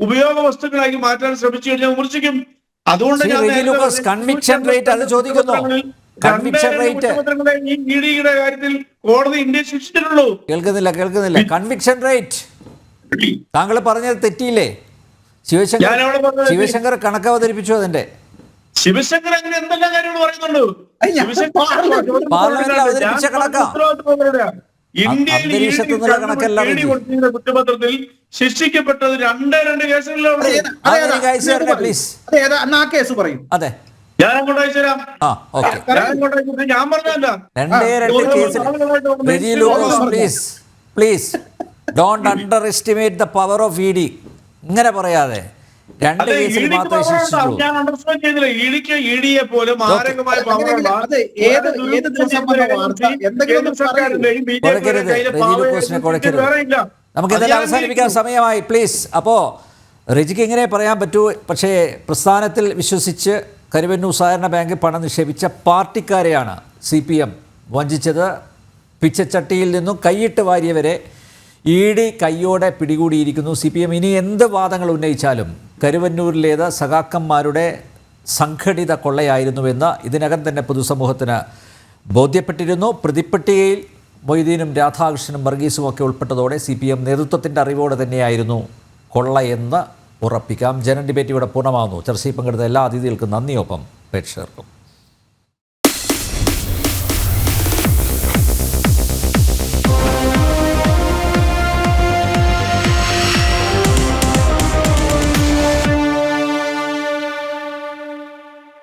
Speaker 4: ഉപയോഗ വസ്തുക്കളാക്കി മാറ്റാൻ ശ്രമിച്ചു കഴിഞ്ഞാൽ വിമർശിക്കും. അതുകൊണ്ട് EDയുടെ കാര്യത്തിൽ കോടതി ഇന്ത്യയെ ശിക്ഷിച്ചിട്ടുള്ളൂ.
Speaker 1: കേൾക്കുന്നില്ല. കൺവിക്ഷൻ റേറ്റ് താങ്കൾ പറഞ്ഞത് തെറ്റിയില്ലേ? ശിവശങ്കർ കണക്ക് അവതരിപ്പിച്ചു. അതിന്റെ
Speaker 4: ശിവശങ്കർ അങ്ങനെ എന്തെല്ലാം കാര്യങ്ങൾ പറയുന്നുണ്ട്.
Speaker 1: പാർലമെന്റിൽ അവതരിപ്പിച്ച കണക്കാ.
Speaker 4: ഇന്ത്യയിൽ കുറ്റപത്രത്തിൽ ശിക്ഷിക്കപ്പെട്ടത് 2 കേസുകളിലാണ്.
Speaker 1: അതെ,
Speaker 4: ഞാൻ അങ്ങോട്ട് അയച്ചുതരാം. ഞാൻ പറഞ്ഞല്ല.
Speaker 1: Please don't under estimate the power of ED. ഇങ്ങനെ പറയാതെ 2 കേസിൽ മാത്രമേ ശിക്ഷിച്ചുള്ളൂ.
Speaker 4: ഞാൻ അണ്ടർസ്റ്റാൻഡ് ചെയ്തില്ല. EDയെ പോലെ മാരകമായ
Speaker 1: നമുക്ക് ഇതെല്ലാം അവസാനിപ്പിക്കാൻ സമയമായി. പ്ലീസ്. അപ്പോൾ റെജിക്ക് ഇങ്ങനെ പറയാൻ പറ്റൂ. പക്ഷേ പ്രസ്ഥാനത്തിൽ വിശ്വസിച്ച് കരുവന്നൂർ സഹകരണ ബാങ്കിൽ പണം നിക്ഷേപിച്ച പാർട്ടിക്കാരെയാണ് CPM വഞ്ചിച്ചത്. പിച്ചച്ചട്ടിയിൽ നിന്നും കൈയിട്ട് വാരിയവരെ ED കയ്യോടെ പിടികൂടിയിരിക്കുന്നു. CPM ഇനി എന്ത് വാദങ്ങൾ ഉന്നയിച്ചാലും കരുവന്നൂരിലേത് സഖാക്കന്മാരുടെ സംഘടിത കൊള്ളയായിരുന്നുവെന്ന് ഇതിനകം തന്നെ പൊതുസമൂഹത്തിന് ബോധ്യപ്പെട്ടിരുന്നു. പ്രതിപ്പട്ടികയിൽ മൊയ്തീനും രാധാകൃഷ്ണനും വർഗീസും ഒക്കെ ഉൾപ്പെട്ടതോടെ CPM നേതൃത്വത്തിൻ്റെ അറിവോടെ തന്നെയായിരുന്നു കൊള്ളയെന്ന് ഉറപ്പിക്കാം. ജനൻ ഡിബേറ്റ് ഇവിടെ പൂർണ്ണമാകുന്നു. ചർച്ചയിൽ പങ്കെടുത്ത എല്ലാ അതിഥികൾക്കും നന്ദിയൊപ്പം പ്രേക്ഷകർക്കും.